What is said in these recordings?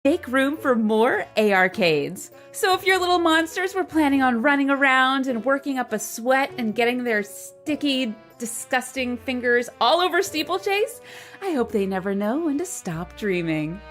Make room for more A-Arcades. So if your little monsters were planning on running around and working up a sweat and getting their sticky, disgusting fingers all over Steeplechase, I hope they never know when to stop dreaming.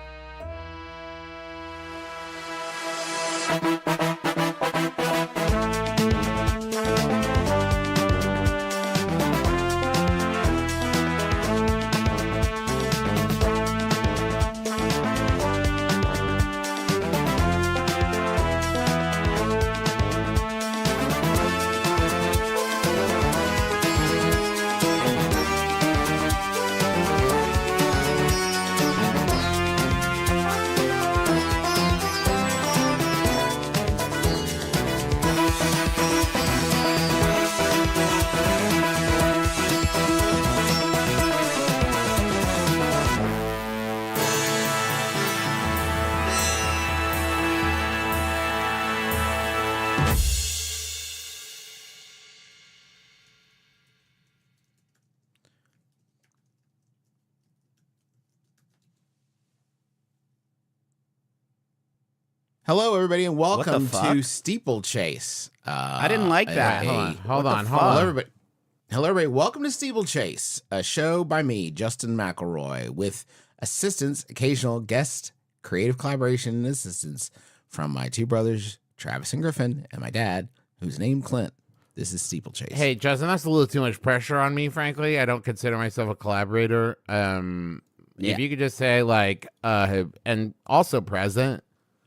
Hello, everybody, and welcome to Steeplechase. I didn't like that. Hold on. Hello, everybody. Welcome to Steeplechase, a show by me, Justin McElroy, with assistance, occasional guest, creative collaboration, and assistance from my two brothers, Travis and Griffin, and my dad, who's named Clint. This is Steeplechase. Hey, Justin, that's a little too much pressure on me, frankly. I don't consider myself a collaborator. If you could just say, like, and also present.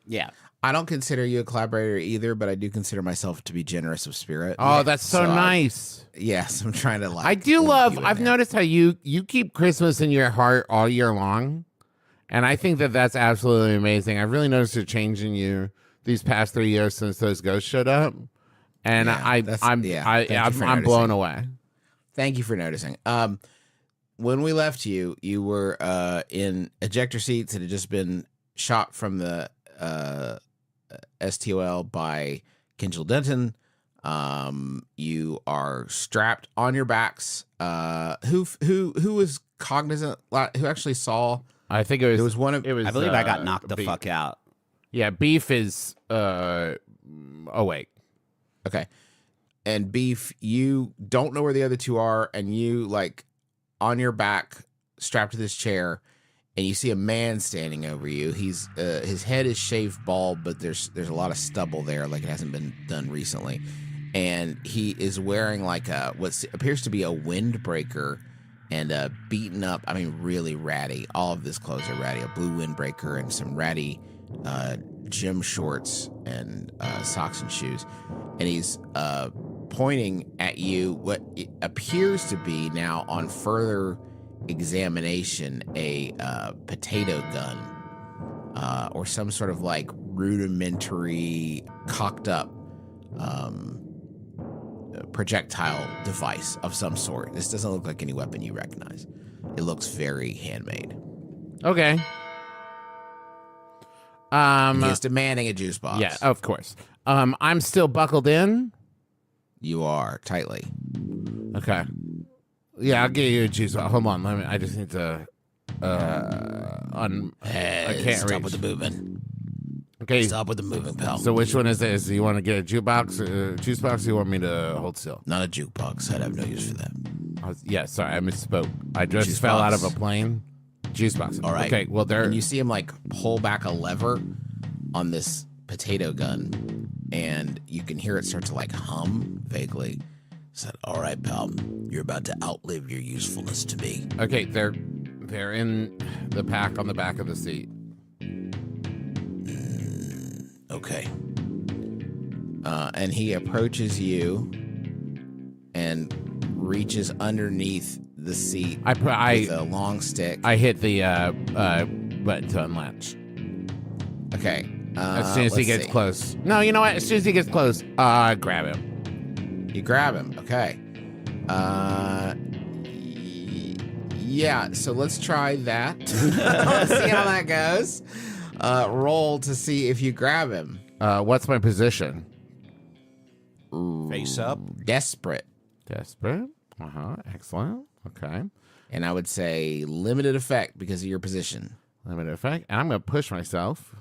Yeah. I don't consider you a collaborator either, but I do consider myself to be generous of spirit. Oh, that's so nice. Yes, I'm trying to like. I do love. I've noticed how you keep Christmas in your heart all year long, and I think that that's absolutely amazing. I've really noticed a change in you these past 3 years since those ghosts showed up, and I'm blown away. Thank you for noticing. When we left you, you were in ejector seats that had just been shot from the STOL by Kinchel Denton. You are strapped on your backs. Who was cognizant? Who actually saw? I think it was one of. It was. I believe I got knocked the fuck out. Yeah, Beef is awake. Okay, and Beef, you don't know where the other two are, and you like on your back, strapped to this chair. And you see a man standing over you. He's his head is shaved bald, but there's a lot of stubble there, like it hasn't been done recently. And he is wearing like what appears to be a windbreaker and beaten up. I mean, really ratty. All of his clothes are ratty. A blue windbreaker and some ratty gym shorts and socks and shoes. And he's pointing at you what appears to be now on further examination a potato gun or some sort of like rudimentary cocked up projectile device of some sort. This doesn't look like any weapon you recognize. It looks very handmade. Okay. He's demanding a juice box. Yeah, of course. I'm still buckled in. You are tightly. Okay. Yeah, I'll get you a juice box. Hold on, I just need to. I can't stop reach. with the moving. Okay. Stop with the moving, pal. So which one is this? Do you want to get a juice box, or you want me to hold still? Not a jukebox. I'd have no use for that. Yeah, sorry, I misspoke. I just Juice fell box. out of a plane. Juice box. All right. Okay, well, there. And you see him like pull back a lever on this potato gun, and you can hear it start to like hum vaguely. Said, "All right, pal, you're about to outlive your usefulness to me." Okay, they're in the pack on the back of the seat. Okay. And he approaches you and reaches underneath the seat with a long stick. I hit the button to unlatch. Okay. As soon as he gets close. No, you know what? As soon as he gets close, I grab him. You grab him. Okay. Yeah, so let's try that. Let's see how that goes. Roll to see if you grab him. What's my position? Face up. Desperate. Desperate. Excellent. Okay. And I would say limited effect because of your position. Limited effect. And I'm going to push myself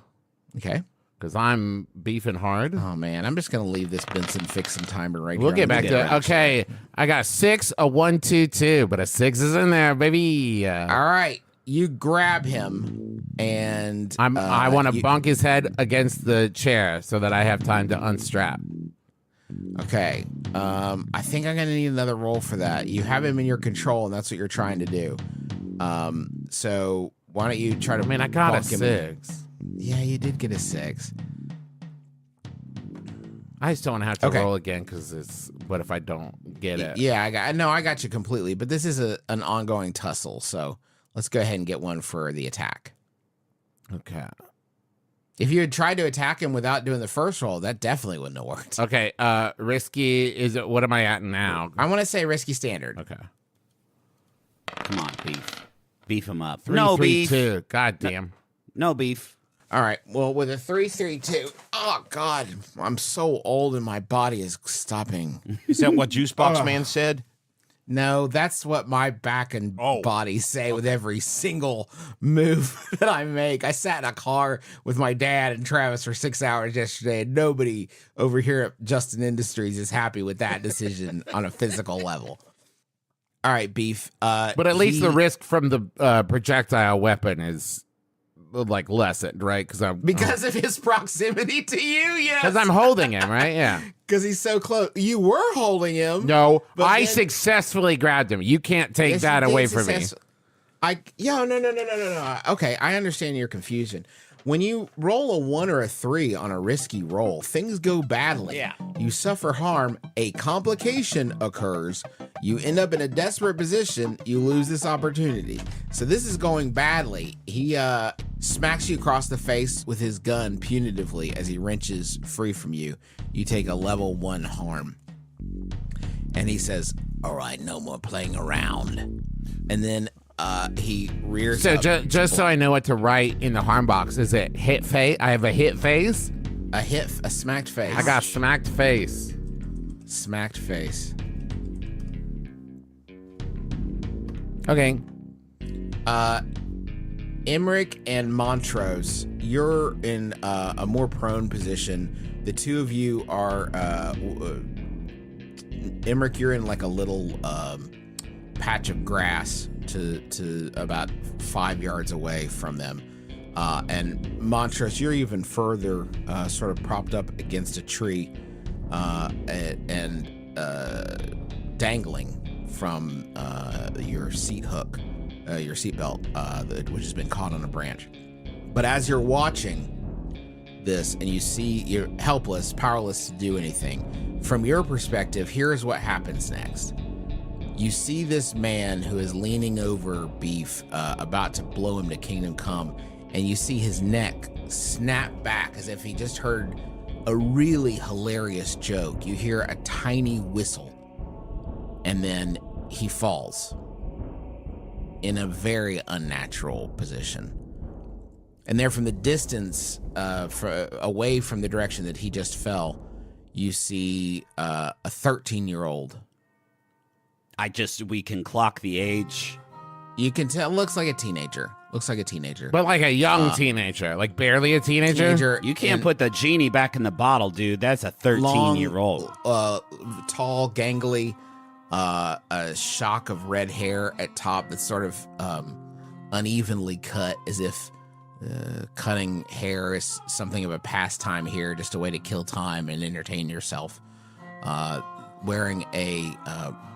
Okay. because I'm beefing hard. Oh man, I'm just gonna leave this Benson fixing timer right We'll here. get back to it. Okay, I got 6, a 1, 2, 2, but a 6 is in there, baby. All right, you grab him, and I want to bunk his head against the chair so that I have time to unstrap. Okay, I think I'm gonna need another roll for that. You have him in your control, and that's what you're trying to do. So why don't you try to? I mean, I got a bunk him? 6. Yeah, you did get a 6. I just don't have to Okay. roll again because it's. What if I don't get it? Yeah, I got you completely. But this is an ongoing tussle, so let's go ahead and get one for the attack. Okay. If you had tried to attack him without doing the first roll, that definitely wouldn't have worked. Okay. Risky is it? What am I at now? I want to say risky standard. Okay. Come on, beef. Beef him up. 3, No 3, beef. 2. God damn. No beef. All right. Well, with a 3-3-2. Oh God, I'm so old and my body is stopping. Is that what Juicebox Man said? No, that's what my back and body say with every single move that I make. I sat in a car with my dad and Travis for 6 hours yesterday, and nobody over here at Justin Industries is happy with that decision on a physical level. All right, Beef. But at least the risk from the projectile weapon is like lessened, right? because of his proximity to you, yes. Because I'm holding him, right? Yeah. Because he's so close. You were holding him. No, But I then- successfully grabbed him. You can't take Yes, that you did away from me. No. Okay, I understand your confusion. When you roll a 1 or a 3 on a risky roll, things go badly. Yeah. You suffer harm, a complication occurs, you end up in a desperate position, you lose this opportunity. So this is going badly. He smacks you across the face with his gun punitively as he wrenches free from you. You take a level 1 harm. And he says, "All right, no more playing around." And then he rears So up. just so I know what to write in the harm box, is it hit face? I have a hit face. a smacked face. I got smacked face. smacked face. Okay. Emmerich and Montrose, you're in a more prone position. The two of you are Emmerich, you're in like a little patch of grass to about 5 yards away from them. And Montrose, you're even further sort of propped up against a tree and dangling from your seat hook, your seatbelt, which has been caught on a branch. But as you're watching this and you see you're helpless, powerless to do anything, from your perspective, here's what happens next. You see this man who is leaning over Beef, about to blow him to Kingdom Come, and you see his neck snap back as if he just heard a really hilarious joke. You hear a tiny whistle, and then he falls in a very unnatural position. And there from the distance, away from the direction that he just fell, you see a 13-year-old. We can clock the age. You can tell, looks like a teenager. But like a young teenager, like barely a teenager. You can't in put the genie back in the bottle, dude. That's a 13-year-old. Tall, gangly, a shock of red hair at top that's sort of unevenly cut, as if cutting hair is something of a pastime here, just a way to kill time and entertain yourself. Wearing a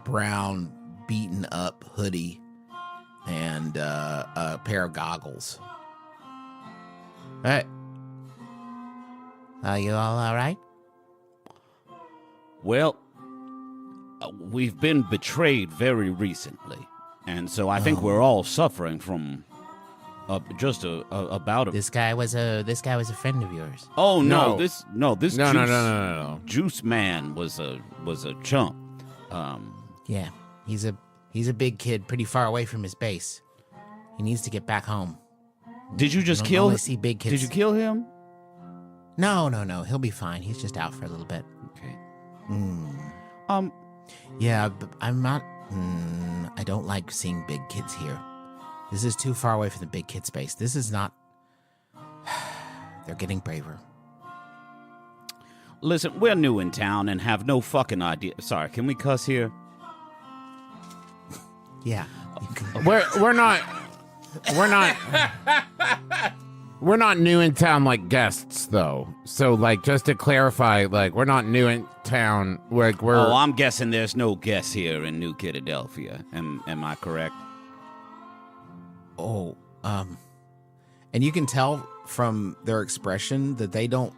brown, beaten up hoodie and a pair of goggles. All right. Are you all right? Well, we've been betrayed very recently, and so I think we're all suffering from just a bout of. This guy was a friend of yours. Oh no! No. This No. Juice Man was a chump. Yeah, he's a big kid, pretty far away from his base. He needs to get back home. Did you just Don't kill only him? see big kids. Did you kill him? No. He'll be fine. He's just out for a little bit. Okay. Yeah, but I'm not. I don't like seeing big kids here. This is too far away from the big kid space. This is not. They're getting braver. Listen, we're new in town and have no fucking idea. Sorry, can we cuss here? Yeah. We're not we're not new in town like guests though. So like just to clarify, like we're not new in town. We're Oh, I'm guessing there's no guests here in New Philadelphia. Am I correct? Oh, and you can tell from their expression that they don't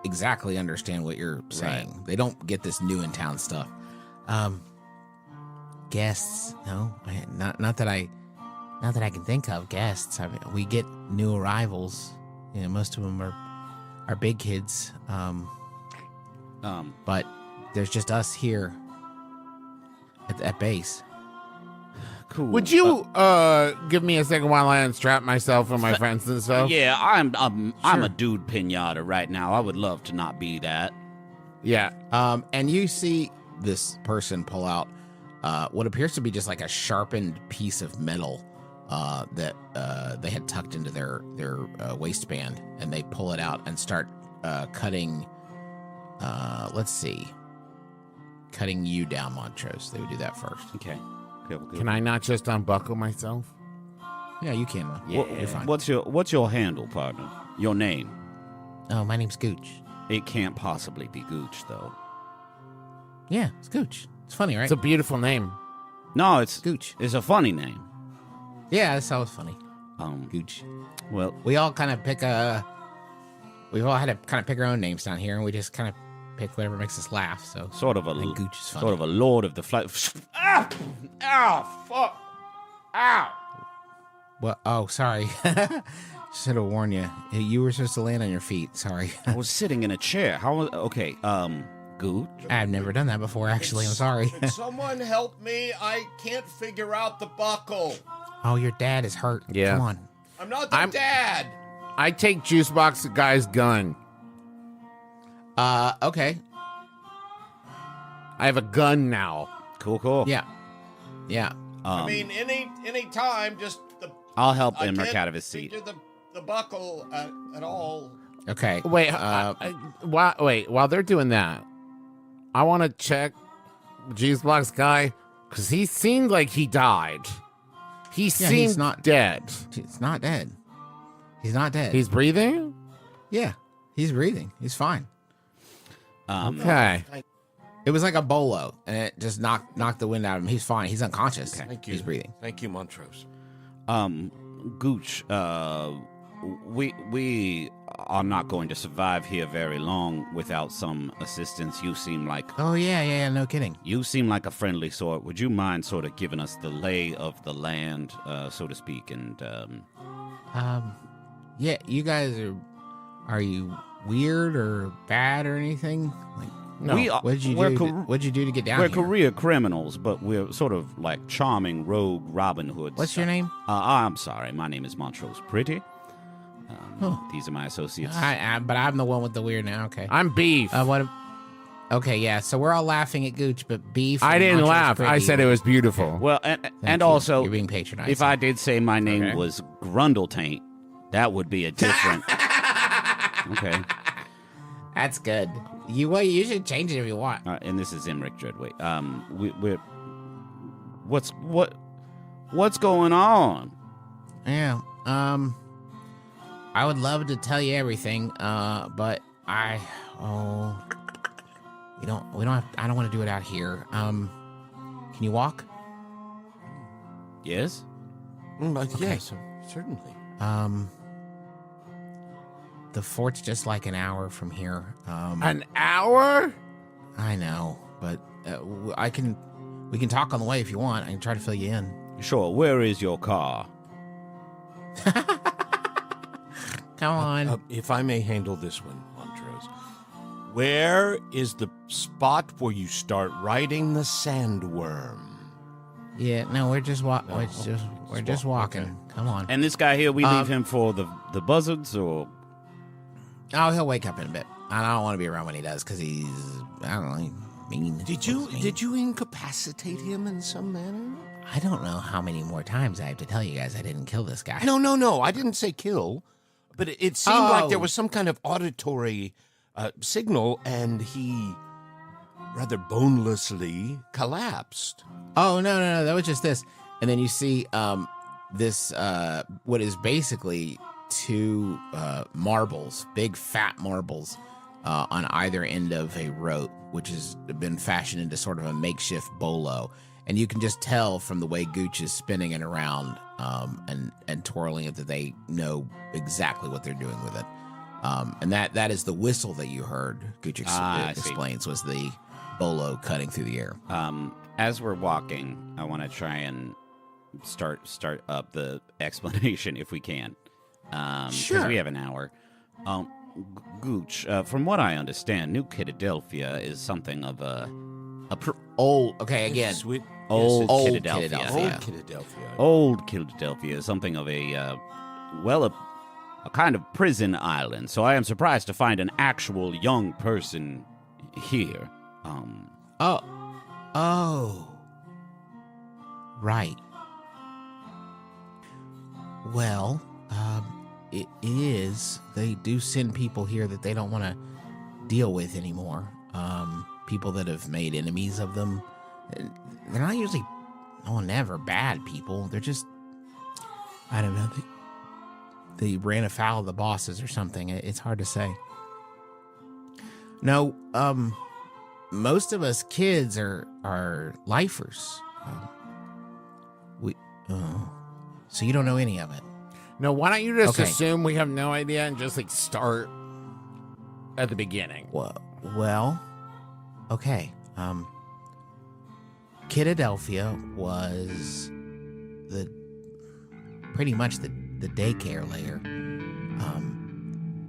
exactly understand what you're saying. Right. They don't get this new in town stuff. Guests? No, not that I can think of. Guests. I mean, we get new arrivals. You know, most of them are big kids. But there's just us here at base. Cool. Would you give me a second while I unstrap myself and my friends and stuff? Yeah, I'm a dude pinata right now. I would love to not be that. Yeah. And you see this person pull out what appears to be just like a sharpened piece of metal that they had tucked into their waistband, and they pull it out and start cutting. Let's see, cutting you down, Montrose. They would do that first. Okay. Good. Can I not just unbuckle myself? Yeah, you can. Yeah. You're fine. What's your handle, partner? Your name? Oh, my name's Gooch. It can't possibly be Gooch, though. Yeah, it's Gooch. It's funny, right? It's a beautiful name. No, it's Gooch. It's a funny name. Yeah, that's always funny. Gooch. Gooch. Well, We all kind of we've all had to kind of pick our own names down here, and we just kind of pick whatever makes us laugh. So sort of a I think Gooch is funny. sort of a lord of the flight. Ah! Ow! Fuck! Ow! Well, oh, sorry. Should have warned you. You were supposed to land on your feet. Sorry. I was sitting in a chair. How was okay? Gooch. I've never done that before, actually. I'm sorry. Someone help me. I can't figure out the buckle. Oh, your dad is hurt. Yeah. Come on. I'm not the I'm- dad. I take Juicebox guy's gun. Okay. I have a gun now. Cool. Yeah. I mean, any time, just the. I'll help I Emmerich can't out of his seat. figure the buckle at all. Okay. Wait, while they're doing that, I want to check Juicebox guy because he seemed like he died. He he's seemed not- dead. He's not dead. He's not dead. He's breathing? yeah. He's breathing. He's fine. Okay. It was like a bolo, and it just knocked the wind out of him. He's fine. He's unconscious. Thank you. He's breathing. Thank you, Montrose. Gooch, we are not going to survive here very long without some assistance. You seem like Oh yeah. No kidding. a friendly sort. Would you mind sort of giving us the lay of the land, so to speak? And Yeah. You guys are you weird or bad or anything? Like, No. what'd you do to get down we're here? career criminals, but we're sort of like charming rogue Robin Hoods. What's your name? I'm sorry. My name is Montrose Pretty. These are my associates. But I'm the one with the weird now. Okay. I'm Beef. Okay, yeah. So we're all laughing at Gooch, but Beef. I and didn't Montrose laugh. I Pretty- said it was beautiful. Well, Thank and you. also, You're being patronizing. if I did say my name Okay. was Grundletaint, that would be a different. Okay. That's good. You should change it if you want. And this is Emmerich Dreadway. We're what's going on? Yeah. I would love to tell you everything, but we don't have, I don't want to do it out here. Can you walk? Yes. Yes, certainly. The fort's just like an hour from here. An hour? I know, but we can talk on the way if you want. I can try to fill you in. Sure. Where is your car? Come on. If I may handle this one, Montrose. Where is the spot where you start riding the sandworm? Yeah, no, we're just No, we're just walking. okay. Come on. And this guy here, we leave him for the buzzards, or Oh, he'll wake up in a bit. I don't want to be around when he does because I don't know, mean. Did you incapacitate him in some manner? I don't know how many more times I have to tell you guys I didn't kill this guy. No. I didn't say kill, but it seemed like there Oh. was some kind of auditory signal, and he rather bonelessly collapsed. Oh, no. That was just this. And then you see this, what is basically two marbles, big fat marbles on either end of a rope, which has been fashioned into sort of a makeshift bolo. And you can just tell from the way Gooch is spinning it around and twirling it that they know exactly what they're doing with it. And that is the whistle that you heard, Gooch I see. explains, was the bolo cutting through the air. As we're walking, I want to try and start up the explanation if we can. Because Sure. we have an hour. Gooch, from what I understand, New Philadelphia is something of a Old, okay, again, Sweet. old Old Philadelphia. Philadelphia. Old Philadelphia. Old Philadelphia is something of a kind of prison island. So I am surprised to find an actual young person here. Oh. Right. Well, it is. They do send people here that they don't want to deal with anymore. People that have made enemies of them. They're not usually, never bad people. They're just, I don't know. They ran afoul of the bosses or something. It's hard to say. No, most of us kids are lifers. So you don't know any of it. No, why don't you just Okay. assume we have no idea and just like start at the beginning? Well, okay. Kiddadelphia was pretty much the daycare layer.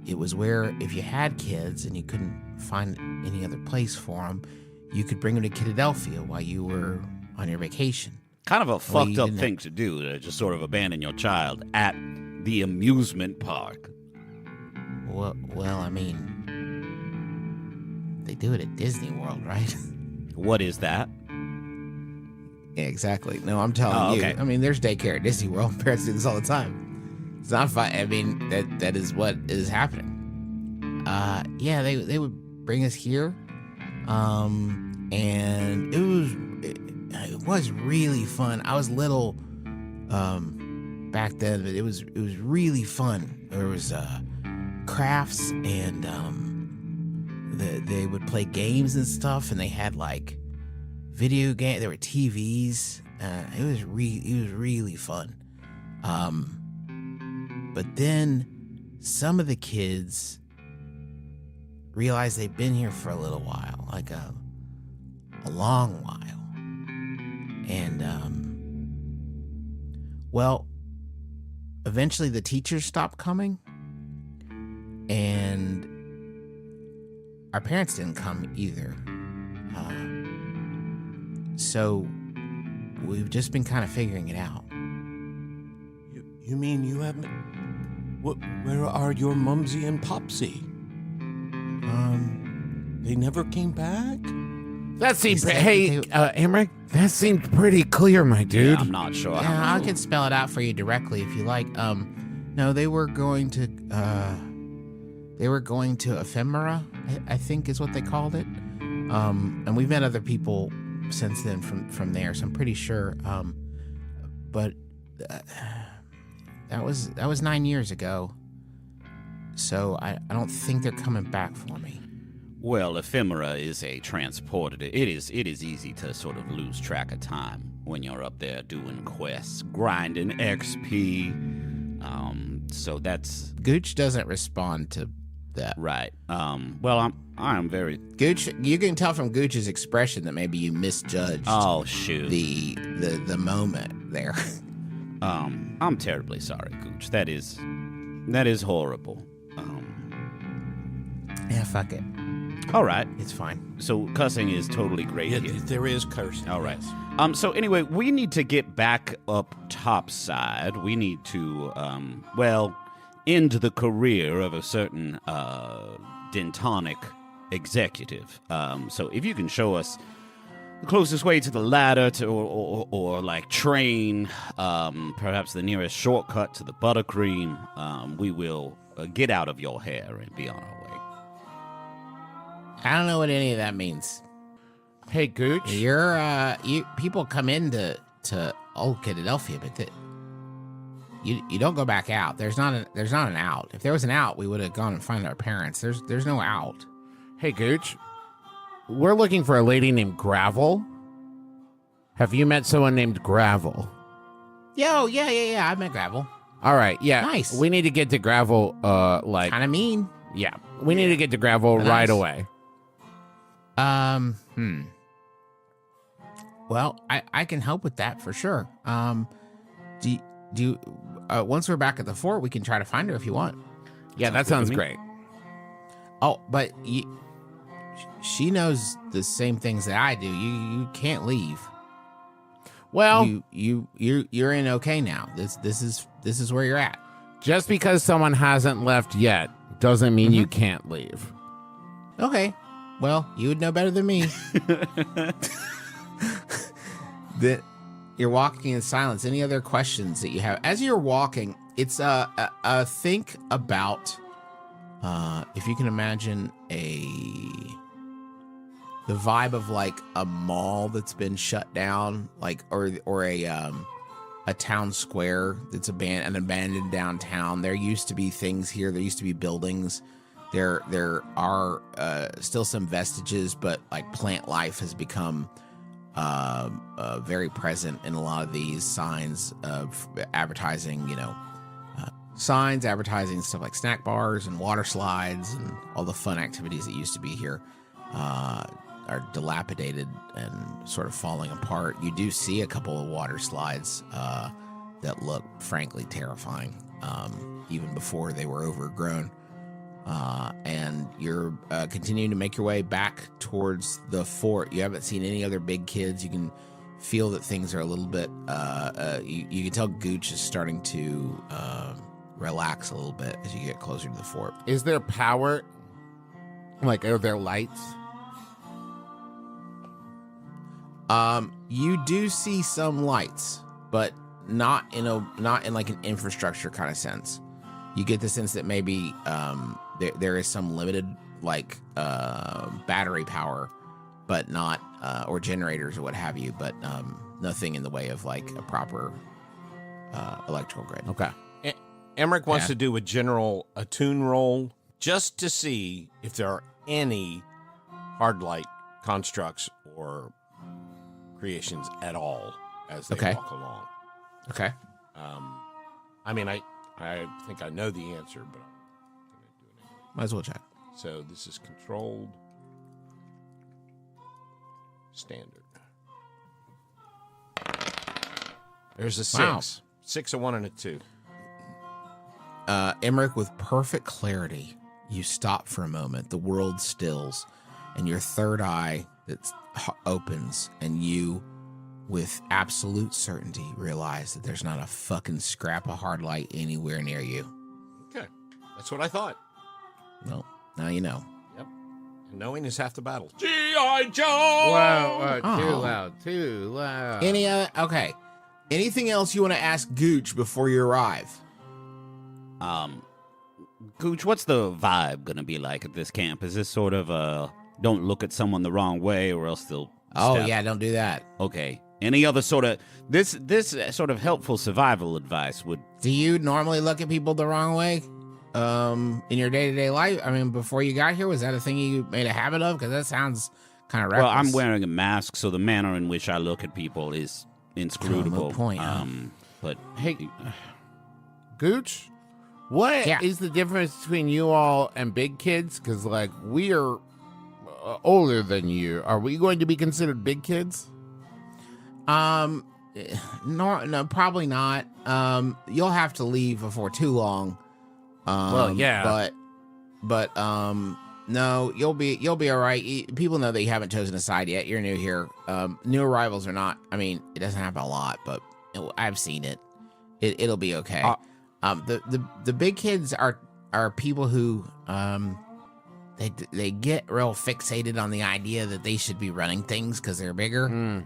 It was where if you had kids and you couldn't find any other place for them, you could bring them to Kiddadelphia while you were on your vacation. Kind of a fucked you up didn't- thing to do, to just sort of abandon your child at the amusement park. Well, I mean, they do it at Disney World, right? What is that? Yeah, exactly. No, I'm telling Oh, you. okay. I mean, there's daycare at Disney World. Parents do this all the time. It's not fun. I mean, that is what is happening. Yeah, they would bring us here, and it was really fun. I was little back then, but it was really fun. There was crafts and they would play games and stuff, and they had like video game. There were TVs. It was really fun. But then some of the kids realized they'd been here for a little while, like a long while, and well, eventually the teachers stopped coming, and our parents didn't come either. So we've just been kind of figuring it out. You mean you haven't? Where are your Mumsy and Popsy? They never came back? That seemed said hey, Emmerich, that seemed pretty clear, my dude. Yeah, I'm not sure. Yeah, I can spell it out for you directly if you like. No, they were going to Ephemera, I think is what they called it. And we've met other people since then from there, so I'm pretty sure. But that was 9 years ago. So I don't think they're coming back for me. Well, ephemera is a transported. It is easy to sort of lose track of time when you're up there doing quests, grinding XP. So that's Gooch doesn't respond to that. right. Well, I'm very. Gooch, you can tell from Gooch's expression that maybe you misjudged Oh shoot. the moment there. I'm terribly sorry, Gooch. That is horrible. Yeah, fuck it. All right. It's fine. So cussing is totally great Yeah, here. there is cursing. All right. So anyway, we need to get back up topside. We need to, end the career of a certain Dentonic executive. So if you can show us the closest way to the ladder or like train, perhaps the nearest shortcut to the buttercream, we will get out of your hair and be on our way. I don't know what any of that means. Hey, Gooch. You people come into Old Philadelphia, but you don't go back out. There's not an out. If there was an out, we would have gone and found our parents. There's no out. Hey, Gooch. We're looking for a lady named Gravel. Have you met someone named Gravel? Yeah. I met Gravel. All right, yeah. Nice. We need to get to Gravel, Kind of mean. yeah. We need to get to Gravel Nice. right away. Well, I can help with that for sure. Do you once we're back at the fort, we can try to find her if you want. Yeah, that Sounds sounds good to me. great. Oh, but she knows the same things that I do. You can't leave. Well, You're in okay now. This is where you're at. just because someone hasn't left yet doesn't mean you can't leave. Okay. Well, you would know better than me. That you're walking in silence. Any other questions that you have as you're walking? It's think about if you can imagine the vibe of like a mall that's been shut down, like or a town square that's an abandoned downtown. There used to be things here. There used to be buildings. There are still some vestiges, but like plant life has become very present in a lot of these signs of advertising. Signs advertising stuff like snack bars and water slides and all the fun activities that used to be here are dilapidated and sort of falling apart. You do see a couple of water slides that look frankly terrifying, even before they were overgrown. And you're continuing to make your way back towards the fort. You haven't seen any other big kids. You can feel that things are a little bit, you can tell Gooch is starting to relax a little bit as you get closer to the fort. Is there power? Like, are there lights? You do see some lights, but not in like an infrastructure kind of sense. You get the sense that maybe there is some limited like battery power, but not or generators or what have you, but nothing in the way of like a proper electrical grid. Okay. Emmerich wants Yeah. to do a general attune roll just to see if there are any hard light constructs or creations at all as they Okay. walk along. Okay. I mean, I think I know the answer, but I'm going to do it anyway. Might as well check. So this is controlled standard. There's a 6. Wow. 6, a 1, and a 2. Emmerich, with perfect clarity, you stop for a moment. The world stills, and your third eye opens, and you, with absolute certainty, realize that there's not a fucking scrap of hard light anywhere near you. Okay. That's what I thought. No, now you know. Yep. And knowing is half the battle. G.I. Joe! Wow, too Oh. loud, too loud. Any other? Okay. Anything else you want to ask Gooch before you arrive? Gooch, what's the vibe gonna be like at this camp? Is this sort of don't look at someone the wrong way or else they'll Oh step? yeah, don't do that. Okay. Any other sort of this sort of helpful survival advice would Do you normally look at people the wrong way? In your day-to-day life? I mean, before you got here, was that a thing you made a habit of? Because that sounds kind of reckless. well, I'm wearing a mask, so the manner in which I look at people is inscrutable. moot point, huh? But Hey, Gooch, what is Yeah. the difference between you all and big kids? Because, like, we are older than you. Are we going to be considered big kids? No, probably not. You'll have to leave before too long. Well, yeah. But no, you'll be all right. People know that you haven't chosen a side yet. You're new here. New arrivals are not. I mean, it doesn't happen a lot, but I've seen it. It'll be okay. The big kids are people who they get real fixated on the idea that they should be running things because they're bigger, and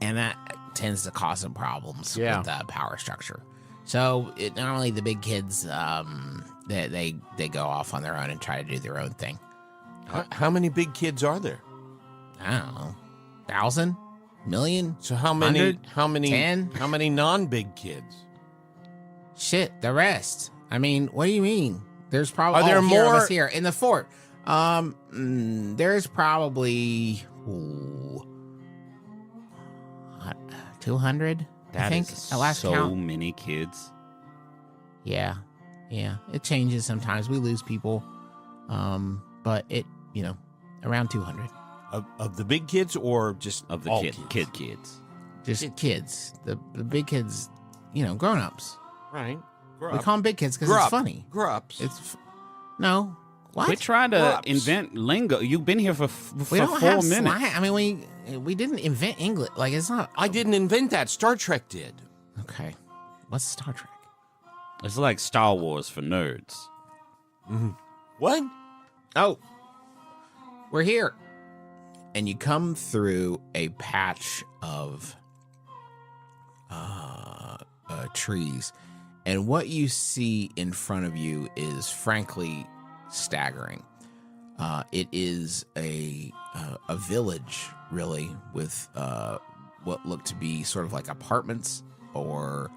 that tends to cause some problems Yeah. with the power structure. So not only the big kids, they go off on their own and try to do their own thing. How many big kids are there? I don't know, 1,000, million. So how many? 100? How many? 10? How many non-big kids? Shit, the rest. I mean, what do you mean? There's probably Are there here of more- us here in the fort? There's probably 200. I That think is at last so count. many kids. Yeah. It changes sometimes. We lose people, but around 200. Of the big kids or just Of the all kids. Just kids. The big kids, grown ups. Right. We call them big kids because it's funny. Grups. No. What? Quit trying to Grups. invent lingo. You've been here for We don't 4 have minutes. slang. I mean, we didn't invent English. Like, it's not. I didn't invent that. Star Trek did. Okay. What's Star Trek? It's like Star Wars for nerds. What? Oh, we're here. And you come through a patch of trees. And what you see in front of you is frankly staggering. It is a village, really, with what look to be sort of like apartments, or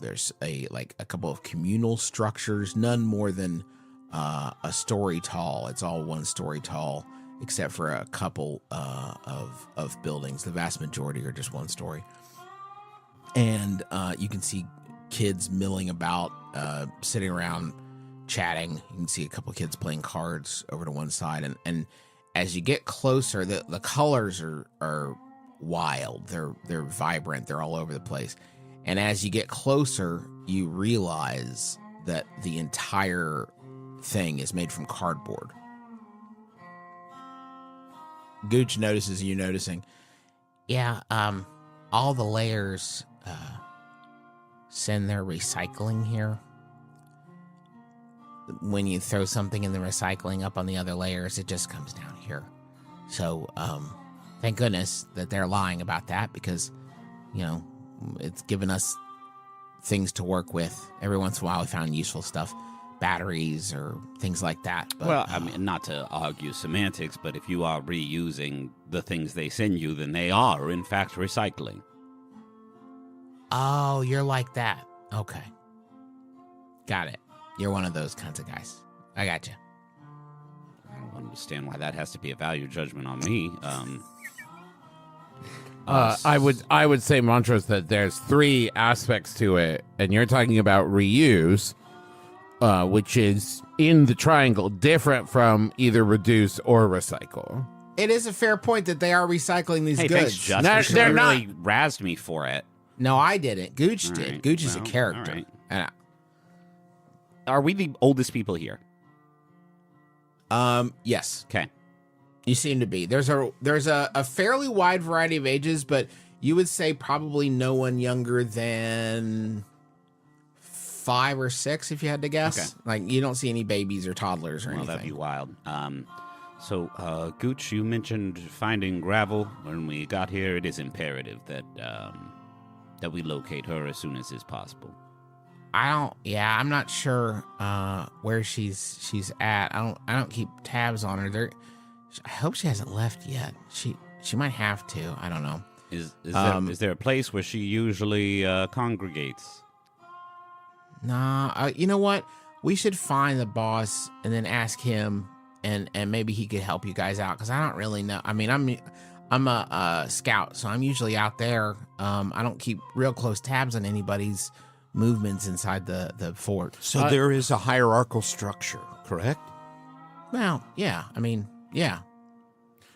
there's a couple of communal structures, none more than a story tall. It's all 1 story tall, except for a couple of buildings. The vast majority are just 1 story. And you can see kids milling about, sitting around chatting. You can see a couple kids playing cards over to one side. And as you get closer, the colors are wild. They're vibrant. They're all over the place. And as you get closer, you realize that the entire thing is made from cardboard. Gooch notices you noticing. Yeah, all the layers send their recycling here. When you throw something in the recycling up on the other layers, it just comes down here. So, thank goodness that they're lying about that, because, it's given us things to work with. Every once in a while we found useful stuff, batteries or things like that. But, Well, I mean, not to argue semantics, but if you are reusing the things they send you, then they are, in fact, recycling. oh, you're like that. Okay. Got it. You're one of those kinds of guys. I got you. I don't understand why that has to be a value judgment on me. I would say, Montrose, that there's 3 aspects to it, and you're talking about reuse, which is in the triangle, different from either reduce or recycle. It is a fair point that they are recycling these Hey, goods. thanks, Justin. They're You not- really razzed me for it. No, I didn't. Gooch All did. right, Gooch is a well, character. all right. And Are we the oldest people here? yes, Okay. you seem to be. There's a fairly wide variety of ages, but you would say probably no one younger than 5 or 6, if you had to guess. Okay. Like, you don't see any babies or toddlers or Well, that'd be anything. wild. So, Gooch, you mentioned finding gravel when we got here. It is imperative that that we locate her as soon as is possible. I'm not sure where she's at. I don't keep tabs on her. I hope she hasn't left yet. She might have to. I don't know. Is there a place where she usually congregates? Nah, you know what? We should find the boss and then ask him, and maybe he could help you guys out, because I don't really know. I mean, I'm a scout, so I'm usually out there. I don't keep real close tabs on anybody's movements inside the fort. So there is a hierarchical structure, correct? Well, yeah. I mean, yeah.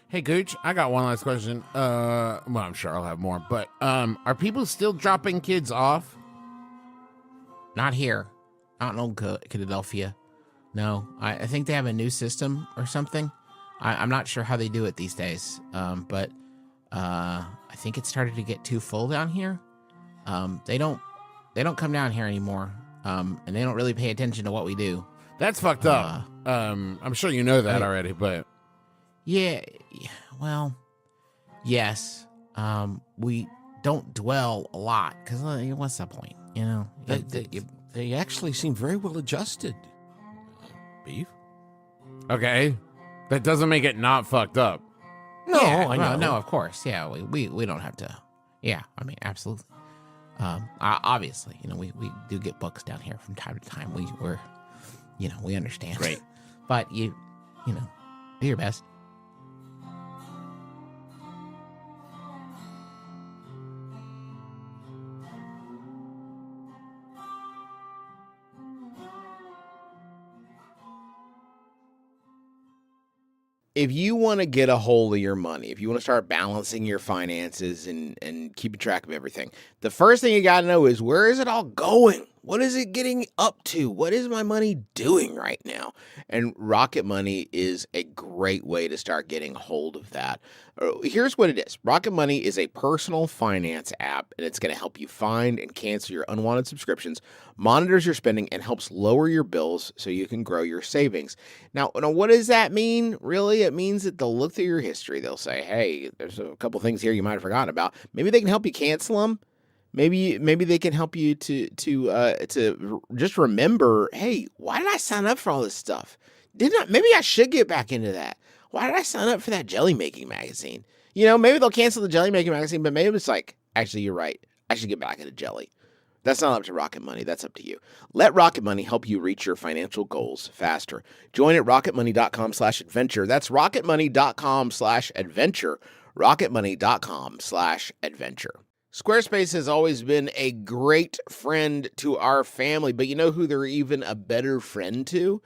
Hey, Gooch, I got one last question. Well, I'm sure I'll have more, but are people still dropping kids off? Not here. Not in old Philadelphia. No, I think they have a new system or something. I'm not sure how they do it these days. But I think it started to get too full down here. They don't come down here anymore. And they don't really pay attention to what we do. That's fucked up. I'm sure you know that already, but Yeah, well, yes. We don't dwell a lot because what's the point? You know, They actually seem very well adjusted. Beef? okay, that doesn't make it not fucked up. No, yeah, I well, know. no, of course, yeah. We don't have to. Yeah, I mean, absolutely. Obviously, we do get books down here from time to time. We're, we understand. Great. But you know, do your best. If you want to get a hold of your money, if you want to start balancing your finances and keeping track of everything, the first thing you got to know is, where is it all going? What is it getting up to? What is my money doing right now? And Rocket Money is a great way to start getting hold of that. Here's what it is. Rocket Money is a personal finance app, and it's going to help you find and cancel your unwanted subscriptions, monitors your spending, and helps lower your bills so you can grow your savings. Now, what does that mean? Really, it means that they'll look through your history. They'll say, hey, there's a couple things here you might have forgotten about. Maybe they can help you cancel them. Maybe they can help you to just remember, hey, why did I sign up for all this stuff? Maybe I should get back into that. Why did I sign up for that jelly making magazine? Maybe they'll cancel the jelly making magazine, but maybe it's like, actually, you're right. I should get back into jelly. That's not up to Rocket Money. That's up to you. Let Rocket Money help you reach your financial goals faster. Join at rocketmoney.com/adventure. That's rocketmoney.com/adventure. rocketmoney.com/adventure. Squarespace has always been a great friend to our family, but you know who they're even a better friend to?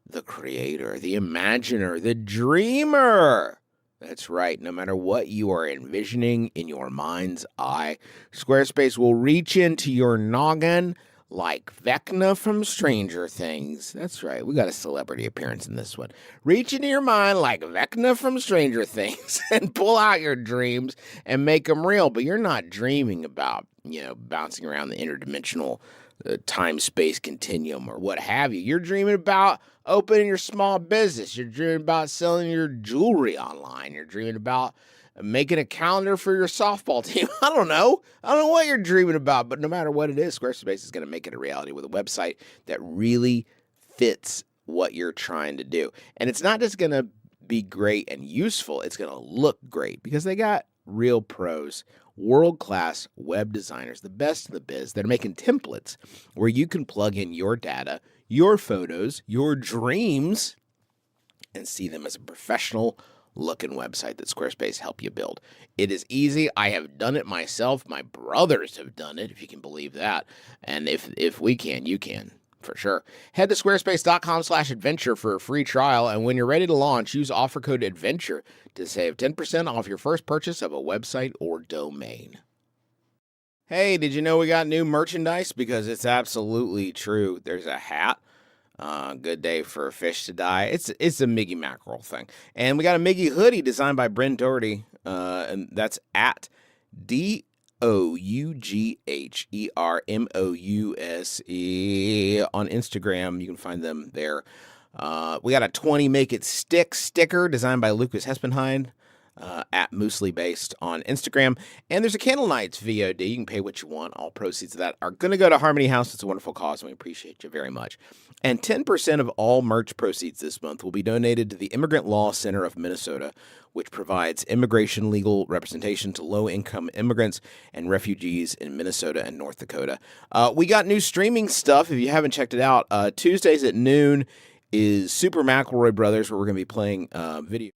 The creator, the imaginer, the dreamer. That's right. No matter what you are envisioning in your mind's eye, Squarespace will reach into your noggin like Vecna from Stranger Things. That's right. We got a celebrity appearance in this one. Reach into your mind like Vecna from Stranger Things and pull out your dreams and make them real. But you're not dreaming about, bouncing around the interdimensional time-space continuum or what have you. You're dreaming about opening your small business. You're dreaming about selling your jewelry online. You're dreaming about making a calendar for your softball team. I don't know what you're dreaming about, but no matter what it is, Squarespace is going to make it a reality with a website that really fits what you're trying to do. And it's not just going to be great and useful. It's going to look great because they got real pros, world-class web designers, the best in the biz, that are making templates where you can plug in your data, your photos, your dreams, and see them as a professional looking website that Squarespace help you build. It is easy. I have done it myself. My brothers have done it, if you can believe that. And if we can, you can. For sure. Head to squarespace.com/adventure for a free trial, and when you're ready to launch, use offer code ADVENTURE to save 10% off your first purchase of a website or domain. Hey, did you know we got new merchandise? Because it's absolutely true. There's a hat. Good day for a fish to die. It's a Miggy Mackerel thing. And we got a Miggy hoodie designed by Bryn Doherty, and that's at DOUGHERMOUSE on Instagram. You can find them there. We got a 20 Make It Stick sticker designed by Lucas Hespenheim at Moosely Based on Instagram. And there's a Candle Nights VOD. You can pay what you want. All proceeds of that are going to go to Harmony House. It's a wonderful cause, and we appreciate you very much. And 10% of all merch proceeds this month will be donated to the Immigrant Law Center of Minnesota, which provides immigration legal representation to low-income immigrants and refugees in Minnesota and North Dakota. We got new streaming stuff. If you haven't checked it out, Tuesdays at noon is Super McElroy Brothers, where we're going to be playing video.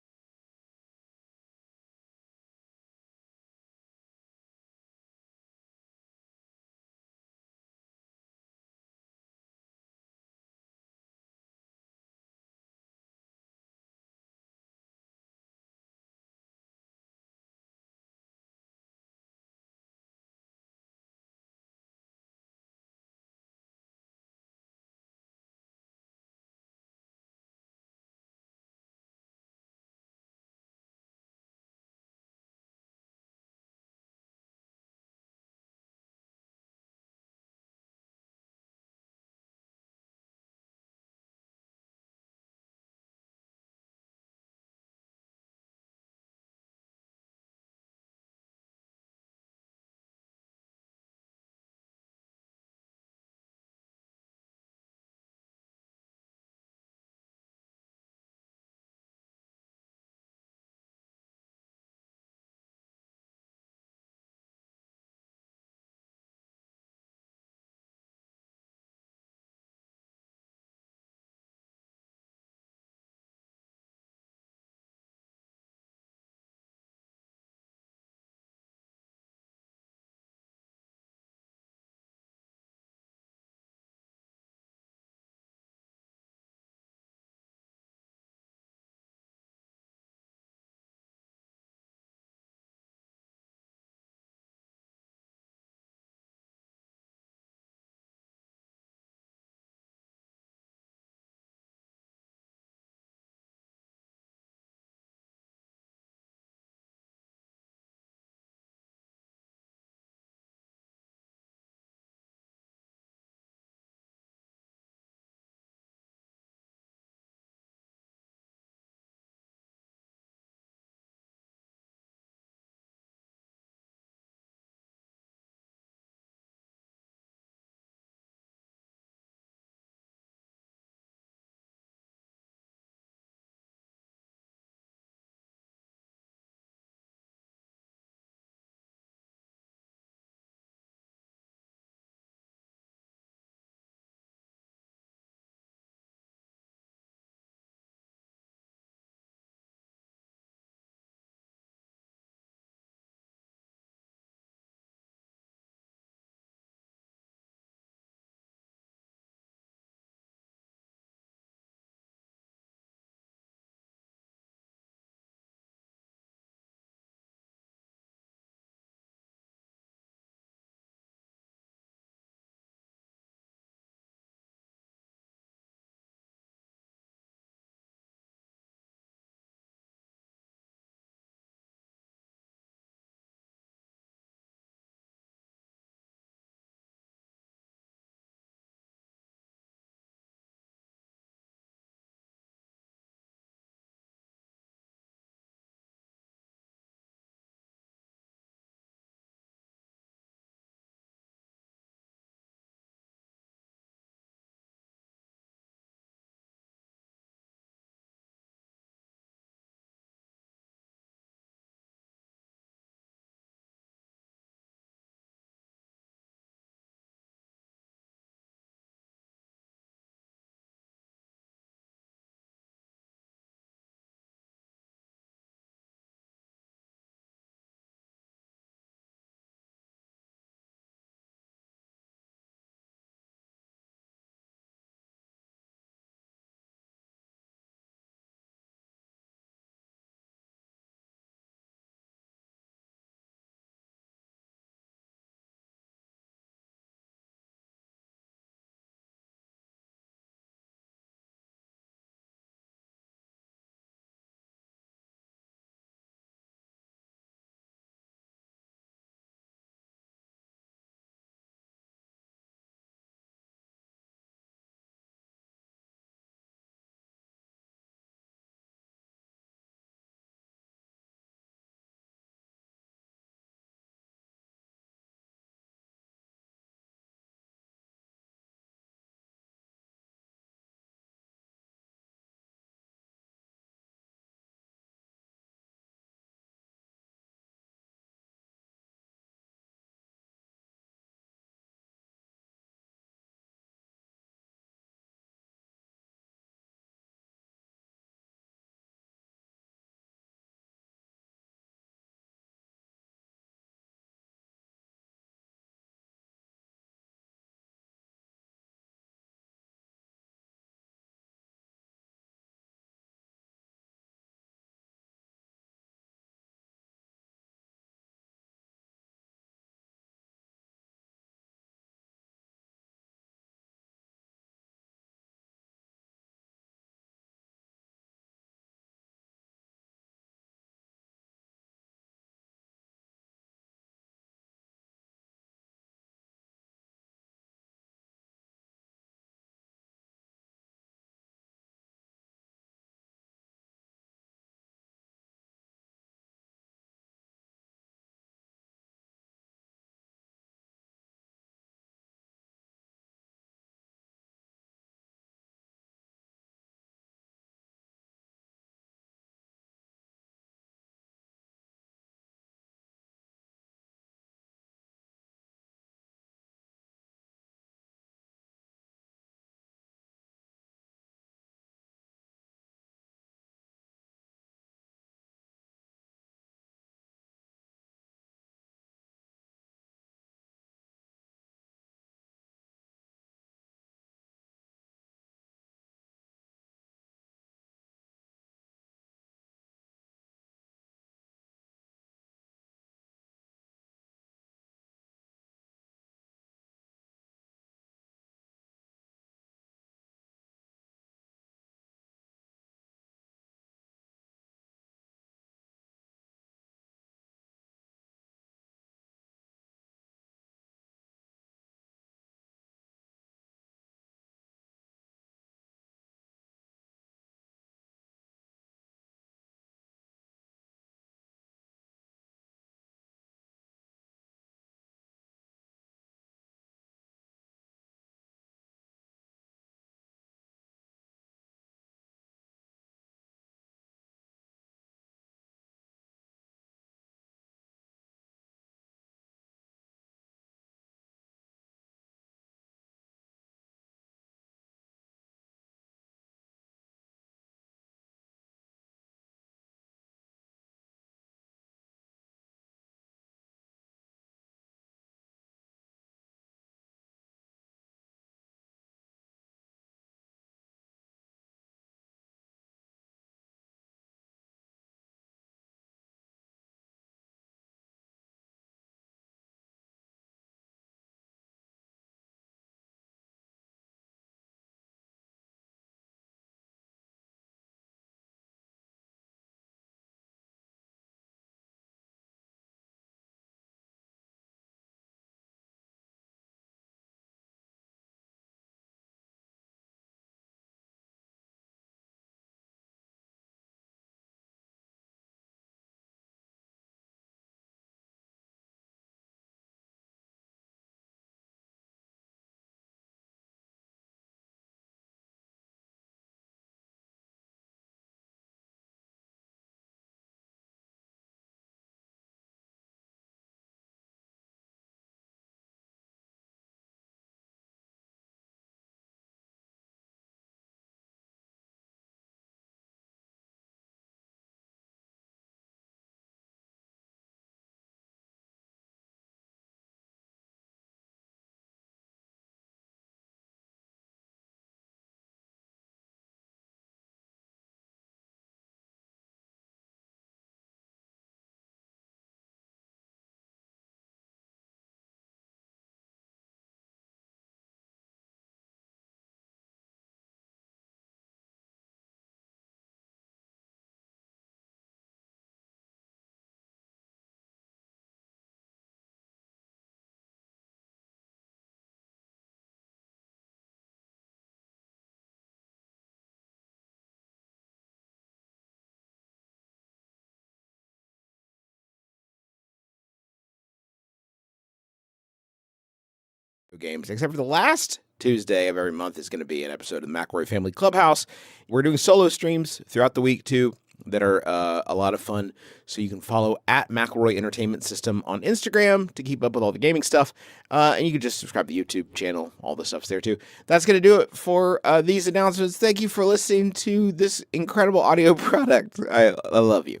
games, except for the last Tuesday of every month is going to be an episode of the McElroy Family Clubhouse. We're doing solo streams throughout the week too that are a lot of fun. So you can follow at McElroy Entertainment System on Instagram to keep up with all the gaming stuff. And you can just subscribe to the YouTube channel. All the stuff's there too. That's going to do it for these announcements. Thank you for listening to this incredible audio product. I love you.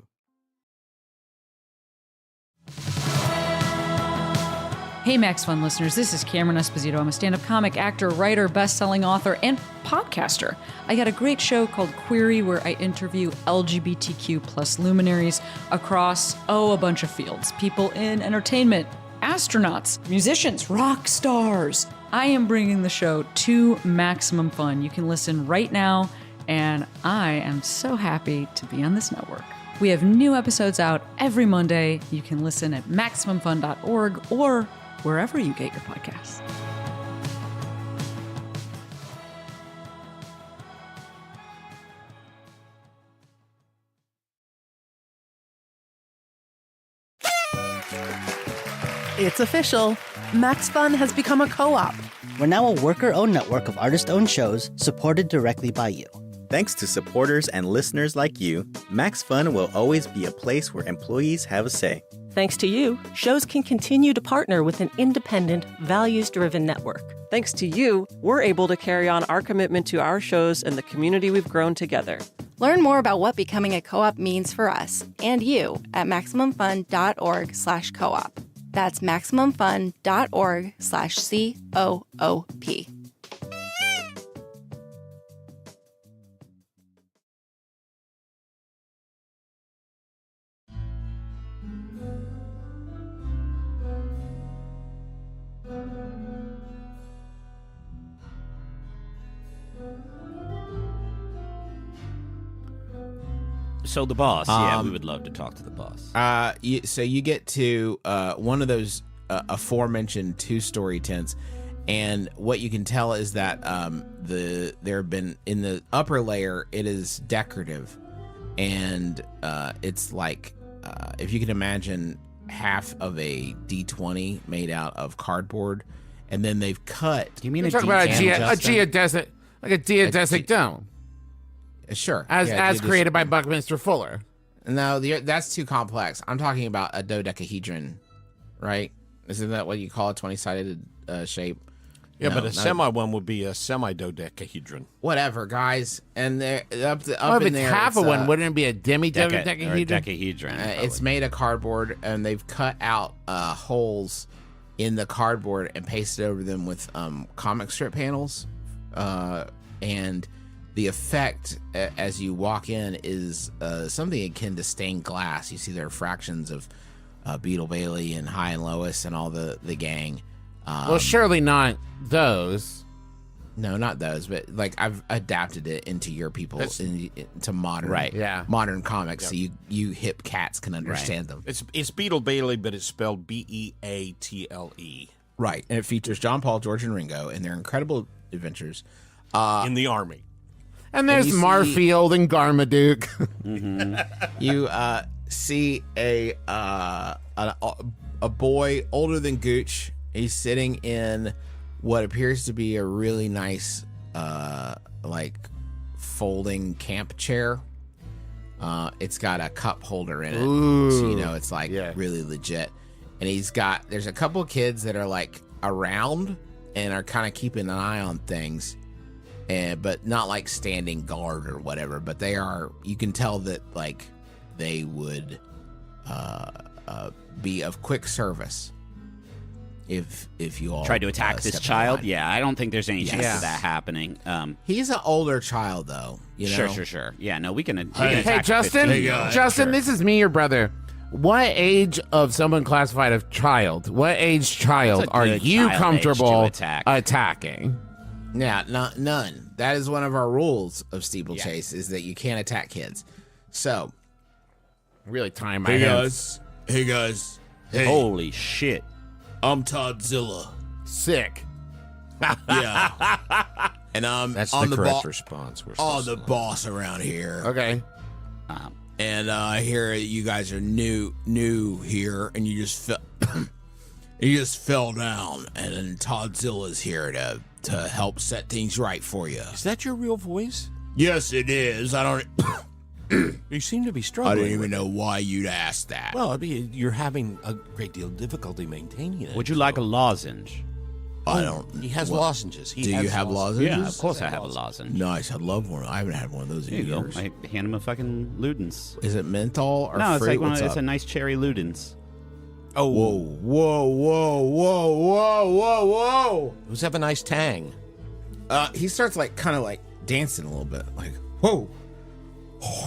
Hey, Max Fun listeners, this is Cameron Esposito. I'm a stand-up comic, actor, writer, best-selling author, and podcaster. I got a great show called Query where I interview LGBTQ plus luminaries across, a bunch of fields. People in entertainment, astronauts, musicians, rock stars. I am bringing the show to maximum fun. You can listen right now, and I am so happy to be on this network. We have new episodes out every Monday. You can listen at MaximumFun.org or wherever you get your podcasts. It's official. Max Fun has become a co-op. We're now a worker-owned network of artist-owned shows supported directly by you. Thanks to supporters and listeners like you, Max Fun will always be a place where employees have a say. Thanks to you, shows can continue to partner with an independent, values-driven network. Thanks to you, we're able to carry on our commitment to our shows and the community we've grown together. Learn more about what becoming a co-op means for us and you at MaximumFun.org/co-op. That's MaximumFun.org/COOP. So the boss, we would love to talk to the boss. So you get to one of those aforementioned two-story tents, and what you can tell is that there have been in the upper layer, it is decorative, and it's like if you can imagine half of a D20 made out of cardboard, and then they've cut. Do you mean You're talking about a geodesic, like a geodesic dome? Sure. As created by Buckminster Fuller. No, that's too complex. I'm talking about a dodecahedron, right? Isn't that what you call a 20-sided shape? Yeah, No, but a not- semi one would be a dodecahedron. Whatever, guys. And they're up Well, if in it's there. half it's, of one, wouldn't it be a Decahedron. demi-dodecahedron? it's made of cardboard, and they've cut out holes in the cardboard and pasted over them with comic strip panels. And the effect as you walk in is something akin to stained glass. You see there are fractions of Beetle Bailey and High and Lois and all the gang. Well, surely not those. No, not those, but like I've adapted it into your people, into modern, Right. Yeah. modern comics, so you hip cats can understand them. It's Beetle Bailey, but it's spelled Beatle. Right, and it features John Paul, George, and Ringo in their incredible adventures. In the Army. And there's you see- Marfield and Garmaduke. You see a boy older than Gooch. He's sitting in what appears to be a really nice, like folding camp chair. It's got a cup holder in it, so you know it's like really legit. And there's a couple of kids that are like around and are kind of keeping an eye on things, but not like standing guard or whatever. But they are. You can tell that like they would be of quick service if you all Tried to attack this step child? in line. Yeah, I don't think there's any chance Yes. of that happening. He's an older child though. You know? Sure. Yeah, no, we can. Hey, Justin. Justin, this is me, your brother. What age of someone classified as child? What age child That's a are good you child age comfortable to attack. attacking? Yeah, none. That is one of our rules of steeplechase is that you can't attack kids. So, Really tying my hands. Hey guys. Hey, Holy shit. I'm Todzilla. Sick. Yeah. And That's I'm the the correct bo- response. We're Oh, supposed the to know. boss around here. Okay. And I hear you guys are new here, and you just He just fell down, and then Toddzilla's here to help set things right for you. Is that your real voice? Yes, it is. I don't. You seem to be I struggling. don't even know why you'd ask that. Well, you're having a great deal of difficulty maintaining it. Would you like a lozenge? I don't. He has lozenges. Do you have lozenges? Yeah, of course I have a lozenge. Nice. I'd love one. I haven't had one of those in There you go. years. I hand him a fucking Ludens. Is it menthol or No, it's fruit? like What's it's up? a nice cherry Ludens. Oh, Whoa. Those have a nice tang. He starts like kind of like dancing a little bit. Like, whoa.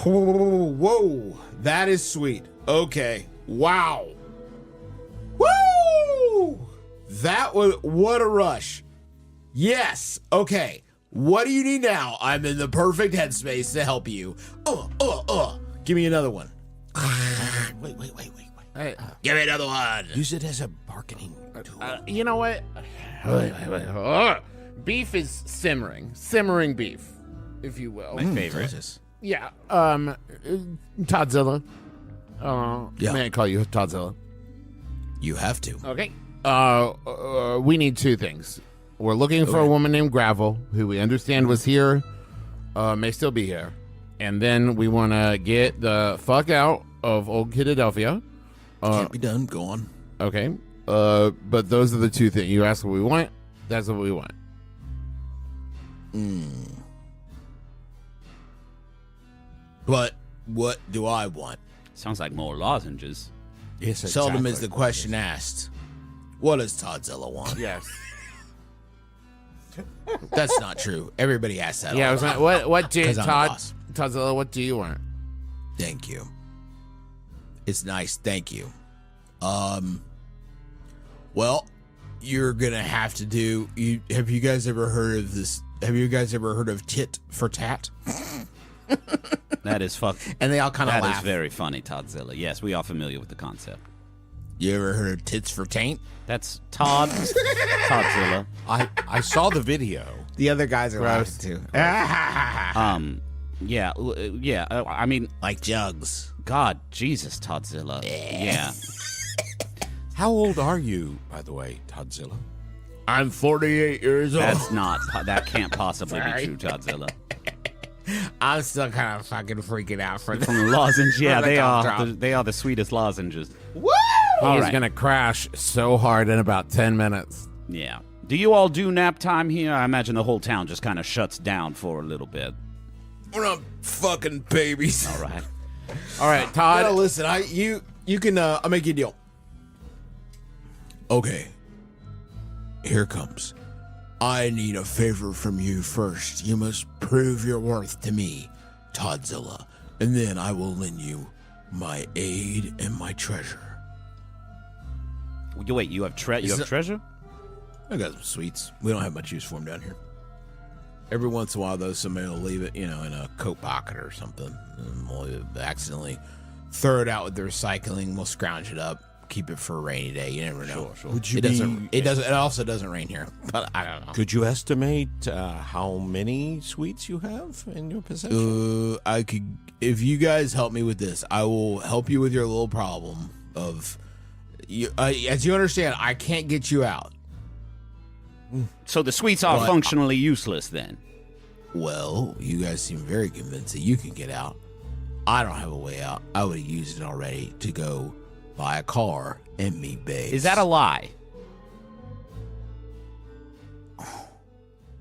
Whoa. That is sweet. Okay. Wow. Woo! That was, what a rush. Yes. Okay. What do you need now? I'm in the perfect headspace to help you. Give me another one. Wait. Hey, Give me another one. Use it as a bargaining tool. you know what? Beef is simmering beef, if you will. My favorite. Delicious. Yeah. Todzilla. Yeah. May I call you Todzilla? You have to. Okay. We need two things. We're looking for a woman named Gravel, who we understand was here, may still be here. And then we want to get the fuck out of Old Philadelphia. Can't be done. Go on. Okay. But those are the two things. You ask what we want, that's what we want. But what do I want? Sounds like more lozenges. Yes, Seldom is exactly. the question asked. What does Todzilla want? Yes. That's not true. Everybody asks that. Yeah, I all was the like, time. what do 'Cause I'm the boss. Todzilla, what do you want? Thank you. It's nice. Thank you. Well, you're gonna have to do. Have you guys ever heard of this? Have you guys ever heard of tit for tat? That is fuck. And they all kind of That laugh. is very funny, Todzilla. Yes, we are familiar with the concept. You ever heard of tits for taint? That's Todzilla. I saw the video. The other guys are Gross. laughing too. Yeah. I mean, Like jugs. God, Jesus, Todzilla. Yeah. How old are you, by the way, Todzilla? I'm 48 years old. That's not. That can't possibly Sorry. be true, Todzilla. I'm still kind of fucking freaking out for From the lozenge, yeah, For the they cough are. drop. They are the sweetest lozenges. Woo! He's right. gonna crash so hard in about 10 minutes. Yeah. Do you all do nap time here? I imagine the whole town just kind of shuts down for a little bit. We're not fucking babies. All right. All right, Todd. No, listen, you can I'll make you a deal. Okay. Here comes. I need a favor from you first. You must prove your worth to me, Todzilla, and then I will lend you my aid and my treasure. Wait, you have treasure? I got some sweets. We don't have much use for them down here. Every once in a while, though, somebody will leave it, in a coat pocket or something. And we'll accidentally throw it out with the recycling. We'll scrounge it up, keep it for a rainy day. You never know. Sure. Would you It doesn't. It also doesn't rain here, but I don't know. Could you estimate how many sweets you have in your possession? I could. If you guys help me with this, I will help you with your little problem of. As you understand, I can't get you out. So the sweets are But- functionally useless then? Well, you guys seem very convinced that you can get out. I don't have a way out. I would have used it already to go buy a car and meet babes. Is that a lie?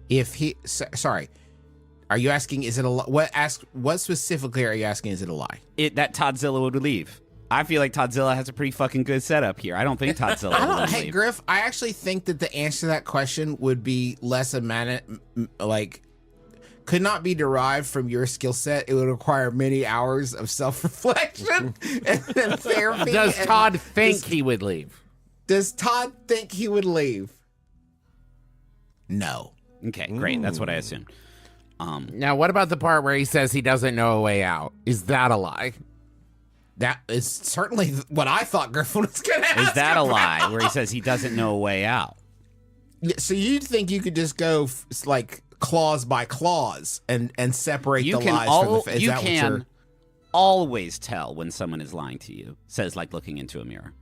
If he, sorry, are you asking? Is it a lie? What specifically are you asking? Is it a lie? That Todzilla would leave. I feel like Todzilla has a pretty fucking good setup here. I don't think Todzilla I don't. would Hey, leave. Griff, I actually think that the answer to that question would be less could not be derived from your skill set. It would require many hours of self-reflection and then therapy. Does and Todd think he would leave? Does Todd think he would leave? No. Okay, great. That's what I assumed. Now, what about the part where he says he doesn't know a way out? Is that a lie? That is certainly what I thought Griffin was going to ask. Is that a about. lie where he says he doesn't know a way out? So you'd think you could just go like clause by clause and separate You the can lies from the. Is you that what can you're? always tell when someone is lying to you. Says like looking into a mirror.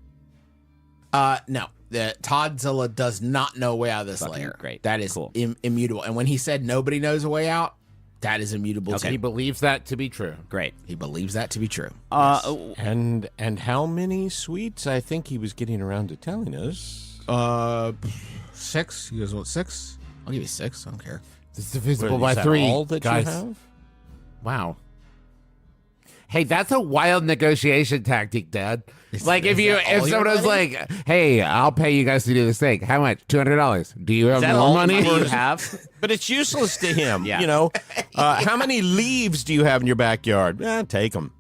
No. that Todzilla does not know a way out of this Fucking lair. great. That is Cool. immutable. And when he said nobody knows a way out, that is immutable Okay. too. He believes that to be true. Great. He believes that to be true. And how many suites? I think he was getting around to telling us. 6. You guys want 6? I'll give you 6. I don't care. This is divisible What, is by that 3. all that guys. you have? Wow. Hey, that's a wild negotiation tactic, Dad. Like is if that all your someone was money? like, "Hey, I'll pay you guys to do this thing. How much? $200. Do you have Is that more all the money?" money you have? But it's useless to him. Yeah. You know, how many leaves do you have in your backyard? Take them.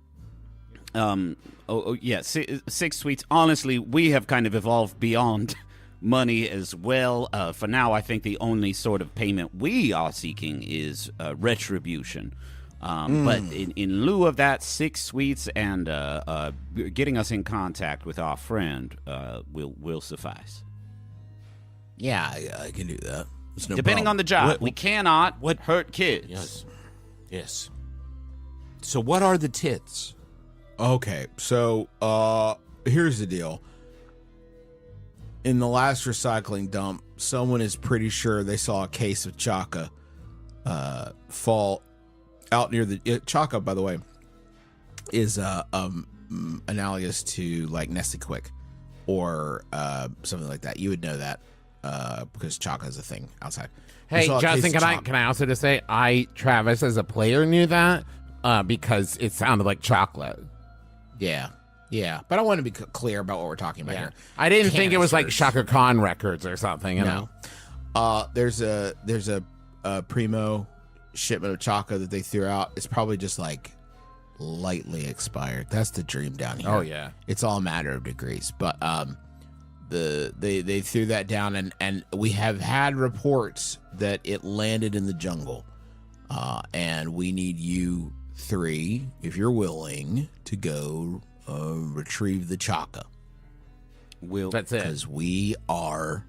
Yeah, 6 suites. Honestly, we have kind of evolved beyond money as well. For now, I think the only sort of payment we are seeking is retribution. But in lieu of that, 6 suites and getting us in contact with our friend will suffice. Yeah, I can do that. There's no Depending problem. on the job, we cannot hurt kids. Yes. Yes. So what are the tits? Okay, so here's the deal. In the last recycling dump, someone is pretty sure they saw a case of Chaka fall out near the Chaka, by the way, is analogous to like Nesquik or something like that. You would know that because Chaka is a thing outside. We Hey, saw a case Justin, of can I Chaka. also just say Travis as a player knew that because it sounded like chocolate. Yeah, but I want to be clear about what we're talking about here. I didn't think it was like Canisters. Shaka Khan Records or something. You know. There's a primo shipment of Chaka that they threw out. It's probably just like lightly expired. That's the dream down here. Oh, yeah. It's all a matter of degrees. But they threw that down, and we have had reports that it landed in the jungle. And we need you 3, if you're willing, to go retrieve the Chaka. That's it. Because we are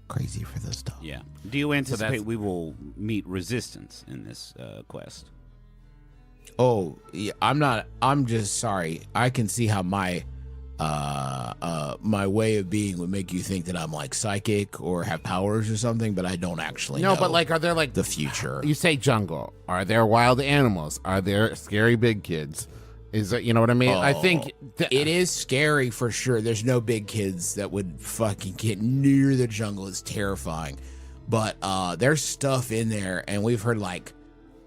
crazy for this stuff. Yeah. Do you anticipate that's- we will meet resistance in this quest? Oh, yeah, I'm just sorry. I can see how my my way of being would make you think that I'm like psychic or have powers or something, but I don't actually No, know but like, are there like the future. You say jungle. Are there wild animals? Are there scary big kids? Is that, you know what I mean? I think it is scary for sure. There's no big kids that would fucking get near the jungle. It's terrifying. But there's stuff in there, and we've heard like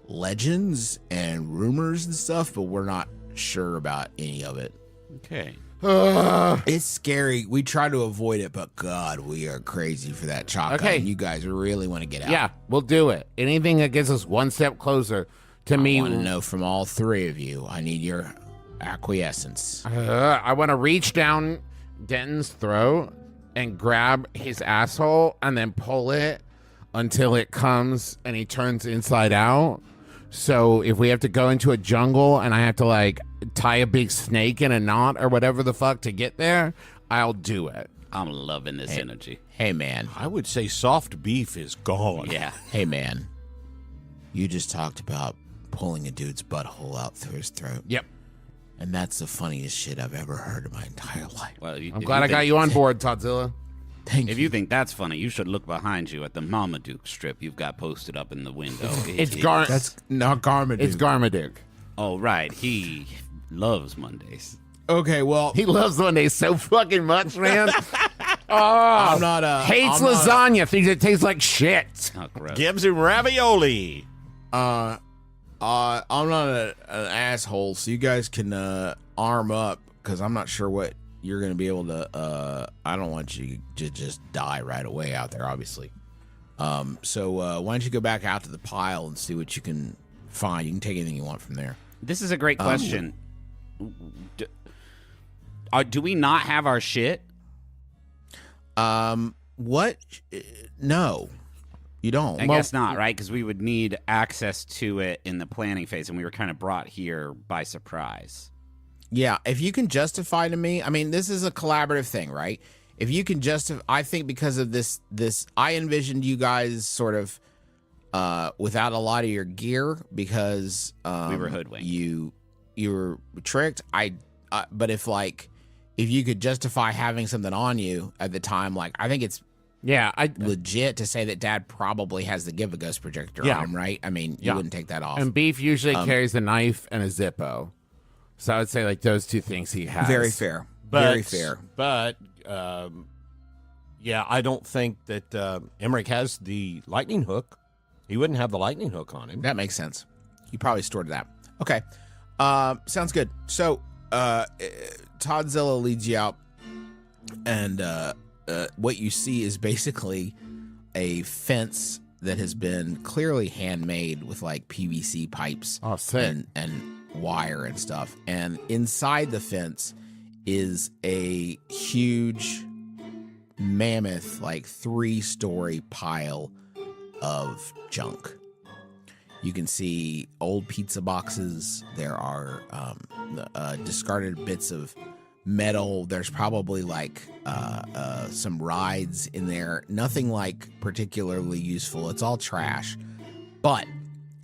legends and rumors and stuff, but we're not sure about any of it. Okay. It's scary. We try to avoid it, but God, we are crazy for that Chaka. Okay. And you guys really want to get out. Yeah, we'll do it. Anything that gets us one step closer to me. I want to know from all 3 of you. I need your acquiescence. I want to reach down Denton's throat and grab his asshole and then pull it until it comes and he turns inside out. So if we have to go into a jungle and I have to like tie a big snake in a knot or whatever the fuck to get there, I'll do it. I'm loving this energy. Hey, man. I would say soft beef is gone. Yeah. Hey, man. You just talked about pulling a dude's butthole out through his throat. Yep. And that's the funniest shit I've ever heard in my entire life. Well, I'm glad I got you on board, Todzilla. Thank If you think that's funny, you should look behind you at the Marmaduke strip you've got posted up in the window. That's not Garmaduke. It's Garmaduke. Oh, right. He loves Mondays. Okay, well, He loves Mondays so fucking much, man. I'm not Hates I'm not- lasagna. Thinks it tastes like shit. Oh, gross. Gibbs and ravioli. I'm not an asshole, so you guys can arm up because I'm not sure what you're gonna be able to. I don't want you to just die right away out there, obviously. So why don't you go back out to the pile and see what you can find? You can take anything you want from there. This is a great question. Do we not have our shit? What? No, you don't. I guess not, right? Because we would need access to it in the planning phase, and we were kind of brought here by surprise. Yeah, if you can justify to me, I mean, this is a collaborative thing, right? If you can justify, I think because of this, I envisioned you guys sort of without a lot of your gear we were hoodwinked. You were tricked. But if if you could justify having something on you at the time, like I think it's legit to say that Dad probably has the Give a Ghost projector on him, right? I mean, you wouldn't take that off. And Beef usually carries a knife and a Zippo. So I would say like those two things he has. Very fair. Very fair. But I don't think that Emmerich has the lightning hook. He wouldn't have the lightning hook on him. That makes sense. You probably stored that. Okay. Sounds good. So Toddzilla leads you out, and what you see is basically a fence that has been clearly handmade with like PVC pipes and wire and stuff. And inside the fence is a huge mammoth, like 3-story pile of junk. You can see old pizza boxes. There are discarded bits of metal. There's probably like some rides in there. Nothing like particularly useful. It's all trash. But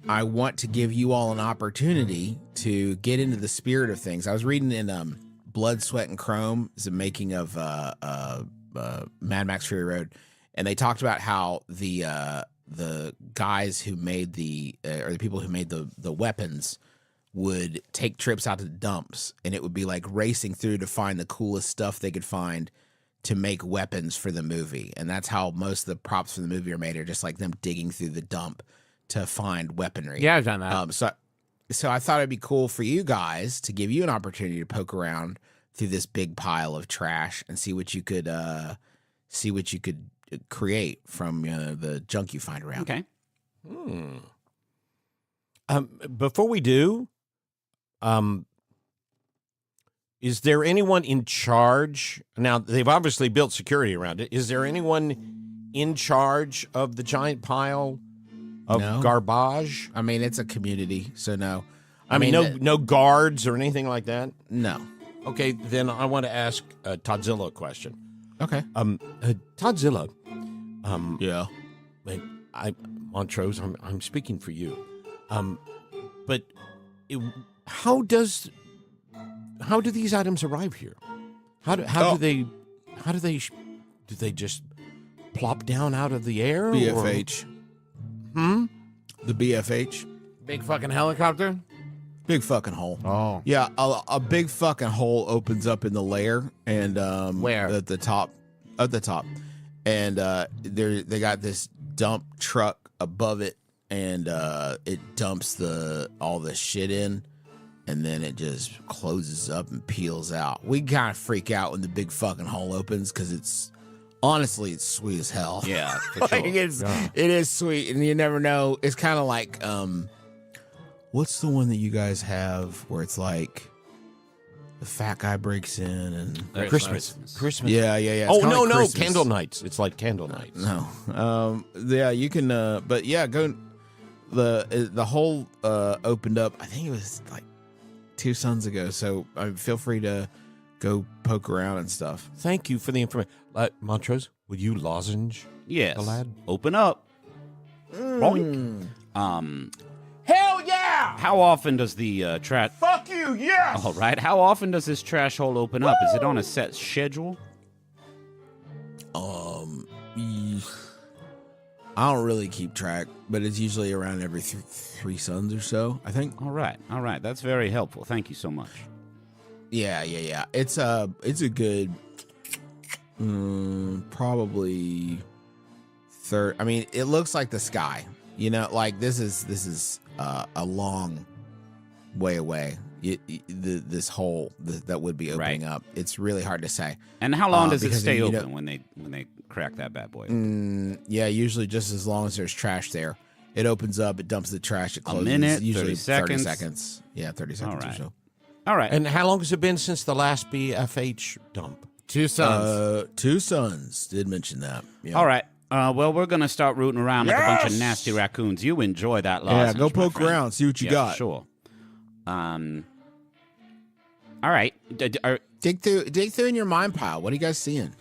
I want to give you all an opportunity to get into the spirit of things. I was reading in Blood, Sweat, and Chrome, is a making of Mad Max Fury Road, and they talked about how the guys who made or the people who made the weapons would take trips out to the dumps, and it would be like racing through to find the coolest stuff they could find to make weapons for the movie. And that's how most of the props for the movie are made, are just like them digging through the dump to find weaponry. Yeah, I've done that. So I thought it'd be cool for you guys to give you an opportunity to poke around through this big pile of trash and see what you could create from the junk you find around. Okay. Before we do, is there anyone in charge? Now, they've obviously built security around it. Is there anyone in charge of the giant pile of garbage? I mean, it's a community, so no. I mean, no guards or anything like that? No. Okay, then I want to ask Toddzilla a question. Okay. Toddzilla. Yeah. Montrose, I'm speaking for you. But how do these items arrive here? How do they just plop down out of the air? BFH. The BFH. Big fucking helicopter? Big fucking hole. Oh. Yeah, a big fucking hole opens up in the layer, and where? At the top. And they got this dump truck above it, and it dumps all the shit in, and then it just closes up and peels out. We kind of freak out when the big fucking hole opens, because it's sweet as hell. Yeah, for Like, sure. it is sweet, and you never know. It's kind of like what's the one that you guys have where it's like the fat guy breaks in and Christmas. Yeah. Oh, It's kinda no, like Christmas. Candle Nights. It's like Candle Nights. No. Yeah, you can. But yeah, go. The hole opened up. I think it was like 2 suns ago. So feel free to go poke around and stuff. Thank you for the information. Montrose, would you lozenge Yes. the lad? Open up. Boink. Hell yeah! How often does the trash? Fuck you, yes! All right. How often does this trash hole open up? Is it on a set schedule? I don't really keep track, but it's usually around every 3 suns or so, I think. All right. That's very helpful. Thank you so much. Yeah. It's a good, probably third. I mean, it looks like the sky. You know, like this is a long way away. This hole that would be opening up. It's really hard to say. And how long does it because stay you open when they crack that bad boy? Yeah, usually just as long as there's trash there. It opens up, it dumps the trash, it closes. minute, usually 30 seconds? 30 seconds. Yeah, 30 seconds or so. All right. And how long has it been since the last BFH dump? 2 suns. 2 suns. Did mention that. Yeah. All right. Well, we're going to start rooting around like a bunch of nasty raccoons. You enjoy that lozenge. Yeah, go my poke friend. around, see what you got. Sure. All right. Dig through in your mind pile. What are you guys seeing?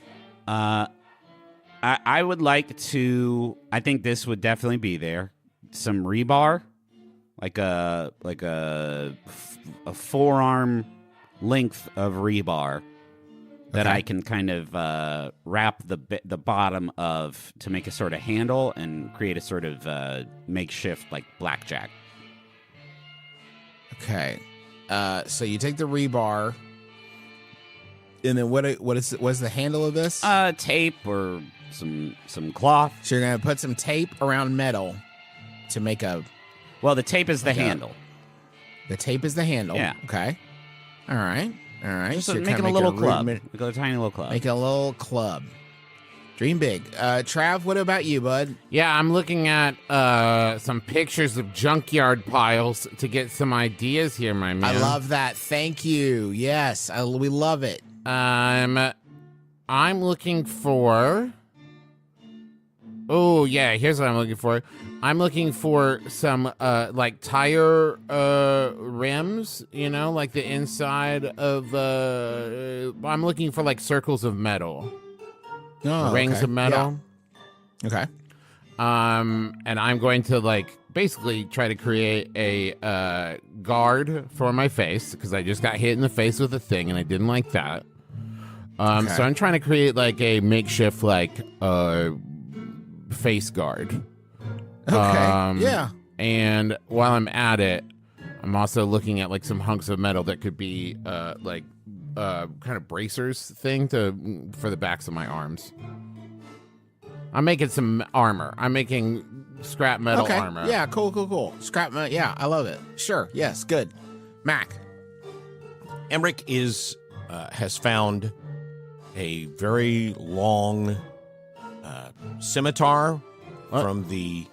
I would like to. I think this would definitely be there. Some rebar, like a forearm length of rebar, that Okay. I can kind of wrap the bottom of to make a sort of handle and create a sort of makeshift like blackjack. Okay. So you take the rebar, and then what's the handle of this? Tape or some cloth. So you're gonna put some tape around metal to make a. Well, the tape is the Okay. handle. The tape is the handle. Yeah. Okay. All right. Just you're making kinda a little club. rudiment- Make a tiny little club. Make a little club. Dream big. Trav, what about you, bud? Yeah, I'm looking at some pictures of junkyard piles to get some ideas here, my man. I love that. Thank you. Yes, we love it. I'm looking for. Oh yeah, here's what I'm looking for. I'm looking for some like tire rims, you know, like the inside of. I'm looking for like circles of metal, rings okay. of metal. Yeah. Okay. And I'm going to like basically try to create a guard for my face because I just got hit in the face with a thing and I didn't like that. Okay. So I'm trying to create like a makeshift like face guard. Okay. Yeah. And while I'm at it, I'm also looking at like some hunks of metal that could be like kind of bracers thing for the backs of my arms. I'm making some armor. I'm making scrap metal Okay. armor. Yeah. Cool. Scrap metal. Yeah, I love it. Sure. Yes. Good. Mac. Emmerich has found a very long scimitar from the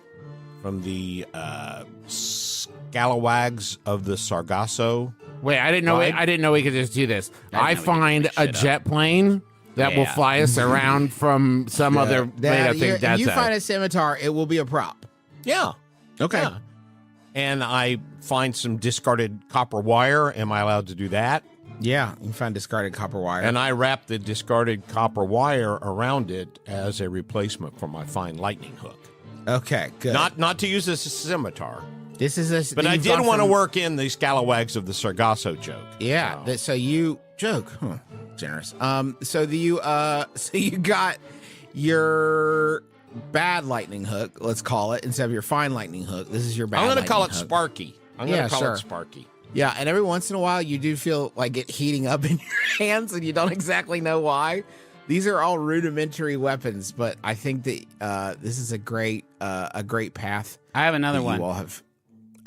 scalawags of the Sargasso. Wait, I didn't know. Right? I didn't know we could just do this. I know we could find make a shit up. jet plane that will Yeah. fly us around from some other. Wait, I think that's you it. find a scimitar, it will be a prop. Yeah. Okay. Yeah. And I find some discarded copper wire. Am I allowed to do that? Yeah. You find discarded copper wire. And I wrap the discarded copper wire around it as a replacement for my fine lightning hook. Okay. Good. Not to use as a scimitar. This is a. But I you've did gone want to from- work in the scalawags of the Sargasso joke. Yeah. So- So you joke. Huh. Generous. So you got your bad lightning hook. Let's call it instead of your fine lightning hook. This is your bad. I'm going to call it lightning hook. Sparky. I'm going Yeah, to call sure. it Sparky. Yeah, and every once in a while you do feel like it heating up in your hands, and you don't exactly know why. These are all rudimentary weapons, but I think that this is a great path. I have another that one. You all have.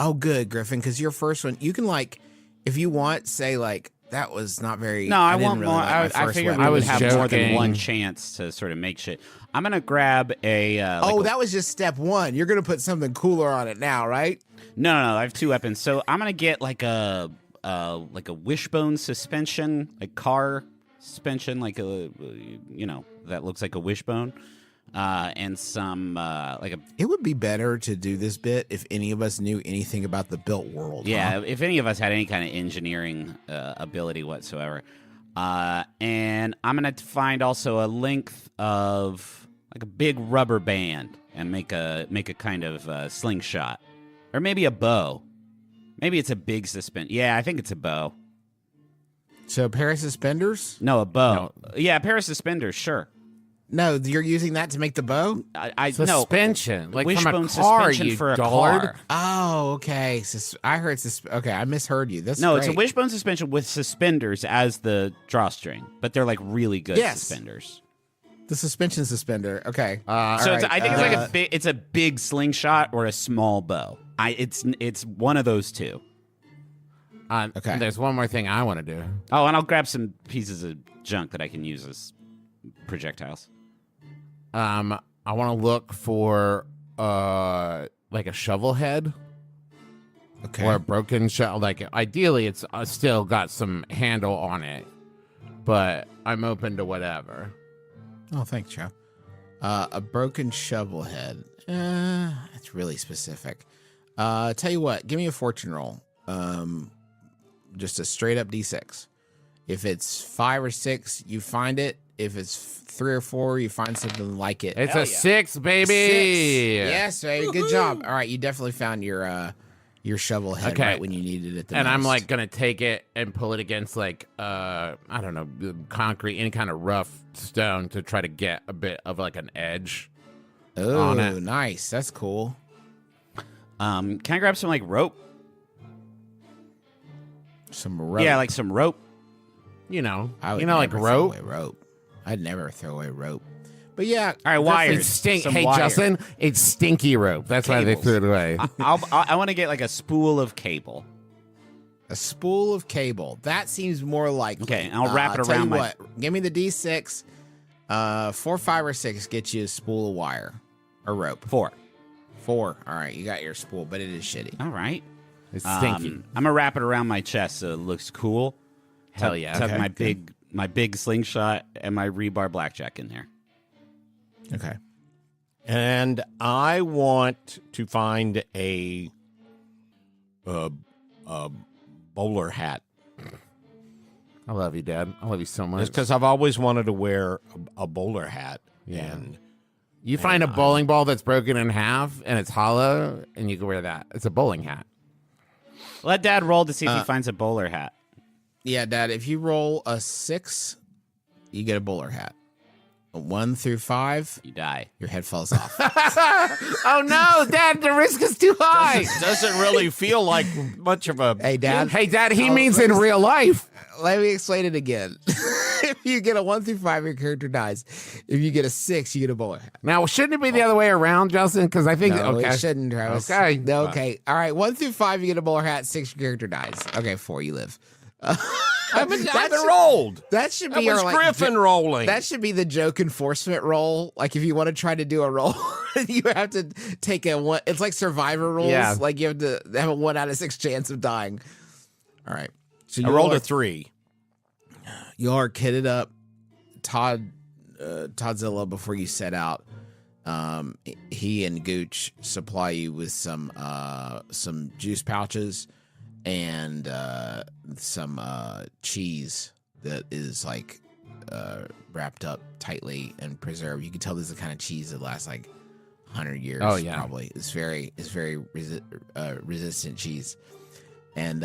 Oh, good, Griffin, because your first one, you can like, if you want, say like that was not very. No, I didn't want really more. like my I first figured weapon. we would was have more than joking. one chance to sort of make shit. I'm gonna grab a. That was just step one. You're gonna put something cooler on it now, right? No. I have two weapons. So I'm gonna get like a wishbone suspension, like car suspension, like a that looks like a wishbone, and some like a. It would be better to do this bit if any of us knew anything about the built world. Yeah, huh? if any of us had any kind of engineering ability whatsoever. And I'm going to find also a length of like a big rubber band and make a kind of slingshot. Or maybe a bow. Maybe it's a big suspend. Yeah, I think it's a bow. So a pair of suspenders? No, a bow. Yeah, a pair of suspenders, sure. No, you're using that to make the bow? I Suspension, no, like wishbone from a car, suspension you for a dullard. car. Oh, okay. I heard okay, I misheard you. That's No, great. it's a wishbone suspension with suspenders as the drawstring, but they're like really good Yes. suspenders. The suspension suspender. Okay. So All it's, right, I think it's a big slingshot or a small bow. It's one of those two. Okay. There's one more thing I want to do. Oh, and I'll grab some pieces of junk that I can use as projectiles. I want to look for like a shovel head. Okay. Or a broken shovel. Like ideally, it's still got some handle on it, but I'm open to whatever. Oh, thanks, Joe. A broken shovel head. That's really specific. Tell you what, give me a fortune roll. Just a straight up D6. If it's 5 or 6, you find it. If it's 3 or 4, you find something like it. It's a 6, baby. 6. Yes, baby. Good job. All right, you definitely found your your shovel head Okay. right when you needed it the And I'm most. like gonna take it and pull it against like I don't know, concrete, any kind of rough stone to try to get a bit of like an edge. on Oh, it. nice. That's cool. Can I grab some like rope? Some rope. Yeah, like some rope. You know, I would like never rope. Throw away rope. I'd never throw away rope. But yeah, All right, wires. It's stink. Some Hey, wire. Justin, it's stinky rope. That's why they Cables. threw it away. I want to get like a spool of cable. a spool of cable. That seems more likely. Okay, I'll wrap it tell you around my- what, give me the D6. 4, 5, or 6 get you a spool of wire or rope. 4. 4. All right, you got your spool, but it is shitty. All right. It's stinky. I'm gonna wrap it around my chest so it looks cool. Hell Tuck- yeah. Tuck Okay, my big slingshot and my rebar blackjack in there. Okay. And I want to find a bowler hat. I love you, Dad. I love you so much. It's because I've always wanted to wear a bowler hat. Yeah. And You find a bowling ball that's broken in half and it's hollow, and you can wear that. It's a bowling hat. Let Dad roll to see if he finds a bowler hat. Yeah, Dad, if you roll a 6, you get a bowler hat. A 1 through 5, You die. your head falls off. Oh no, Dad! The risk is too high. doesn't really feel like much of a. Hey, Dad. Hey, Dad. He Oh, means let in me- real life. Let me explain it again. If you get a 1 through 5, your character dies. If you get a 6, you get a bowler hat. Now, shouldn't it be the other way around, Justin? Because I think No, okay. it shouldn't, Travis. Okay. No, okay. All right. 1 through 5, you get a bowler hat. 6, your character dies. Okay, 4, you live. I've been That should- rolled. That should That be was our, Griffin rolling. That should be the joke enforcement roll. Like if you want to try to do a roll, you have to take a one. It's like Survivor rules. Yeah. Like you have to have a 1 out of 6 chance of dying. All right. So I rolled a 3. You are kitted up, Toddzilla, before you set out. He and Gooch supply you with some juice pouches and some cheese that is like wrapped up tightly and preserved. You can tell this is the kind of cheese that lasts like 100 years. Oh, yeah. Probably. It's very resistant cheese. And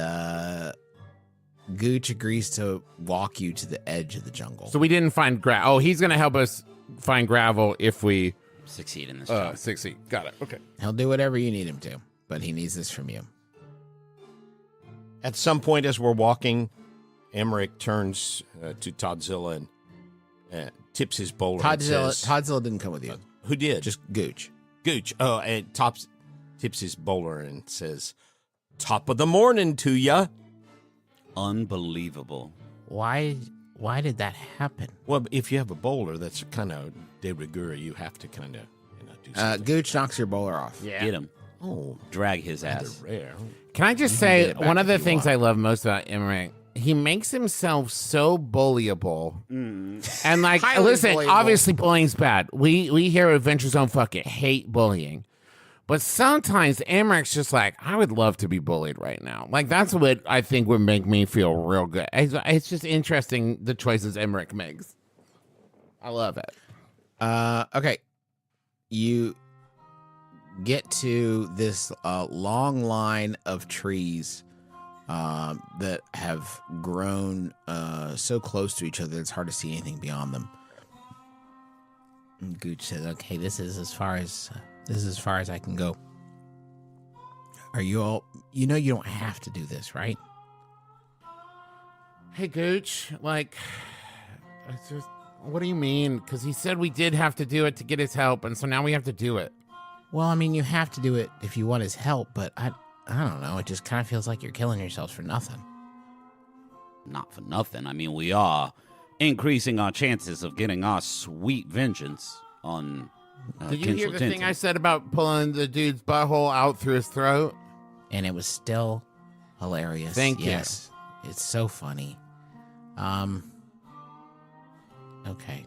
Gooch agrees to walk you to the edge of the jungle. So we didn't find gravel. Oh, he's gonna help us find gravel if we Succeed in this job. succeed. Got it. Okay. He'll do whatever you need him to, but he needs this from you. At some point, as we're walking, Emmerich turns to Toddzilla and tips his bowler. and says, Toddzilla didn't come with you. Who did? Just Gooch. Gooch. Oh, and tips his bowler and says, "Top of the morning to ya." Unbelievable. Why did that happen? Well, if you have a bowler, that's kind of de rigueur. You have to kind of do something. Gooch knocks your bowler off. Yeah. Get him. Oh, Drag his rather ass. rare. Can I just You can say get it back one of the if you things want. I love most about Emmerich? He makes himself so bullyable. And like, Highly listen, bullyable. obviously bullying's bad. We here at Adventure Zone fucking hate bullying. But sometimes Emmerich's just like, I would love to be bullied right now. Like, that's what I think would make me feel real good. It's just interesting the choices Emmerich makes. I love it. Okay. You get to this long line of trees that have grown so close to each other it's hard to see anything beyond them. And Gooch says, "Okay, this is as far as I can go. Are you all? You know you don't have to do this, right?" Hey, Gooch, like, it's just, what do you mean? Because he said we did have to do it to get his help, and so now we have to do it. Well, I mean, you have to do it if you want his help, but I don't know. It just kind of feels like you're killing yourselves for nothing. Not for nothing. I mean, we are increasing our chances of getting our sweet vengeance on. Did you hear the Kinsel thing I Tintin. said about pulling the dude's butthole out through his throat? And it was still hilarious. Thank you. Yes, it's so funny. Okay.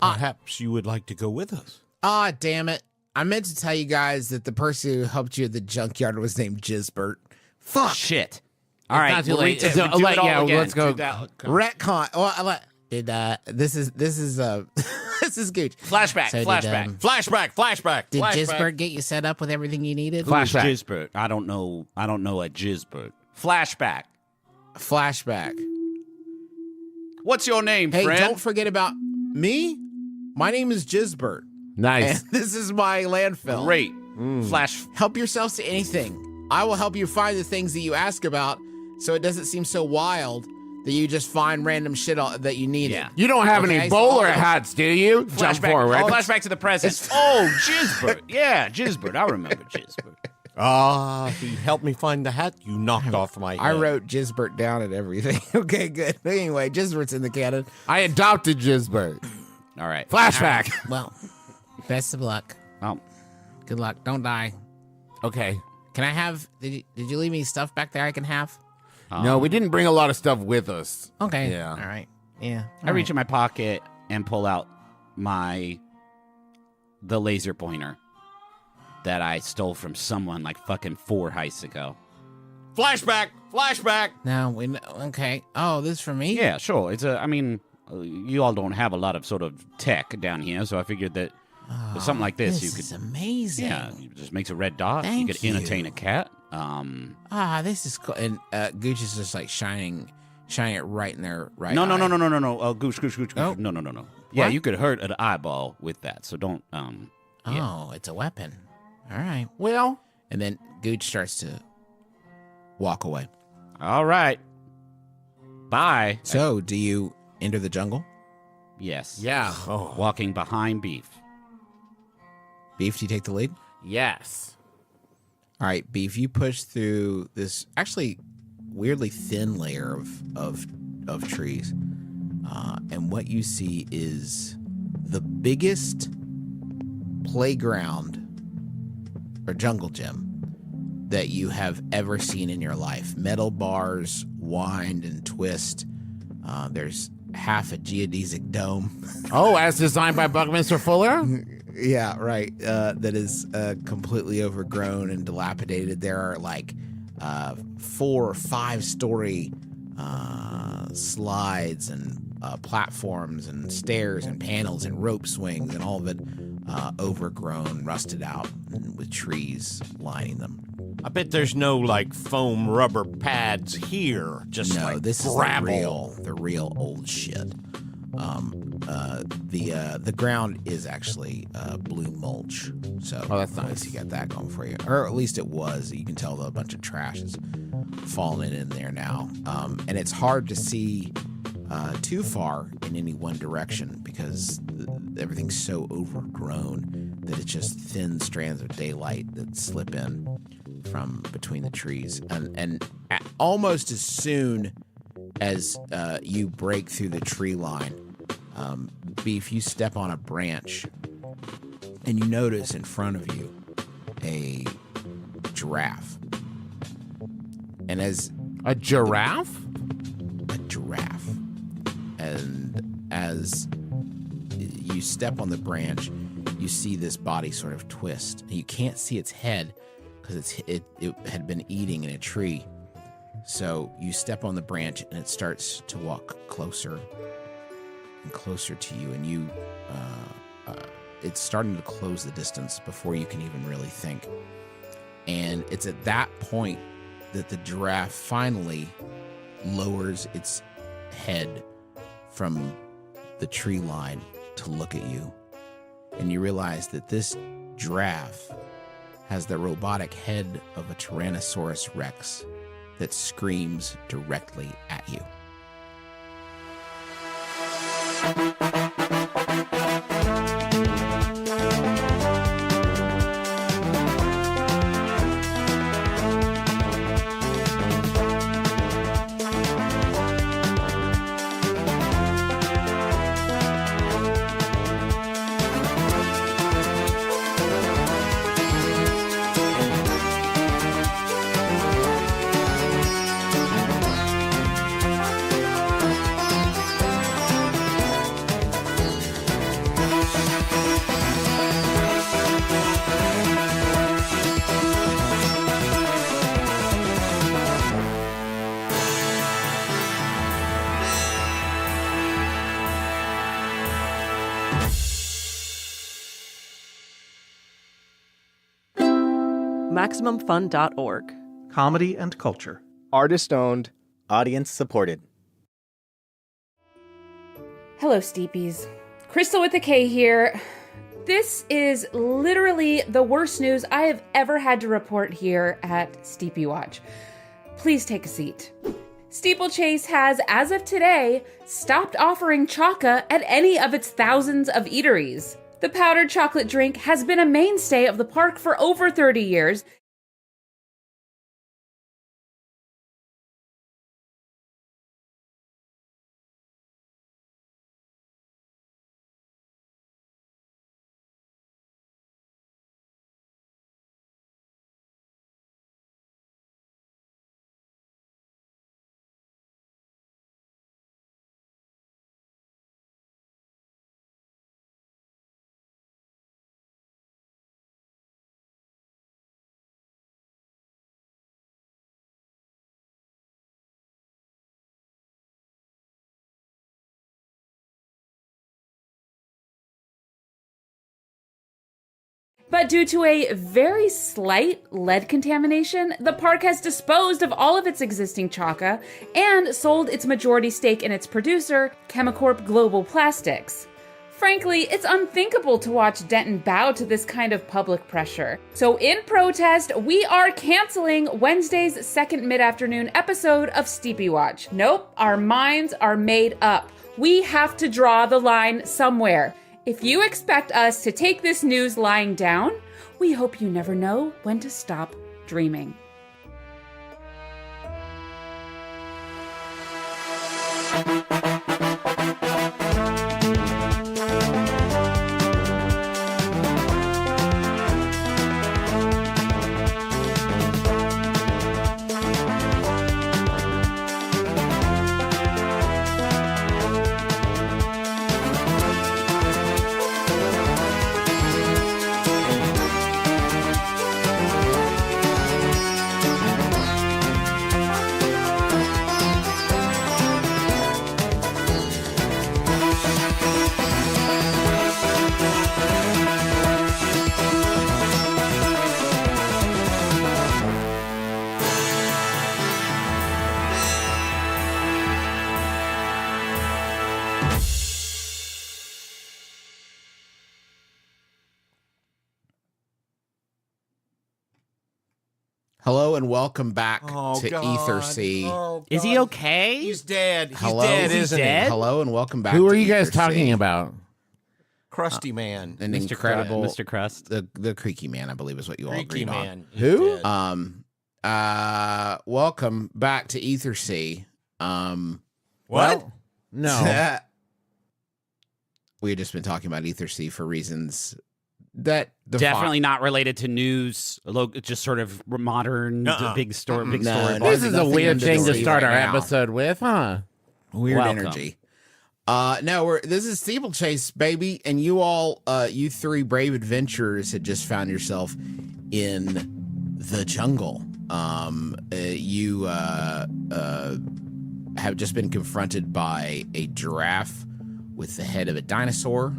Perhaps you would like to go with us. Ah, damn it! I meant to tell you guys that the person who helped you at the junkyard was named Gisbert. Fuck. Shit. All right. not too we'll late. do So, it all yeah, again. let's go. Retcon. Well, Did this is this is Gooch. Flashback, So did, flashback. Flashback. Did flashback. Gisbert get you set up with everything you needed? Who is Gisbert? I don't know a Gisbert. Flashback. Flashback. What's your name, Hey, friend? don't forget about me. My name is Gisbert. Nice. And this is my landfill. Great. Flash. Help yourselves to anything. I will help you find the things that you ask about so it doesn't seem so wild that you just find random shit that you need. Yeah. You don't have Okay, any so bowler I'll- hats, do you? Jump forward. Flashback to the present. Oh, Gisbert. Yeah, Gisbert. I remember Gisbert. He helped me find the hat you knocked off my head. I wrote Gisbert down and everything. Okay, good. But anyway, Gisbert's in the canon. I adopted Gisbert. All right. Flashback. Well, best of luck. Oh, Good luck. Don't die. Okay. Can I have? Did you leave me stuff back there I can have? No, we didn't bring a lot of stuff with us. Okay. Yeah. All right. Yeah. I reach in my pocket and pull out the laser pointer that I stole from someone like fucking 4 heists ago. Flashback. Now we. Okay. Oh, this is for me. Yeah, sure. I mean, you all don't have a lot of sort of tech down here, so I figured that with something like this, you This is could. amazing. Yeah, it just makes a red dot. Thank you could entertain you. a cat. This is cool. And Gooch is just like shining it right in their right. No. eye. Gooch. Oh. No. Yeah, What? you could hurt an eyeball with that, so don't. Oh, it's a weapon. All right. Well, And then Gooch starts to walk away. All right. Bye. So, do you enter the jungle? Yes. yeah. Oh. Walking behind Beef. Beef, do you take the lead? Yes. All right, Beef, you push through this actually weirdly thin layer of trees, and what you see is the biggest playground or jungle gym that you have ever seen in your life. Metal bars wind and twist. There's half a geodesic dome. Oh, as designed by Buckminster Fuller? Yeah, right. That is completely overgrown and dilapidated. There are like 4 or 5 story slides and platforms and stairs and panels and rope swings and all of it overgrown, rusted out, and with trees lining them. I bet there's no like foam rubber pads here. Just No, like this gravel. is the real old shit. The ground is actually blue mulch, so Oh, that's at nice. least you got that going for you, or at least it was. You can tell that a bunch of trash is falling in there now, and it's hard to see too far in any one direction because everything's so overgrown that it's just thin strands of daylight that slip in from between the trees, and almost as soon as you break through the tree line, Beef, you step on a branch and you notice in front of you a giraffe. And as A giraffe? a giraffe, and as you step on the branch, you see this body sort of twist. And you can't see its head because it had been eating in a tree. So you step on the branch and it starts to walk closer and closer to you, and you it's starting to close the distance before you can even really think. And it's at that point that the giraffe finally lowers its head from the tree line to look at you. And you realize that this giraffe has the robotic head of a Tyrannosaurus Rex that screams directly at you. MaximumFun.org. Comedy and culture. Artist owned. Audience supported. Hello, Steepies. Crystal with a K here. This is literally the worst news I have ever had to report here at Steepy Watch. Please take a seat. Steeplechase has, as of today, stopped offering Chaka at any of its thousands of eateries. The powdered chocolate drink has been a mainstay of the park for over 30 years. But due to a very slight lead contamination, the park has disposed of all of its existing Chaka and sold its majority stake in its producer, Chemicorp Global Plastics. Frankly, it's unthinkable to watch Denton bow to this kind of public pressure. So in protest, we are canceling Wednesday's second mid-afternoon episode of Steepy Watch. Nope, our minds are made up. We have to draw the line somewhere. If you expect us to take this news lying down, we hope you never know when to stop dreaming. Hello and welcome back to Ether C. Is he okay? He's dead. He's Hello, dead, isn't he? Hello and welcome back. Who to are you guys Ether talking C. about? Crusty man. An Mr. incredible Mr. Crust. the creaky man, I believe, is what you all Creaky agreed man. He's Who? dead. on. Welcome back to Ether C. What? No. We had just been talking about Ether C for reasons that Definitely not related to news. Just sort of modern, big story. Big No, story. no, This is a nothing weird under thing the to sea start right our now. episode with, huh? Weird Welcome. energy. No, this is Steeplechase, baby, and you all, you three brave adventurers had just found yourself in the jungle. You have just been confronted by a giraffe with the head of a dinosaur.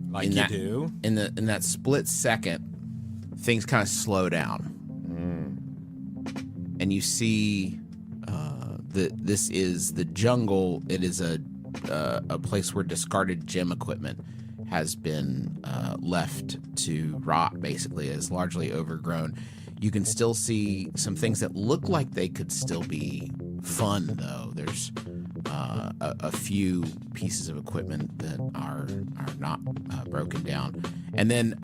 Like you do. In that split second, things kind of slow down, and you see that this is the jungle. It is a place where discarded gym equipment has been left to rot. Basically, is largely overgrown. You can still see some things that look like they could still be fun, though. There's a few pieces of equipment that are not broken down. And then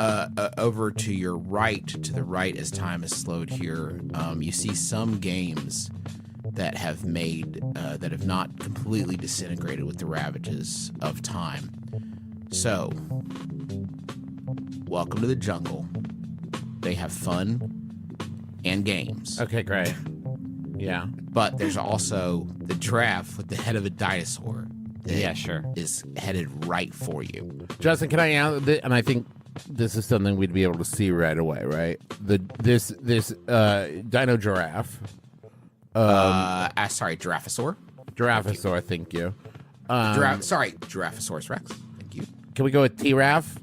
over to your right, to the right as time has slowed here, you see some games that have that have not completely disintegrated with the ravages of time. So, welcome to the jungle. They have fun and games. Okay, great. Yeah. But there's also the giraffe with the head of a dinosaur. that Yeah, sure. Is headed right for you. Justin, can I and I think this is something we'd be able to see right away, right? This dino giraffe. Sorry, Giraffosaur. Giraffosaur, thank you. Giraffosaurus Rex. Thank you. Can we go with T-Raff?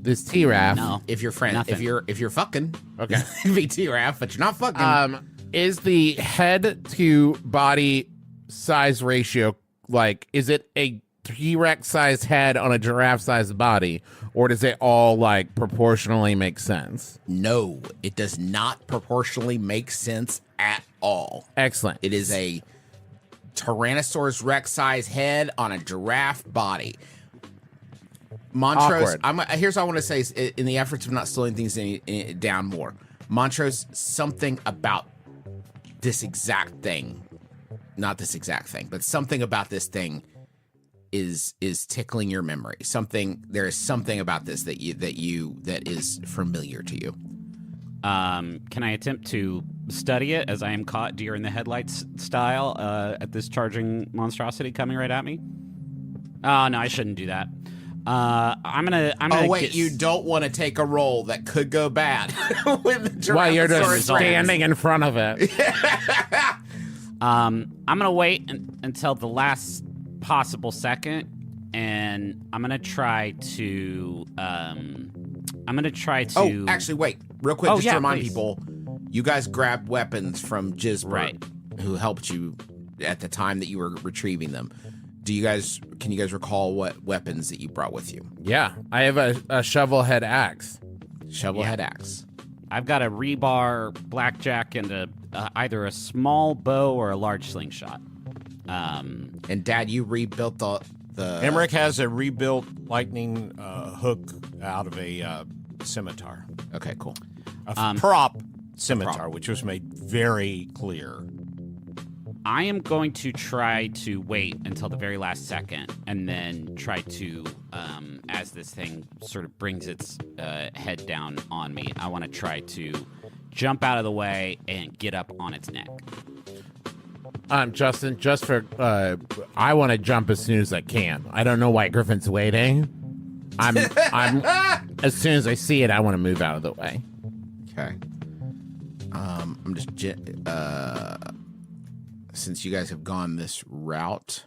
this T-Raff. No. If you're friend, Nothing. if you're fucking, Okay. it'd be T-Raff, but you're not fucking. Is the head to body size ratio like, is it a T-Rex sized head on a giraffe sized body, or does it all like proportionally make sense? No, it does not proportionally make sense at all. Excellent. It is a Tyrannosaurus Rex size head on a giraffe body. Montrose, Awkward. here's what I want to say is, in the efforts of not slowing things down more. Montrose, something about this exact thing, not this exact thing, but something about this thing is tickling your memory. There is something about this that is familiar to you. Can I attempt to study it as I am caught deer in the headlights style at this charging monstrosity coming right at me? Oh no, I shouldn't do that. I'm gonna. Oh wait, you don't want to take a roll that could go bad with the While you're just Tyrannosaurus Rex. standing in front of it. I'm gonna wait until the last possible second, and I'm gonna try to. Oh, actually, wait, real quick, just to remind please. people, you guys grabbed weapons from Jizbert, Right. who helped you at the time that you were retrieving them. Can you guys recall what weapons that you brought with you? Yeah, I have a shovel head axe. Shovelhead axe. I've got a rebar blackjack and either a small bow or a large slingshot. And Dad, you rebuilt the. Emmerich has a rebuilt lightning hook out of a scimitar. Okay, cool. A prop scimitar, which was made very clear. I am going to try to wait until the very last second and then try to, as this thing sort of brings its head down on me, I want to try to jump out of the way and get up on its neck. Justin, just for, I want to jump as soon as I can. I don't know why Griffin's waiting. I'm as soon as I see it, I want to move out of the way. Okay. I'm just since you guys have gone this route,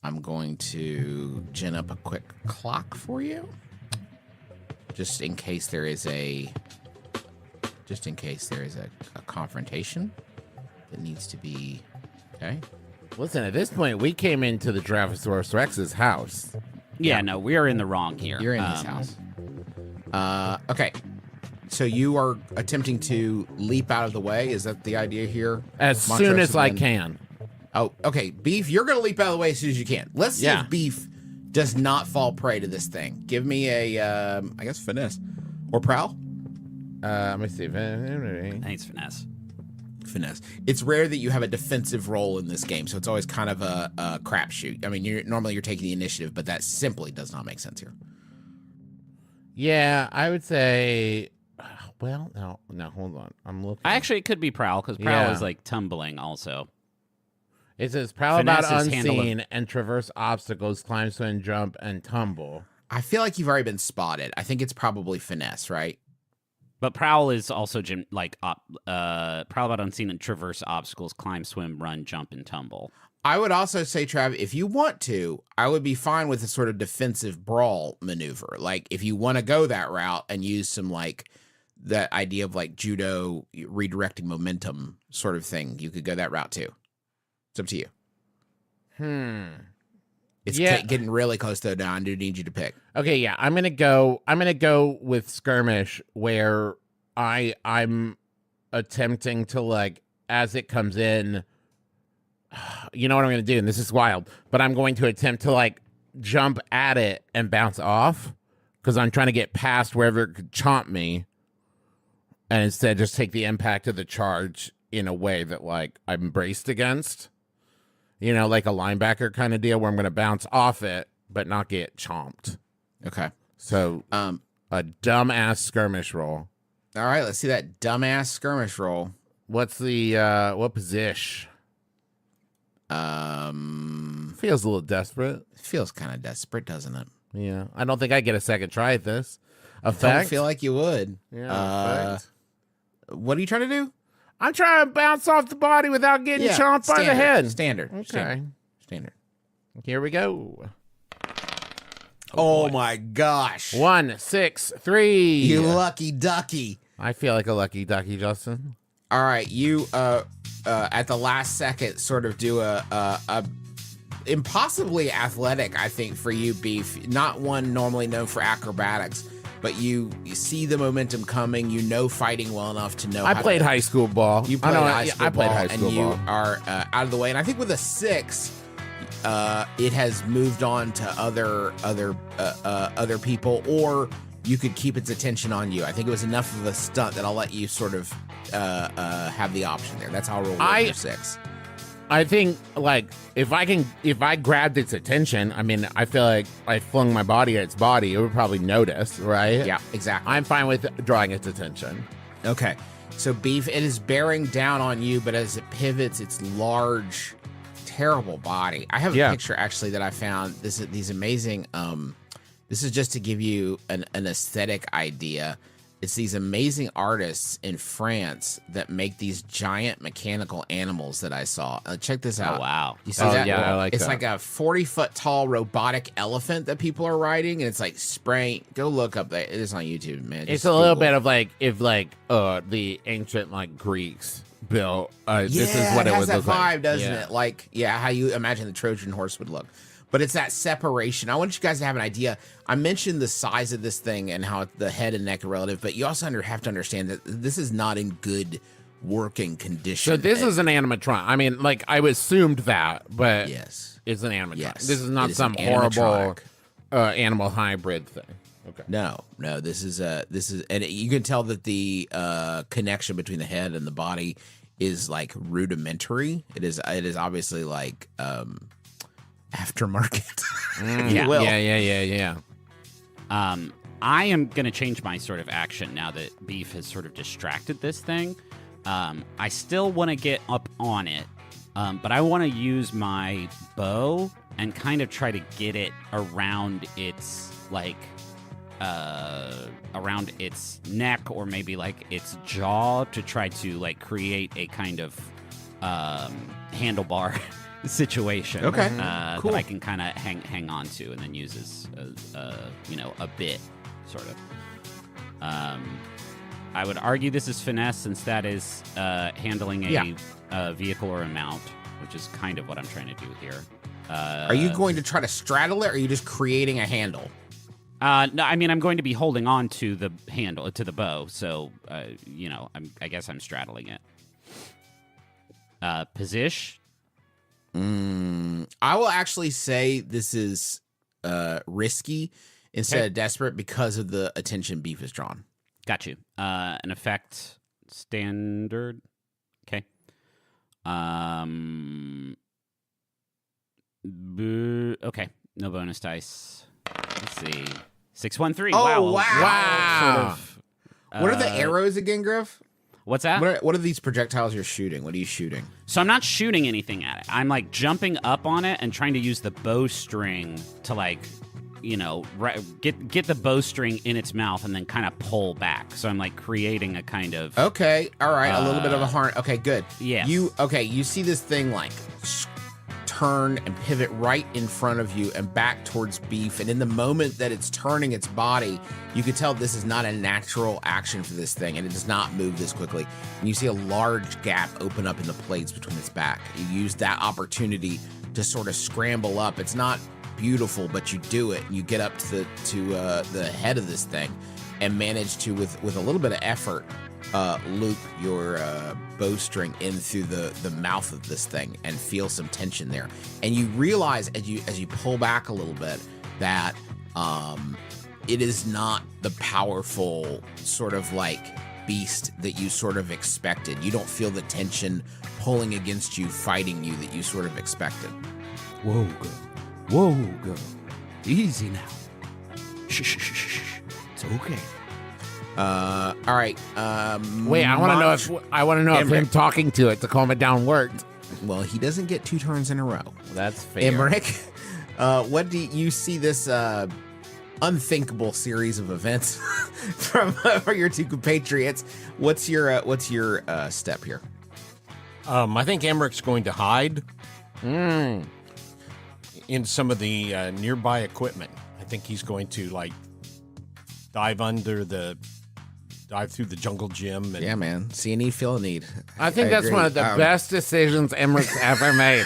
I'm going to gin up a quick clock for you, just in case there is a confrontation that needs to be. Okay. Listen, at this point, we came into the Tyrannosaurus Rex's house. Yeah, no, we are in the wrong here. You're in this house. Okay. So you are attempting to leap out of the way. Is that the idea here? As Montrose soon as I then- can. Oh, okay. Beef, you're going to leap out of the way as soon as you can. Let's see Yeah. if Beef does not fall prey to this thing. Give me a, I guess, finesse. Or prowl? Let me see. I think it's finesse. Finesse. It's rare that you have a defensive role in this game, so it's always kind of a crapshoot. I mean, normally you're taking the initiative, but that simply does not make sense here. Yeah, I would say. Well, no, hold on. I'm looking. Actually, it could be prowl, because prowl is like tumbling also. It says prowl Finesse about is handle unseen and traverse obstacles, climb, swim, jump, and tumble. I feel like you've already been spotted. I think it's probably finesse, right? But prowl is also prowl about unseen and traverse obstacles, climb, swim, run, jump, and tumble. I would also say, Trav, if you want to, I would be fine with a sort of defensive brawl maneuver. Like, if you want to go that route and use some, like, that idea of, like, judo redirecting momentum sort of thing, you could go that route, too. It's up to you. It's getting really close, though, now. I do need you to pick. Okay, yeah, I'm gonna go with skirmish, where I'm attempting to, like, as it comes in. You know what I'm going to do, and this is wild, but I'm going to attempt to, like, jump at it and bounce off, because I'm trying to get past wherever it could chomp me, and instead just take the impact of the charge in a way that, like, I'm braced against. You know, like a linebacker kind of deal, where I'm going to bounce off it, but not get chomped. Okay. So, a dumbass skirmish roll. All right, let's see that dumbass skirmish roll. What's the, what position? Feels a little desperate. Feels kind of desperate, doesn't it? Yeah. I don't think I get a second try at this. I don't feel like you would. Yeah. What are you trying to do? I'm trying to bounce off the body without getting chomped by the head. Standard. Okay. Standard. Here we go. Oh my gosh. 1, 6, 3. You lucky ducky. I feel like a lucky ducky, Justin. All right, you at the last second sort of do a impossibly athletic, I think, for you, Beef. Not one normally known for acrobatics, but you see the momentum coming. You know fighting well enough to know. I played high school ball. You played high school I played ball, high school and you ball. are out of the way. And I think with a 6, it has moved on to other people, or you could keep its attention on you. I think it was enough of a stunt that I'll let you sort of have the option there. That's how I'll roll your 6. I think, like, if I grabbed its attention, I mean, I feel like I flung my body at its body, it would probably notice, right? Yeah, exactly. I'm fine with drawing its attention. Okay. So, Beef, it is bearing down on you, but as it pivots, its large, terrible body. I have a picture, actually, that I found. These amazing, this is just to give you an aesthetic idea. It's these amazing artists in France that make these giant mechanical animals that I saw. Check this out. Oh, wow. You see that? Yeah, I like it's that. like a 40-foot tall robotic elephant that people are riding, and it's like spraying. Go look up that. It is on YouTube, man. It's Just a little Google. bit of like if the ancient like Greeks built. This is what it has would that look vibe, like, doesn't it? Like, how you imagine the Trojan horse would look. But it's that separation. I want you guys to have an idea. I mentioned the size of this thing and how the head and neck are relative, but you also have to understand that this is not in good working condition. So this is an animatronic. I mean, like I assumed that, but yes, it's an animatronic. Yes, This is not it is some an horrible animal hybrid thing. Okay. No, this is, and you can tell that the connection between the head and the body is like rudimentary. It is obviously like aftermarket. Yeah. I am going to change my sort of action now that Beef has sort of distracted this thing. I still want to get up on it, but I want to use my bow and kind of try to get it around its, like, around its neck or maybe, like, its jaw to try to, like, create a kind of handlebar situation. Okay, cool. That I can kind of hang on to and then use as a bit, sort of. I would argue this is finesse since that is handling a vehicle or a mount, which is kind of what I'm trying to do here. Are you going to try to straddle it, or are you just creating a handle? No, I mean I'm going to be holding on to the handle, to the bow, so I guess I'm straddling it. Position. I will actually say this is risky instead of desperate because of the attention Beef is drawn. Got you. An effect standard. Okay. Okay. No bonus dice. Let's see. 613. Oh, wow. Wow. What are the arrows again, Griff? What's that? What are these projectiles you're shooting? What are you shooting? So I'm not shooting anything at it. I'm like jumping up on it and trying to use the bowstring to like, get the bowstring in its mouth and then kind of pull back. So I'm like creating a kind of Okay, all right, a little bit of a harness. Okay, good. Yes. You see this thing like turn and pivot right in front of you and back towards Beef, and in the moment that it's turning its body, you could tell this is not a natural action for this thing, and it does not move this quickly. And you see a large gap open up in the plates between its back. You use that opportunity to sort of scramble up. It's not beautiful, but you do it. You get up to the head of this thing and manage to, with a little bit of effort, loop your bowstring in through the mouth of this thing and feel some tension there. And you realize as you pull back a little bit that it is not the powerful sort of like beast that you sort of expected. You don't feel the tension pulling against you, fighting you that you sort of expected. Whoa, girl. Whoa, girl. Easy now. Shh. It's okay. All right. Wait, I want to know if him talking to it to calm it down worked. Well, he doesn't get 2 turns in a row. That's fair. Emmerich, what do you see this unthinkable series of events from your 2 compatriots? What's your step here? I think Emmerich's going to hide in some of the nearby equipment. think he's going to like dive through the jungle gym. And Yeah, man. See a need, feel a need. I think that's agree. one of the best decisions Emmerich's ever made.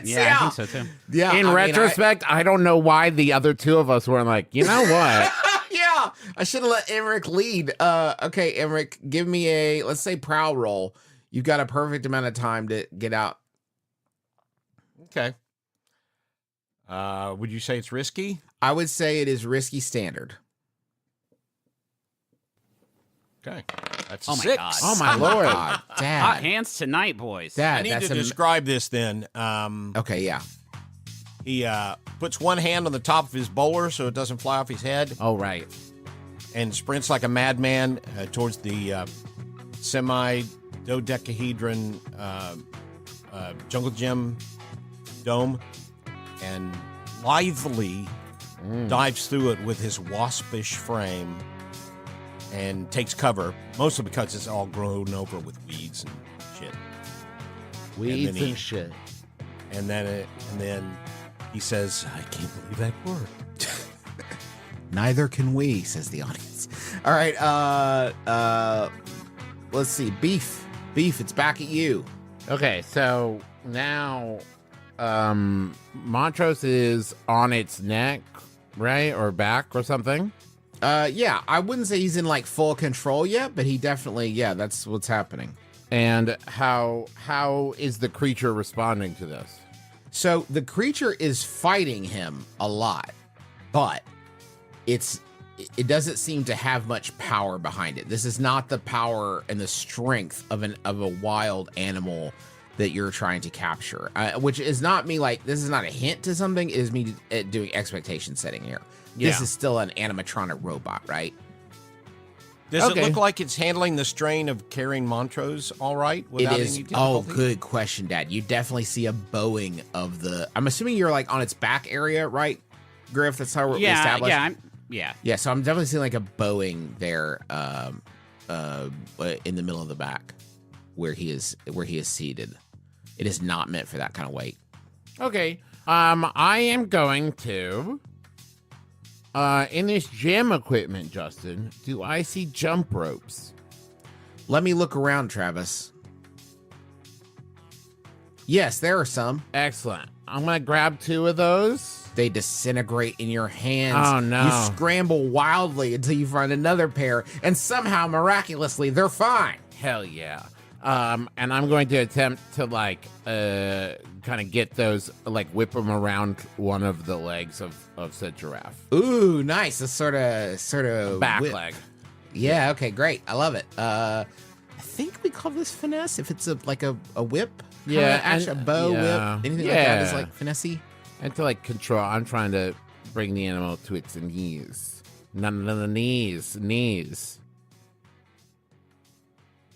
Yeah, I think so too. Yeah. In retrospect, I don't know why the other two of us weren't like, you know what? Yeah, I should have let Emmerich lead. Okay, Emmerich, give me a, let's say, prowl roll. You've got a perfect amount of time to get out. Okay. Would you say it's risky? I would say it is risky standard. Okay. That's Oh my 6. God. Oh, my Lord. God, Dad. Hot hands tonight, boys. Dad, I need that's to describe this then. Okay, yeah. He puts one hand on the top of his bowler so it doesn't fly off his head Oh, right. and sprints like a madman towards the semi-dodecahedron jungle gym dome and lithely dives through it with his waspish frame and takes cover, mostly because it's all grown over with weeds and shit. Weeds then he- and shit. And then he says, I can't believe that worked. Neither can we, says the audience. All right, let's see. Beef, it's back at you. Okay, so now Montrose is on its neck, right? Or back or something? Yeah, I wouldn't say he's in like full control yet, but he definitely, yeah, that's what's happening. And how is the creature responding to this? So the creature is fighting him a lot, but it doesn't seem to have much power behind it. This is not the power and the strength of a wild animal that you're trying to capture, which is not me like, this is not a hint to something, it is me doing expectation setting here. This Yeah. is still an animatronic robot, right? Does Okay. it look like it's handling the strain of carrying Montrose all right? It Without is. any Oh, difficulty? good question, Dad. You definitely see a bowing of the. I'm assuming you're like on its back area, right, Griff? That's how we established. Yeah. Yeah. So I'm definitely seeing like a bowing there, in the middle of the back, where he is seated. It is not meant for that kind of weight. Okay. I am going to in this gym equipment, Justin, do I see jump ropes? Let me look around, Travis. Yes, there are some. Excellent. I'm gonna grab 2 of those. They disintegrate in your hands. Oh, no. You scramble wildly until you find another pair, and somehow, miraculously, they're fine. Hell yeah. And I'm going to attempt to like kind of get those, like whip them around one of the legs of said giraffe. Ooh, nice. A sort of Back whip. leg. Yeah. Okay. Great. I love it. I think we call this finesse if it's a whip. Yeah, Actually, a bow yeah. whip. Anything like that is Yeah. like finesse. And to like control, I'm trying to bring the animal to its knees. None of the knees.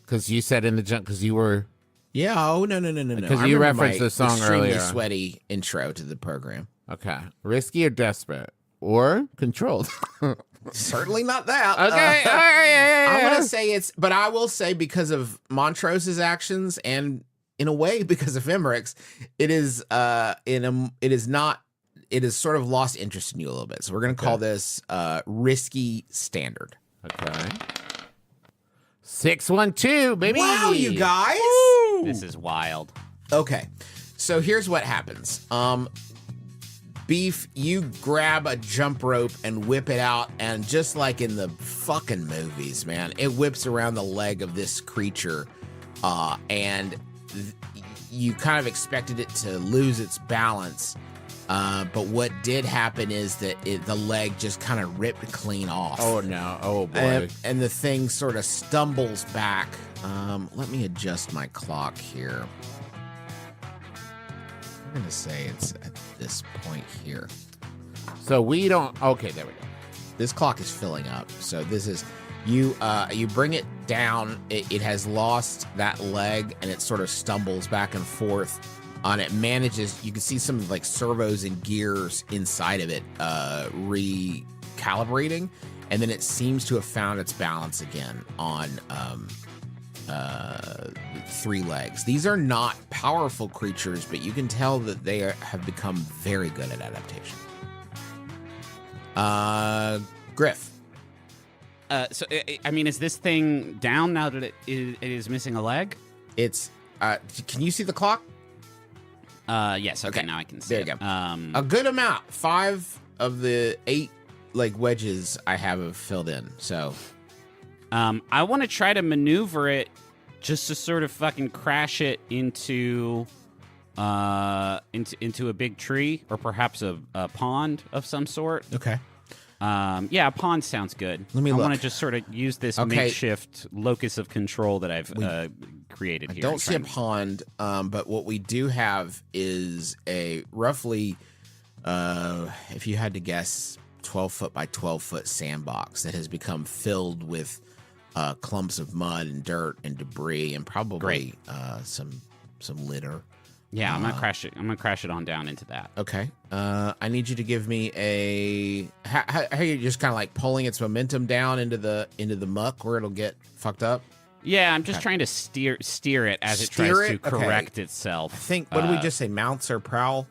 Because you said in the jump, because you were. Yeah. Oh no. Because I you remember referenced my the song extremely earlier. sweaty intro to the program. Okay. Risky or desperate? Or controlled? Certainly not that. Okay. All right. I'm gonna say it's, but I will say because of Montrose's actions and in a way because of Emmerich's, it is sort of lost interest in you a little bit. So we're gonna call this risky standard. Okay. 612, baby. Wow, you guys. This is wild. Okay, so here's what happens. Beef, you grab a jump rope and whip it out, and just like in the fucking movies, man, it whips around the leg of this creature, and you kind of expected it to lose its balance, but what did happen is that the leg just kind of ripped clean off. Oh, no. Oh, boy. And the thing sort of stumbles back. Let me adjust my clock here. I'm going to say it's at this point here. So we don't. Okay, there we go. This clock is filling up. So this is you bring it down. It has lost that leg and it sort of stumbles back and forth. And it manages, you can see some like servos and gears inside of it recalibrating. And then it seems to have found its balance again on 3 legs. These are not powerful creatures, but you can tell that they have become very good at adaptation. Griff. So, I mean, is this thing down now that it is missing a leg? It's, can you see the clock? Yes. Okay, now I can see There you it. go. A good amount. 5 of the 8 like wedges I have filled in. So, I want to try to maneuver it just to sort of fucking crash it into a big tree or perhaps a pond of some sort. okay. Yeah, a pond sounds good. Let me I look. want to just sort of use this Okay. makeshift locus of control that I've created I here. don't and see a trying- pond, but what we do have is a roughly, if you had to guess, 12-foot by 12-foot sandbox that has become filled with clumps of mud and dirt and debris and probably some litter. Yeah, I'm gonna crash it. I'm gonna crash it on down into that. Okay. I need you to give me a. How are you just kind of like pulling its momentum down into the muck where it'll get fucked up? Yeah, I'm just trying to steer it as it Steer tries it? to Okay. correct itself. I think. What did we just say? Mounts or prowl?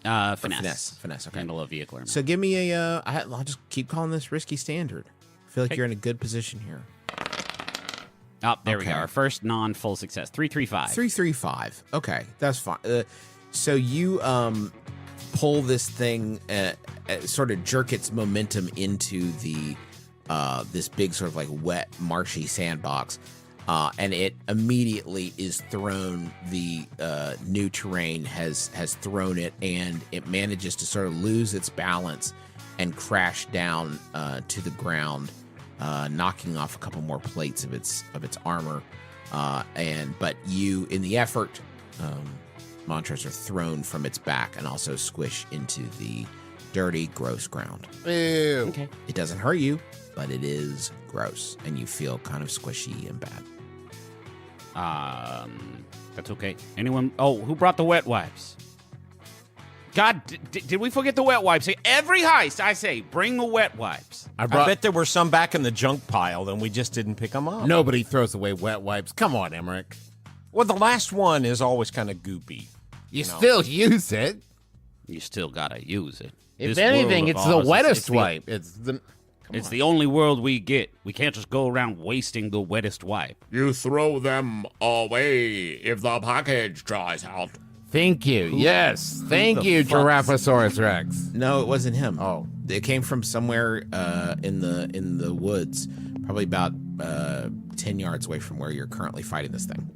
Or Finesse. Finesse. Okay. Handle a vehicle. So give me a. I'll just keep calling this risky standard. I feel like Okay. you're in a good position here. Oh, there we Okay. go. Our first non-full success. 335. 335. Okay, that's fine. So you pull this thing, sort of jerk its momentum into the this big sort of like wet, marshy sandbox, and it immediately is thrown. The new terrain has thrown it, and it manages to sort of lose its balance and crash down to the ground. Knocking off a couple more plates of its armor, but you, in the effort, Montrose are thrown from its back and also squish into the dirty, gross ground. Ew. Okay. It doesn't hurt you, but it is gross, and you feel kind of squishy and bad. That's okay. Anyone? Oh, who brought the wet wipes? God, did we forget the wet wipes? Every heist, I say, bring the wet wipes. I bet there were some back in the junk pile, and we just didn't pick them up. Nobody throws away wet wipes. Come on, Emmerich. Well, the last one is always kind of goopy. You still use it. You still gotta use it. If This anything, world of it's the ours is- wettest the- wipe. It's the. It's the only world we get. We can't just go around wasting the wettest wipe. You throw them away if the package dries out. Thank you. Yes. Thank the you, fuck- Giraffosaurus Rex. No, it wasn't him. Oh. It came from somewhere in the woods, probably about 10 yards away from where you're currently fighting this thing.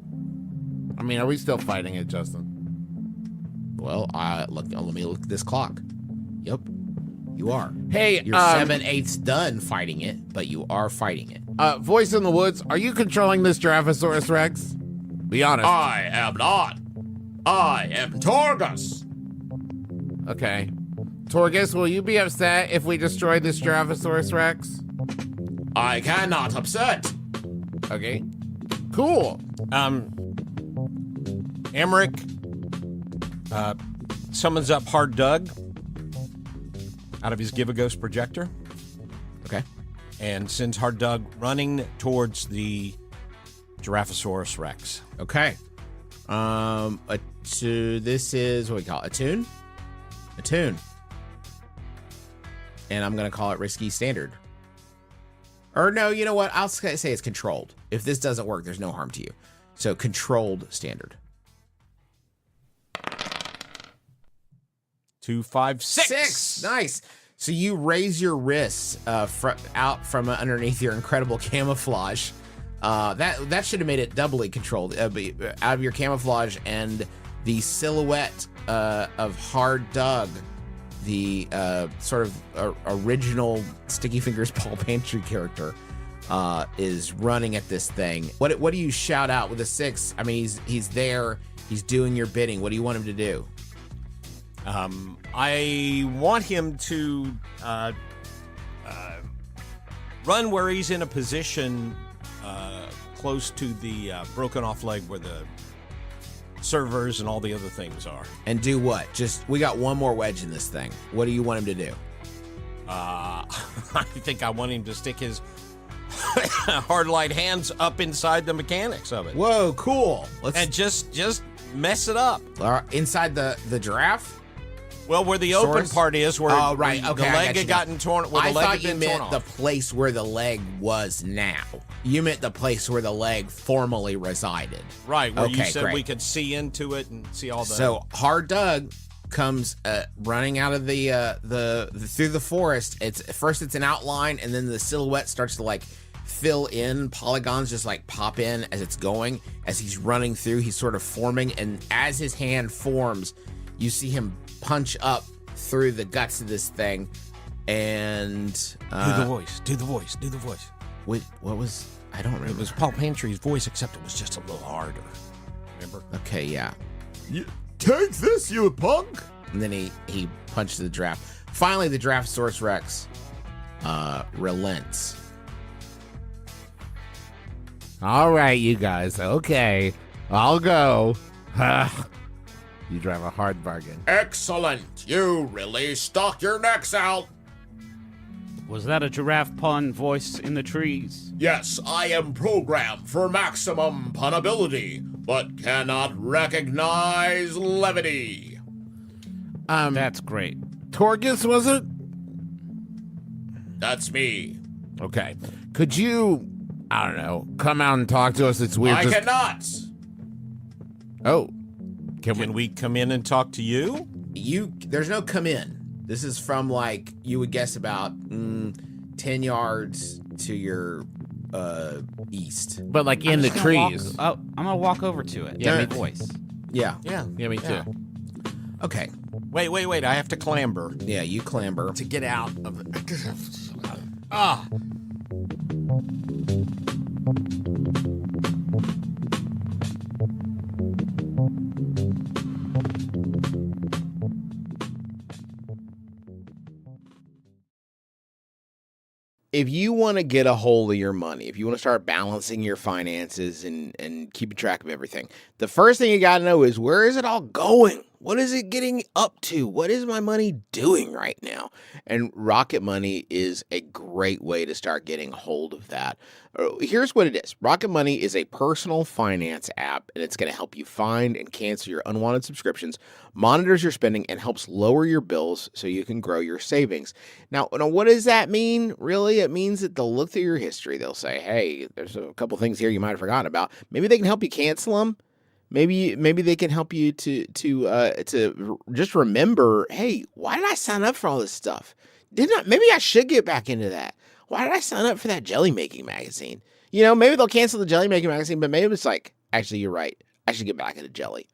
I mean, are we still fighting it, Justin? Well, let me look at this clock. Yep, you are. Hey, You're 7/8 done fighting it, but you are fighting it. Voice in the Woods, are you controlling this Giraffosaurus Rex? Be honest. I am not. I am Torgus. Okay. Torgus, will you be upset if we destroy this Giraffosaurus Rex? I cannot upset. Okay. Cool. Emmerich summons up Hard Doug out of his Give a Ghost projector. Okay. And sends Hard Doug running towards the Giraffosaurus Rex. Okay. This is what we call it, a tune. A tune. And I'm gonna call it risky standard. Or no, you know what? I'll say it's controlled. If this doesn't work, there's no harm to you. So controlled standard. 2, 5, 6. 6. Nice. So you raise your wrists out from underneath your incredible camouflage. That should have made it doubly controlled. Out of your camouflage, and the silhouette of Hard Doug, the sort of original Sticky Fingers Paul Pantry character, is running at this thing. What do you shout out with a 6? I mean, he's there. He's doing your bidding. What do you want him to do? I want him to run where he's in a position close to the broken off leg where the servers and all the other things are. And do what? We got one more wedge in this thing. What do you want him to do? I think I want him to stick his hard light hands up inside the mechanics of it. Whoa, cool. And just mess it up. Inside the giraffe? Well, where the open Source? part is, where Oh, right. the Okay, I leg got you had now. gotten torn. Where the I leg thought had you been meant torn the off. place where the leg was now. You meant the place where the leg formerly resided. Right, where you Okay, said great. we could see into it and see all the. So Hard Doug comes running out of the through the forest. It's an outline, and then the silhouette starts to like fill in. Polygons just like pop in as it's going. As he's running through, he's sort of forming, and as his hand forms, you see him punch up through the guts of this thing. And do the voice. Do the voice. Do the voice. What was? I don't remember. It was Paul Pantry's voice, except it was just a little harder. Remember? Okay, yeah. Take this, you punk! And then he punched the giraffe. Finally, the Giraffosaurus Rex relents. All right, you guys. Okay, I'll go. You drive a hard bargain. Excellent! You really stuck your necks out! Was that a giraffe pun voice in the trees? Yes, I am programmed for maximum punability, but cannot recognize levity. That's great. Torgus, was it? That's me. Okay. Could you, I don't know, come out and talk to us? It's weird. I cannot! Oh. Can we come in and talk to you? There's no come in. This is from, like, you would guess about 10 yards to your east. But, like, in the trees. I'm going to walk over to it. Yeah, Yeah, me- voice. Yeah. Yeah, me too. Okay. Wait. I have to clamber Yeah, you clamber. to get out of the. Ah. If you want to get a hold of your money, if you want to start balancing your finances and keeping track of everything, the first thing you got to know is, where is it all going? What is it getting up to? What is my money doing right now? And Rocket Money is a great way to start getting hold of that. Here's what it is. Rocket Money is a personal finance app, and it's going to help you find and cancel your unwanted subscriptions, monitors your spending, and helps lower your bills so you can grow your savings. Now, what does that mean? Really, it means that they'll look through your history. They'll say, hey, there's a couple things here you might have forgotten about. Maybe they can help you cancel them. Maybe they can help you to just remember, hey, why did I sign up for all this stuff? Maybe I should get back into that. Why did I sign up for that jelly making magazine? Maybe they'll cancel the jelly making magazine, but maybe it's like, actually, you're right. I should get back into jelly.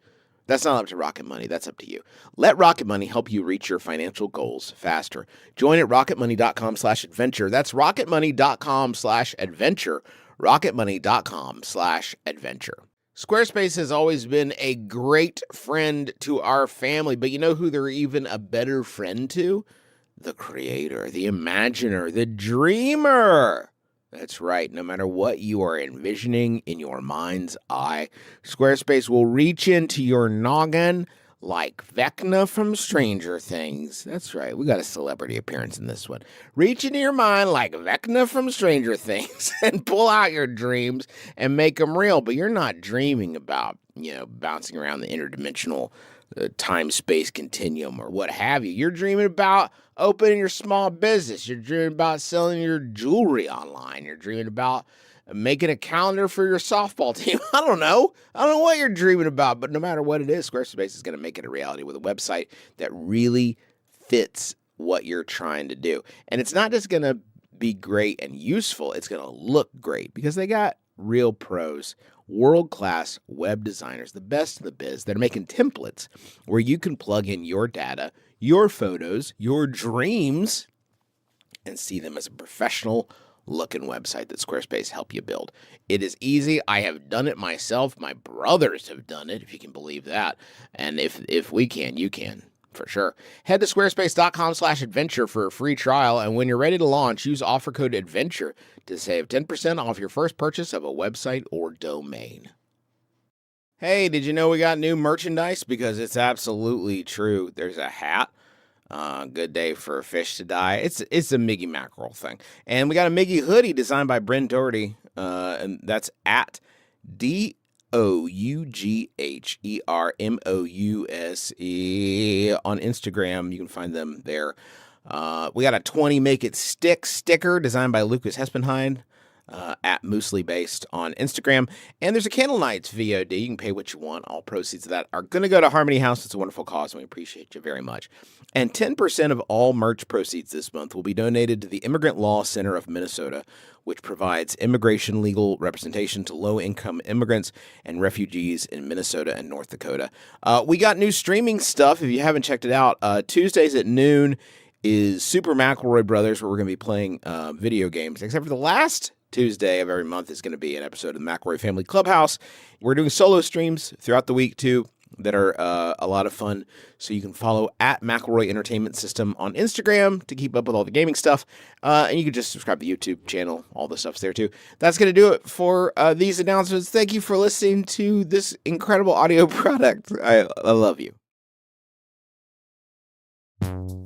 That's not up to Rocket Money. That's up to you. Let Rocket Money help you reach your financial goals faster. Join at rocketmoney.com/adventure. That's rocketmoney.com/adventure. rocketmoney.com/adventure. Squarespace has always been a great friend to our family, but you know who they're even a better friend to? The creator, the imaginer, the dreamer. That's right. No matter what you are envisioning in your mind's eye, Squarespace will reach into your noggin like Vecna from Stranger Things. That's right. We got a celebrity appearance in this one. Reach into your mind like Vecna from Stranger Things and pull out your dreams and make them real. But you're not dreaming about, bouncing around the interdimensional time-space continuum or what have you. You're dreaming about opening your small business. You're dreaming about selling your jewelry online. You're dreaming about making a calendar for your softball team. I don't know what you're dreaming about, but no matter what it is, Squarespace is going to make it a reality with a website that really fits what you're trying to do. And it's not just going to be great and useful. It's going to look great because they got real pros, world-class web designers, the best in the biz, that are making templates where you can plug in your data, your photos, your dreams, and see them as a professional looking website that Squarespace help you build. It is easy. I have done it myself. My brothers have done it, if you can believe that. And if we can, you can. For sure. Head to squarespace.com/adventure for a free trial, and when you're ready to launch, use offer code ADVENTURE to save 10% off your first purchase of a website or domain. Hey, did you know we got new merchandise? Because it's absolutely true. There's a hat. Good day for a fish to die. It's a Miggy Mackerel thing. And we got a Miggy hoodie designed by Bryn Doherty, and that's at MOUGHERMOUSE on Instagram. You can find them there. We got a 20 Make It Stick sticker designed by Lucas Hespenheim at Moosely Based on Instagram. And there's a Candle Nights VOD. You can pay what you want. All proceeds of that are going to go to Harmony House. It's a wonderful cause, and we appreciate you very much. And 10% of all merch proceeds this month will be donated to the Immigrant Law Center of Minnesota, which provides immigration legal representation to low-income immigrants and refugees in Minnesota and North Dakota. We got new streaming stuff. If you haven't checked it out, Tuesdays at noon is Super McElroy Brothers, where we're going to be playing video games, except for the last Tuesday of every month is going to be an episode of the McElroy Family Clubhouse. We're doing solo streams throughout the week, too, that are a lot of fun. So you can follow at McElroy Entertainment System on Instagram to keep up with all the gaming stuff. And you can just subscribe to the YouTube channel. All the stuff's there, too. That's going to do it for these announcements. Thank you for listening to this incredible audio product. I love you.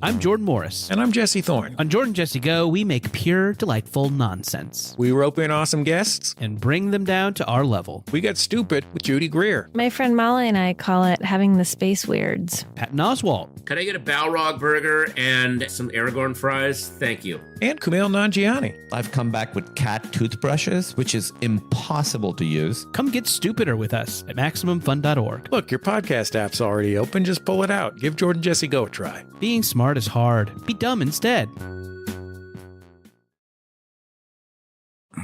I'm Jordan Morris. And I'm Jesse Thorne. On Jordan Jesse Go, we make pure, delightful nonsense. We rope in awesome guests and bring them down to our level. We get stupid with Judy Greer. My friend Molly and I call it having the space weirds. Patton Oswalt. Could I get a Balrog burger and some Aragorn fries? Thank you. And Kumail Nanjiani. I've come back with cat toothbrushes, which is impossible to use. Come get stupider with us at MaximumFun.org. Look, your podcast app's already open. Just pull it out. Give Jordan Jesse Go a try. Being smart is hard. Be dumb instead.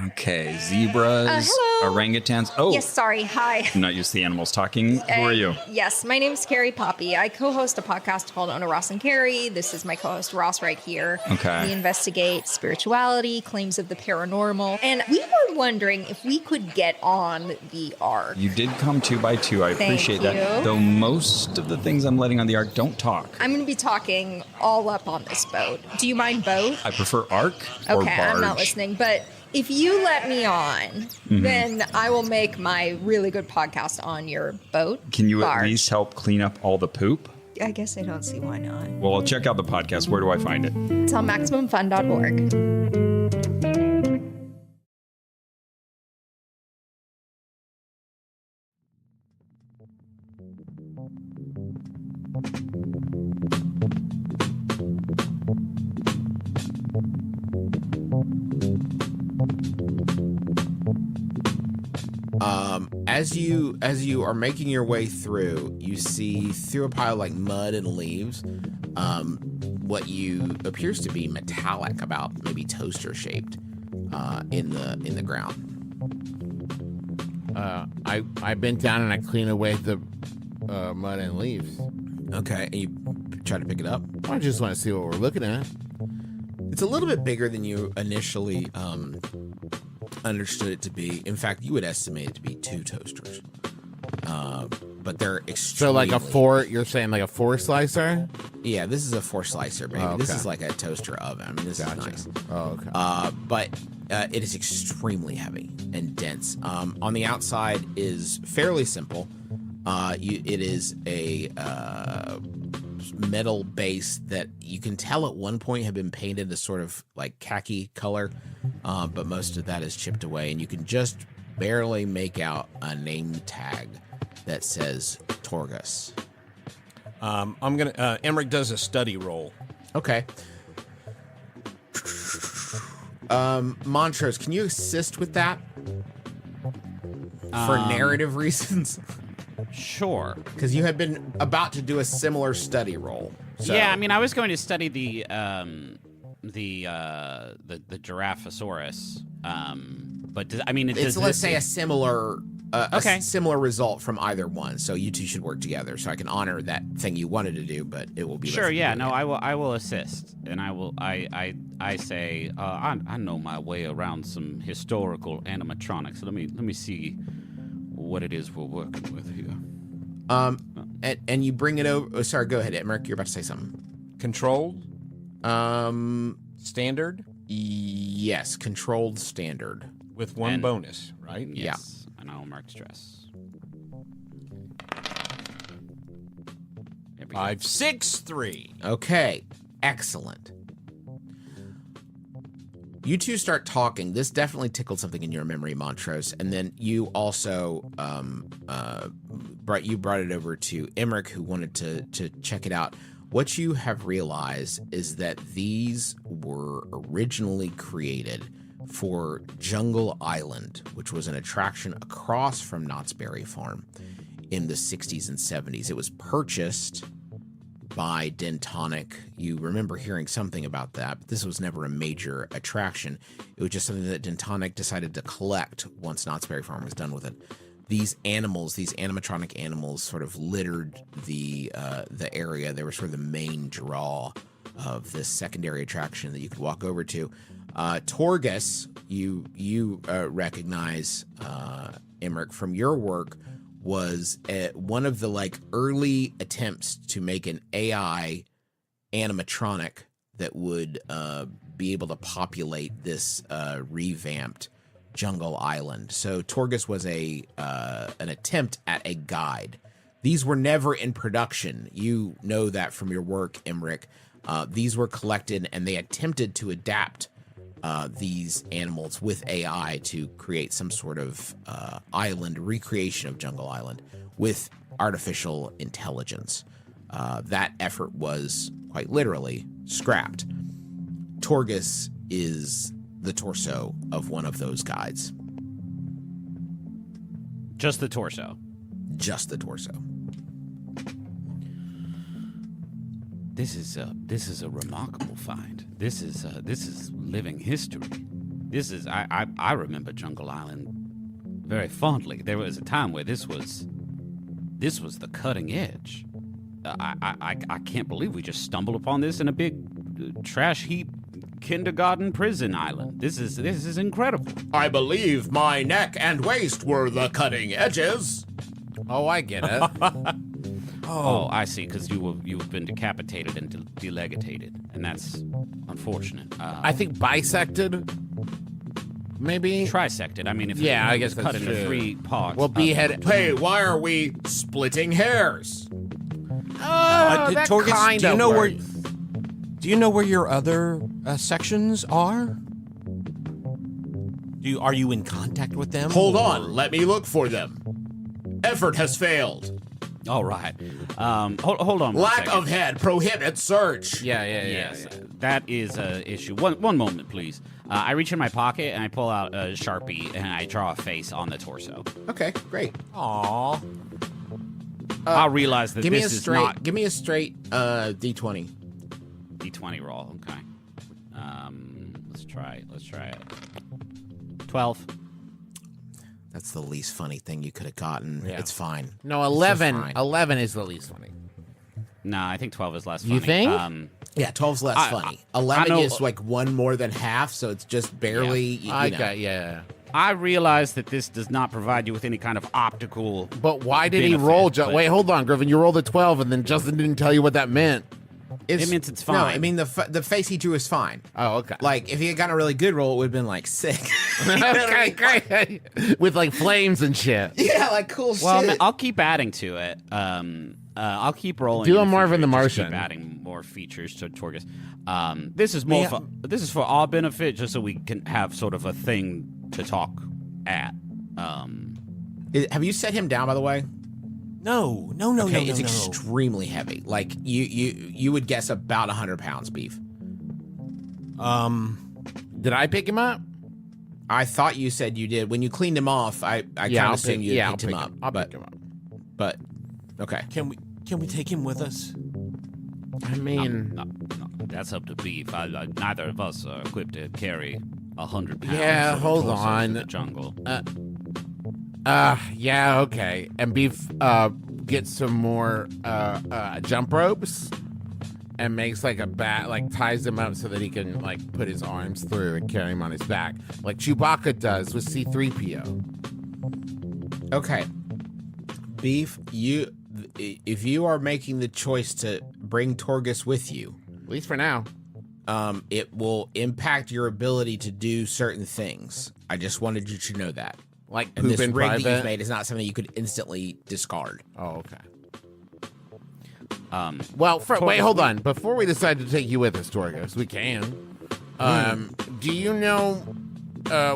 Okay, zebras, orangutans. Oh, yes, sorry. Hi. I'm not used to the animals talking. Who are you? Yes, my name's Carrie Poppy. I co-host a podcast called Ona Ross and Carrie. This is my co-host Ross right here. Okay. We investigate spirituality, claims of the paranormal, and we were wondering if we could get on the Ark. You did come 2 by 2. I Thank appreciate you. that. Though most of the things I'm letting on the Ark don't talk. I'm going to be talking all up on this boat. Do you mind both? I prefer Ark or Okay, barge. I'm not listening, but if you let me on, then I will make my really good podcast on your boat. Can you barge. at least help clean up all the poop? I guess I don't see why not. Well, I'll check out the podcast. Where do I find it? It's on MaximumFun.org. As you are making your way through, you see through a pile like mud and leaves, what you appears to be metallic, about maybe toaster shaped, in the ground. I bent down and I clean away the mud and leaves. Okay, and you try to pick it up. I just want to see what we're looking at. It's a little bit bigger than you initially understood it to be. In fact, you would estimate it to be 2 toasters. But they're extremely... So like a 4, you're saying like a 4 slicer? Yeah, this is a 4 slicer, baby. Oh, okay. This is like a toaster oven. I mean, this is nice. Oh, okay. But it is extremely heavy and dense. On the outside is fairly simple. It is a metal base that you can tell at one point had been painted a sort of like khaki color, but most of that is chipped away, and you can just barely make out a name tag that says Torgus. I'm gonna. Emmerich does a study roll. Okay. Montrose, can you assist with that for narrative reasons? Sure. Because you had been about to do a similar study roll. So. Yeah, I mean, I was going to study the Giraffosaurus. But I mean, let's say a similar okay. a similar result from either one. So you two should work together. So I can honor that thing you wanted to do, but it will be sure. Yeah, no, I will assist, and I say I know my way around some historical animatronics. So let me see what it is we're working with here. And you bring it over. Oh, sorry, go ahead, Emmerich. You're about to say something. Controlled. Standard. Yes, controlled standard with one bonus, right? Yes, and I'll mark stress. 5, 6, 3. Okay, excellent. You two start talking. This definitely tickled something in your memory, Montrose. And then you also brought it over to Emmerich, who wanted to check it out. What you have realized is that these were originally created for Jungle Island, which was an attraction across from Knott's Berry Farm in the 60s and 70s. It was purchased by Dentonic. You remember hearing something about that, but this was never a major attraction. It was just something that Dentonic decided to collect once Knott's Berry Farm was done with it. These animals, these animatronic animals, sort of littered the area. They were sort of the main draw of this secondary attraction that you could walk over to. Torgus, you recognize Emmerich from your work, was one of the early attempts to make an AI animatronic that would be able to populate this revamped Jungle Island. So Torgus was an attempt at a guide. These were never in production. You know that from your work, Emmerich. These were collected, and they attempted to adapt these animals with AI to create some sort of island recreation of Jungle Island with artificial intelligence. That effort was quite literally scrapped. Torgus is the torso of one of those guides. Just the torso. Just the torso. This is a remarkable find. This is living history. I remember Jungle Island very fondly. There was a time where this was the cutting edge. I can't believe we just stumbled upon this in a big trash heap kindergarten prison island. This is incredible. I believe my neck and waist were the cutting edges. Oh, I get it. Oh, I see. Because you've been decapitated and delegated, and that's unfortunate. I think bisected, maybe trisected. I mean, if I it guess was cut that's into true. 3 parts. Well, beheaded. Hey, why are we splitting hairs? That Torgus, kind do you of know works. do you know where your other sections are? Are you in contact with them? Hold on, let me look for them. Effort has failed. All right. Hold on. Lack of head prohibits search. Yes, that is an issue. One moment, please. I reach in my pocket and I pull out a Sharpie and I draw a face on the torso. Okay, great. Aww. I'll realize that give this me a is straight, not... Give me a straight D20. D20 roll, okay. Let's try it. 12. That's the least funny thing you could have gotten. Yeah. It's fine. No, It's 11. just fine. 11 is the least funny. Nah, I think 12 is less funny. You think? Yeah, 12's less funny. 11 know- is like one more than half, so it's just barely. You know. Yeah. I realize that this does not provide you with any kind of optical. But why did he benefit, roll? but- Wait, hold on, Griffin. You rolled a 12, and then Justin didn't tell you what that meant. It means it's fine. No, I mean the face he drew is fine. Oh, okay. Like if he had gotten a really good roll, it would have been like sick. Okay, great. With like flames and shit. Yeah, like cool Well, shit. I'll keep adding to it. I'll keep rolling. Do in a Marvin the future, just Martian. Keep adding more features to Torgus. This is more. This is for our benefit, just so we can have sort of a thing to talk at. Have you set him down, by the way? No. Okay, it's extremely heavy. Like you would guess about 100 pounds, Beef. Did I pick him up? I thought you said you did. When you cleaned him off, I kind of assumed you picked him up. I'll pick him up. But okay. Can we take him with us? I mean, No, that's up to Beef. Neither of us are equipped to carry 100 pounds. Yeah, of hold torso on. through the jungle. yeah, okay. And Beef gets some more jump ropes and makes like a bat, like ties them up so that he can like put his arms through and carry him on his back, like Chewbacca does with C-3PO. Okay. Beef, if you are making the choice to bring Torgus with you, at least for now, it will impact your ability to do certain things. I just wanted you to know that. Like and this poop in rig that private? you've made is not something you could instantly discard. Oh, okay. Um, Well, wait, hold on. Before we decide to take you with us, Torgus, we can. do you know?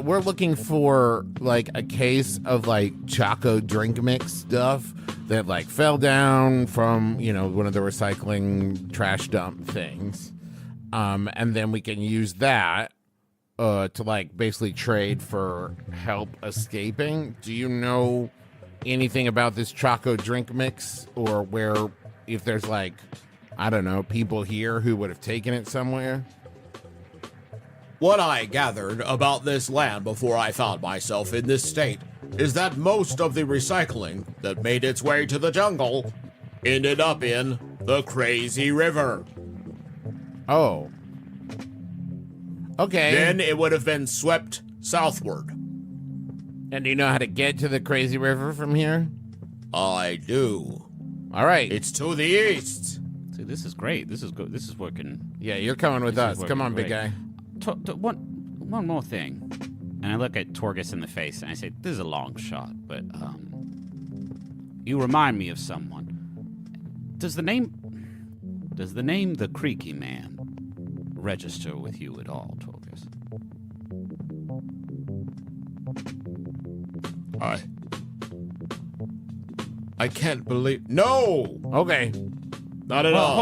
We're looking for like a case of like Choco drink mix stuff that like fell down from one of the recycling trash dump things, and then we can use that to like basically trade for help escaping. Do you know anything about this Choco drink mix, or where if there's like I don't know people here who would have taken it somewhere? What I gathered about this land before I found myself in this state is that most of the recycling that made its way to the jungle ended up in the Crazy River. Oh. Okay. Then it would have been swept southward. And do you know how to get to the Crazy River from here? I do. All right. It's to the east. See, this is great. This is good. This is working. Yeah, you're coming with us. Come on, big guy. One more thing. And I look at Torgus in the face and I say, this is a long shot, but you remind me of someone. Does the name the Creaky Man register with you at all, Torgus? I can't believe. No. Okay. Not at all.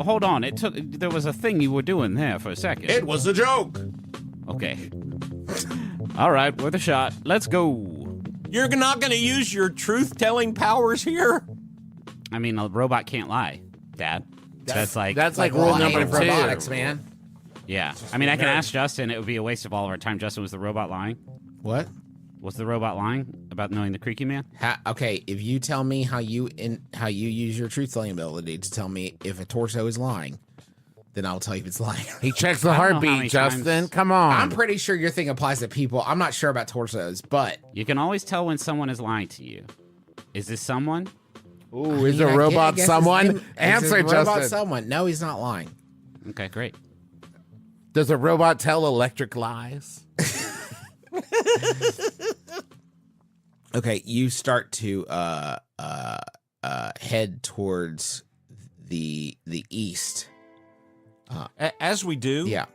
Hold on. There was a thing you were doing there for a second. It was a joke. Okay. All right, worth a shot. Let's go. You're not going to use your truth-telling powers here? I mean, a robot can't lie, Dad. That's like rule number 2. Robotics, man. Yeah. I mean, I can ask Justin. It would be a waste of all of our time. Justin, was the robot lying? What? Was the robot lying about knowing the Creaky Man? Okay, if you tell me how you use your truth-telling ability to tell me if a torso is lying, then I'll tell you if it's lying. He checks the heartbeat, Justin. Come on. I'm pretty sure your thing applies to people. I'm not sure about torsos, but you can always tell when someone is lying to you. Is this someone? Ooh, is a robot someone? Answer, Justin. Robot someone. No, he's not lying. Okay, great. Does a robot tell electric lies? Okay, you start to head towards the east. As we do, yeah.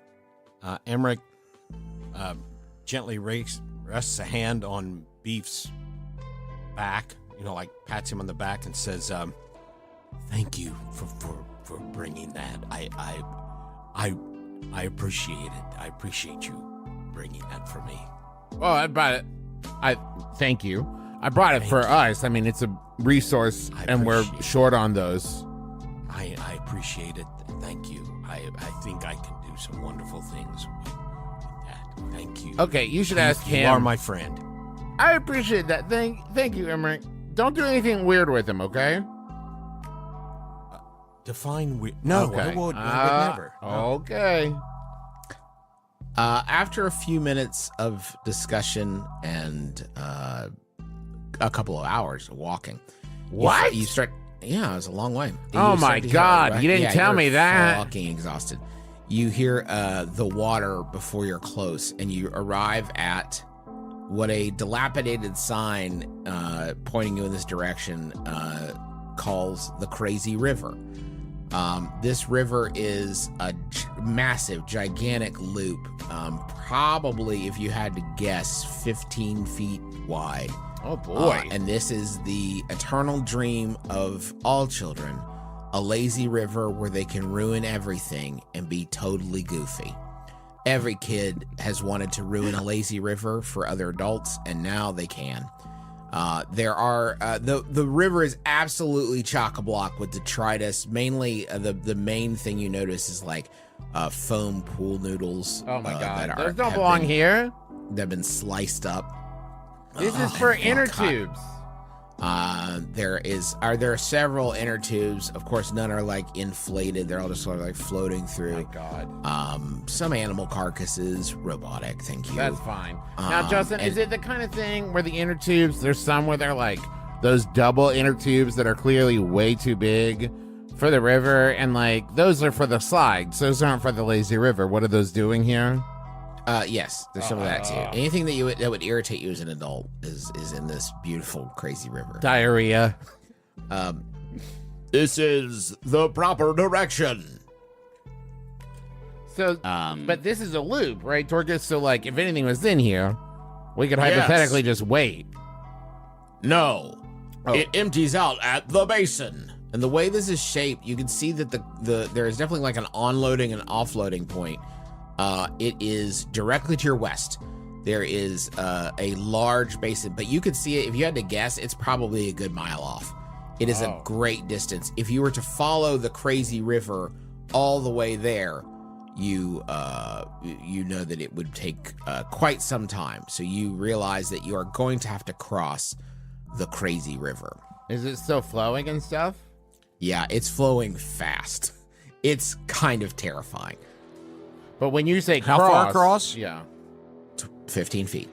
Emmerich gently rests a hand on Beef's back, like pats him on the back and says, "Thank you for bringing that. I appreciate it. I appreciate you bringing that for me." Well, I brought it. Thank you. I brought it for us. I mean, it's a resource, and we're short on those. I appreciate it. Thank you. I think I can do some wonderful things with that. Thank you. Okay, you should ask him. You are my friend. I appreciate that. Thank you, Emmerich. Don't do anything weird with him, okay? Define weird. No, okay. I would never. Okay. After a few minutes of discussion and a couple of hours of walking, what? You start. Yeah, it was a long way. Oh my God! You didn't tell me that. Fucking exhausted. You hear the water before you're close, and you arrive at what a dilapidated sign pointing you in this direction calls the Crazy River. This river is a massive, gigantic loop, probably, if you had to guess, 15 feet wide. Oh, boy. And this is the eternal dream of all children, a lazy river where they can ruin everything and be totally goofy. Every kid has wanted to ruin a lazy river for other adults, and now they can. There are the river is absolutely chock-a-block with detritus. Mainly, the main thing you notice is like foam pool noodles. Oh my God! Those don't belong here. They've been sliced up. This is for inner tubes. There are several inner tubes. Of course, none are like inflated. They're all just sort of like floating through. Oh my God. Some animal carcasses, robotic. Thank you. That's fine. Now, Justin, is it the kind of thing where the inner tubes? There's some where they're like those double inner tubes that are clearly way too big for the river, and like those are for the slides. Those aren't for the lazy river. What are those doing here? Yes, there's some of that too. Anything that would irritate you as an adult is in this beautiful, crazy river. Diarrhea. This is the proper direction. So, but this is a loop, right, Torgus? So, like, if anything was in here, we could hypothetically just wait. No. Oh. It empties out at the basin. And the way this is shaped, you can see that there is definitely like an onloading and offloading point. It is directly to your west. There is a large basin, but you could see it. If you had to guess, it's probably a good mile off. It is a great distance. If you were to follow the crazy river all the way there, you know that it would take quite some time. So you realize that you are going to have to cross the crazy river. Is it still flowing and stuff? Yeah, it's flowing fast. It's kind of terrifying. But when you say How cross, far across? Yeah. 15 feet.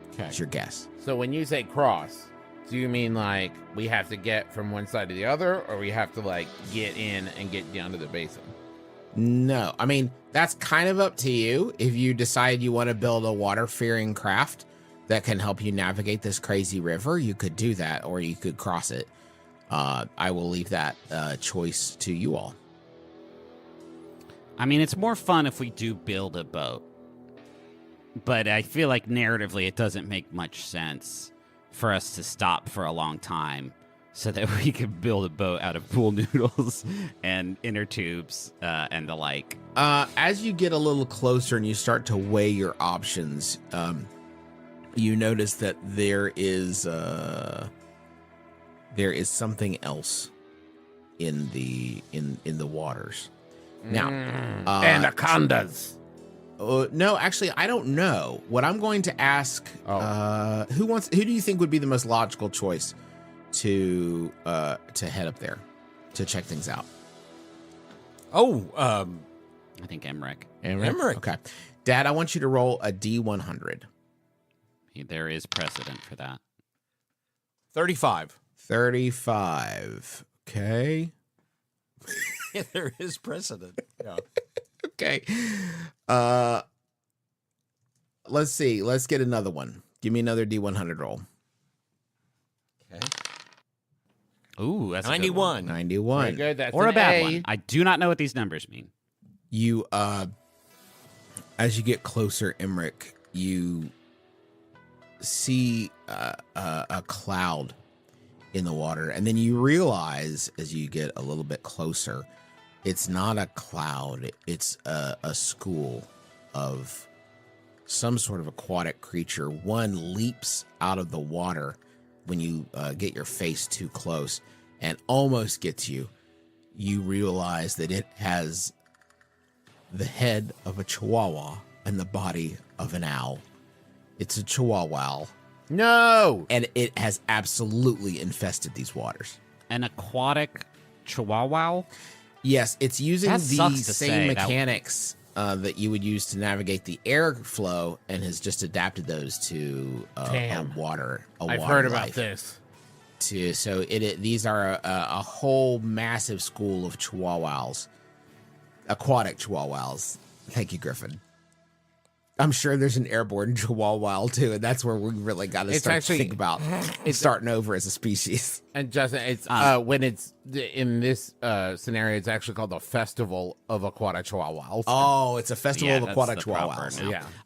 Okay. That's your guess. So when you say cross, do you mean like we have to get from one side to the other, or we have to like get in and get down to the basin? No, I mean, that's kind of up to you. If you decide you want to build a water-faring craft that can help you navigate this crazy river, you could do that, or you could cross it. I will leave that choice to you all. I mean, it's more fun if we do build a boat. But I feel like narratively it doesn't make much sense for us to stop for a long time so that we could build a boat out of pool noodles and inner tubes and the like. As you get a little closer and you start to weigh your options, you notice that there is something else in the waters. Now, anacondas. No, actually, I don't know. What I'm going to ask, who do you think would be the most logical choice to head up there to check things out? I think Emmerich. Emmerich. Okay. Dad, I want you to roll a D100. There is precedent for that. 35. 35. Okay. Yeah, there is precedent. Yeah. Okay. Let's see. Let's get another one. Give me another D100 roll. Okay. Ooh, that's 91. 91. Very good. That's or a an bad A. one. I do not know what these numbers mean. You, as you get closer, Emmerich, you see a cloud in the water, and then you realize as you get a little bit closer, it's not a cloud. It's a school of some sort of aquatic creature. One leaps out of the water when you get your face too close and almost gets you. You realize that it has the head of a chihuahua and the body of an owl. It's a chihuahua. No! And it has absolutely infested these waters. An aquatic chihuahua? Yes, it's using That the sucks to same say. mechanics that you would use to navigate the airflow and has just adapted those to a water I've heard about life. this. So these are a whole massive school of chihuahuas, aquatic chihuahuas. Thank you, Griffin. I'm sure there's an airborne chihuahua too, and that's where we really got to start to think about starting over as a species. And Justin, it's when it's in this scenario, it's actually called the Festival of Aquatic Chihuahuas. Oh, it's a festival of that's aquatic the proper chihuahuas.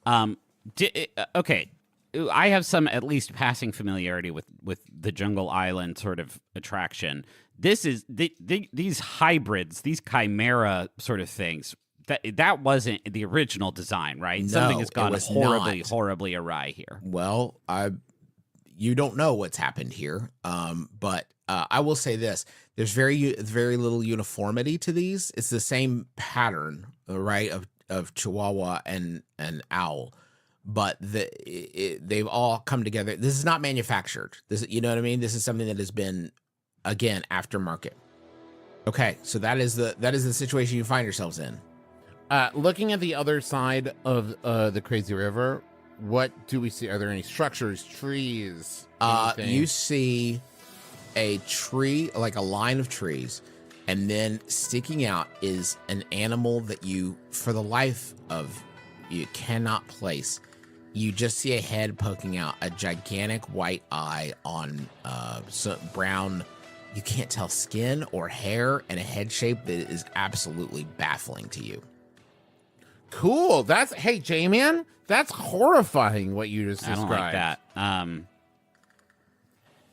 now. Yeah. Okay. I have some at least passing familiarity with the Jungle Island sort of attraction. This is these hybrids, these chimera sort of things. That wasn't the original design, right? No, Something has gone it was horribly awry here. Well, you don't know what's happened here, but I will say this: there's very little uniformity to these. It's the same pattern, right, of Chihuahua and owl, but they've all come together. This is not manufactured. This, you know what I mean? This is something that has been, again, aftermarket. Okay, so that is the situation you find yourselves in. Looking at the other side of the crazy river, what do we see? Are there any structures, trees? Anything? You see a tree, like a line of trees, and then sticking out is an animal that you, for the life of you, cannot place. You just see a head poking out, a gigantic white eye on some brown, you can't tell, skin or hair, and a head shape that is absolutely baffling to you. cool. Hey, J-Man, that's horrifying what you just I described. don't like that.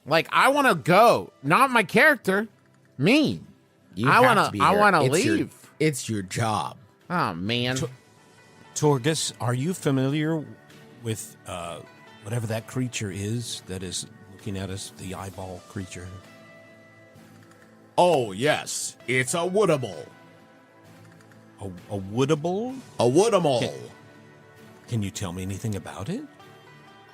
Like, I want to go, not my character, me. I want to leave. It's your job. Oh man, Torgus, are you familiar with whatever that creature is that is looking at us, the eyeball creature? Oh, yes. It's a woodable. A woodable? A woodable. Can you tell me anything about it?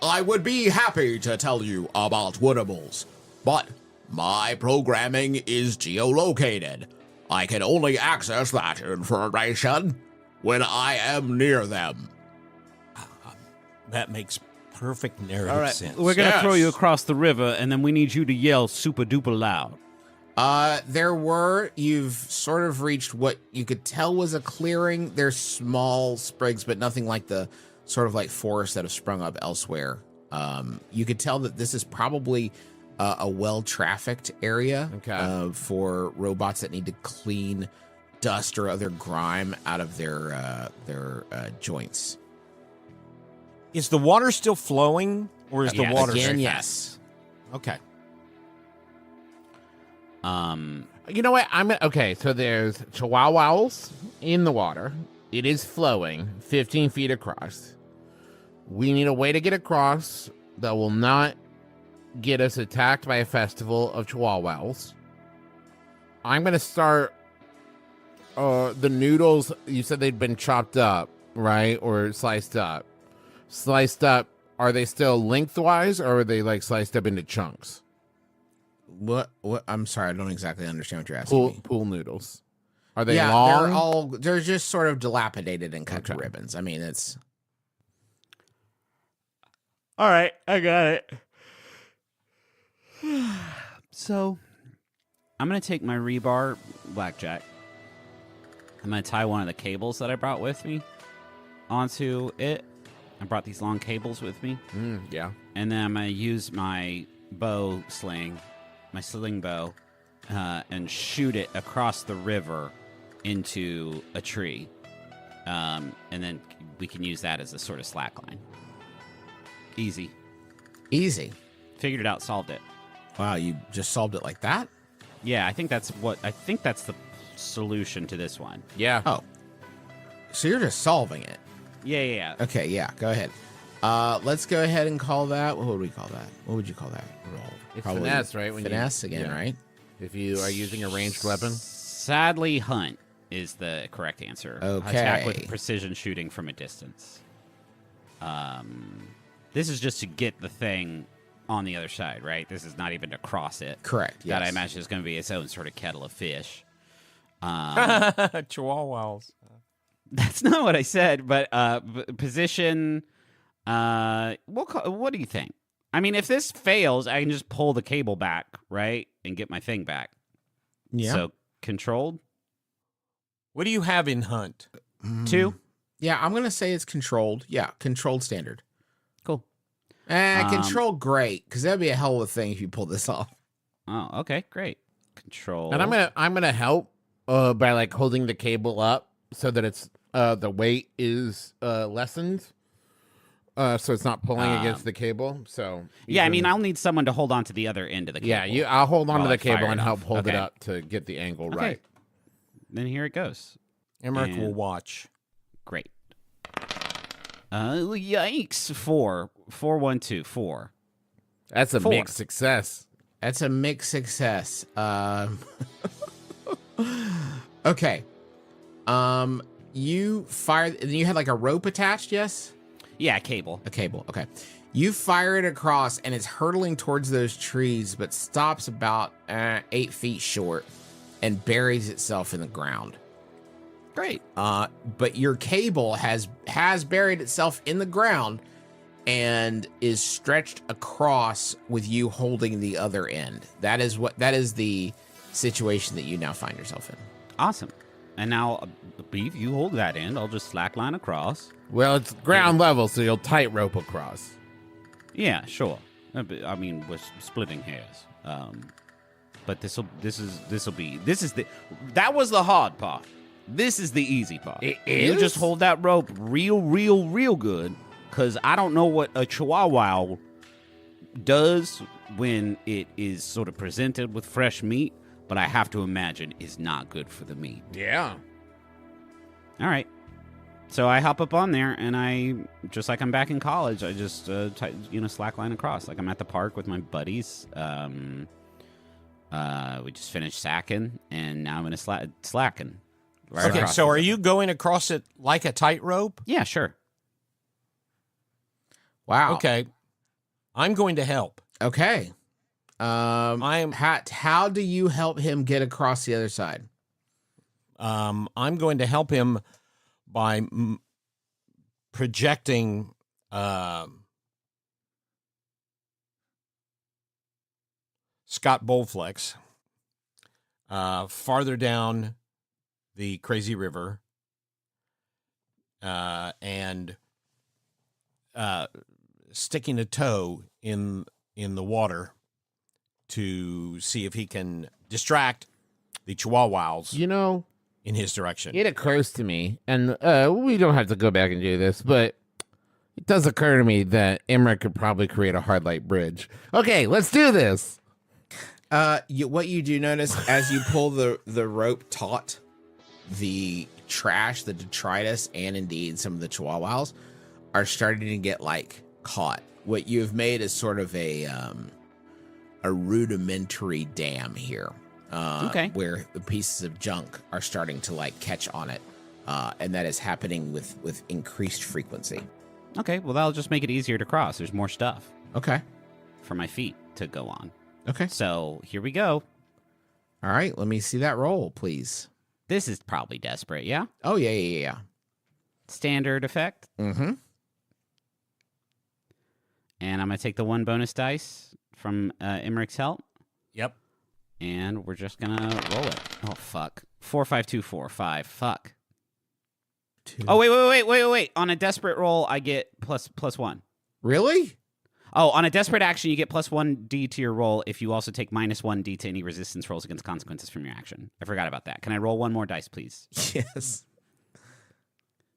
I would be happy to tell you about woodables, but my programming is geolocated. I can only access that information when I am near them. That makes perfect narrative All right, sense. we're going to throw you across the river, and then we need you to yell super duper loud. You've sort of reached what you could tell was a clearing. There's small sprigs, but nothing like the sort of like forests that have sprung up elsewhere. You could tell that this is probably a well-trafficked area for robots that need to clean dust or other grime out of their joints. Is the water still flowing, or is the water again? Yes. Okay. You know what? So there's chihuahuas in the water. It is flowing 15 feet across. We need a way to get across that will not get us attacked by a festival of chihuahuas. I'm going to start the noodles. You said they'd been chopped up, right? Or sliced up. Sliced up. Are they still lengthwise, or are they like sliced up into chunks? What? I'm sorry, I don't exactly understand what you're asking me. Pool noodles. Are they long? They're just sort of dilapidated and cut to ribbons. I mean, it's... All right, I got it. So, I'm going to take my rebar blackjack. I'm going to tie one of the cables that I brought with me onto it. I brought these long cables with me. Yeah. And then I'm going to use my bow sling, my sling bow, and shoot it across the river into a tree. And then we can use that as a sort of slack line. Easy. Figured it out, solved it. Wow, you just solved it like that? Yeah, I think that's the solution to this one. Yeah. Oh. So you're just solving it. Yeah. Okay, yeah, go ahead. Let's go ahead and call that. What would we call that? What would you call that roll? It's finesse, right? Finesse again, right? If you are using a ranged weapon. Sadly, hunt is the correct answer. Okay. Attack with precision shooting from a distance. This is just to get the thing on the other side, right? This is not even to cross it. Correct, That I yes. imagine is going to be its own sort of kettle of fish. Chihuahuas. That's not what I said, but position. What do you think? I mean, if this fails, I can just pull the cable back, right, and get my thing back. Yeah. So controlled. What do you have in hunt? 2. Yeah, I'm gonna say it's controlled. Yeah, controlled standard. Cool. Controlled great, because that'd be a hell of a thing if you pull this off. Oh, okay, great. Control. And I'm gonna help by like holding the cable up so that it's the weight is lessened. So it's not pulling against the cable. So yeah, I mean, I'll need someone to hold on to the other end of the cable. Yeah, I'll hold on to while the I fire cable it and help off. hold it Okay. up to get the angle Okay. right. Then here it goes. Emmerich And- will watch. Great. Yikes! 4, 4, 1, 2, 4. That's a 4. mixed success. That's a mixed success. Okay. You fired. You had like a rope attached, yes? Yeah, cable. A cable. Okay. You fire it across, and it's hurtling towards those trees, but stops about 8 feet short and buries itself in the ground. Great. But your cable has buried itself in the ground and is stretched across with you holding the other end. That is the situation that you now find yourself in. Awesome. And now, Beef, you hold that end. I'll just slackline across. Well, it's ground level, so you'll tightrope across. Yeah, sure. I mean, we're splitting hairs. But that was the hard part. This is the easy part. It You is? just hold that rope real good, because I don't know what a chihuahua does when it is sort of presented with fresh meat, but I have to imagine is not good for the meat. Yeah. All right. So I hop up on there, and I, just like I'm back in college, I just, slackline across. Like I'm at the park with my buddies. We just finished sacking, and now I'm in a slacking. Right Okay, across. so are you going across it like a tightrope? Yeah, sure. Wow. Okay. I'm going to help. Okay. How do you help him get across the other side? I'm going to help him by projecting Scott Bolflex farther down the crazy river and sticking a toe in the water to see if he can distract the chihuahuas. In his direction. It occurs to me, and we don't have to go back and do this, but it does occur to me that Emmerich could probably create a hard light bridge. Okay, let's do this. What you do notice as you pull the rope taut, the trash, the detritus, and indeed some of the chihuahuas are starting to get caught. What you've made is sort of a rudimentary dam here. Where the pieces of junk are starting to catch on it, and that is happening with increased frequency. Okay, well that'll just make it easier to cross. There's more stuff. Okay. For my feet to go on. Okay. So here we go. All right, let me see that roll, please. This is probably desperate, yeah? Oh yeah. Standard effect. Mm-hmm. And I'm gonna take the 1 bonus dice from Emmerich's help. Yep. And we're just gonna roll it. Oh fuck. 4, 5, 2, 4, 5. Fuck. 2. Oh wait. On a desperate roll, I get plus 1. Really? Oh, on a desperate action, you get plus 1d to your roll if you also take minus 1d to any resistance rolls against consequences from your action. I forgot about that. Can I roll 1 more dice, please? Yes.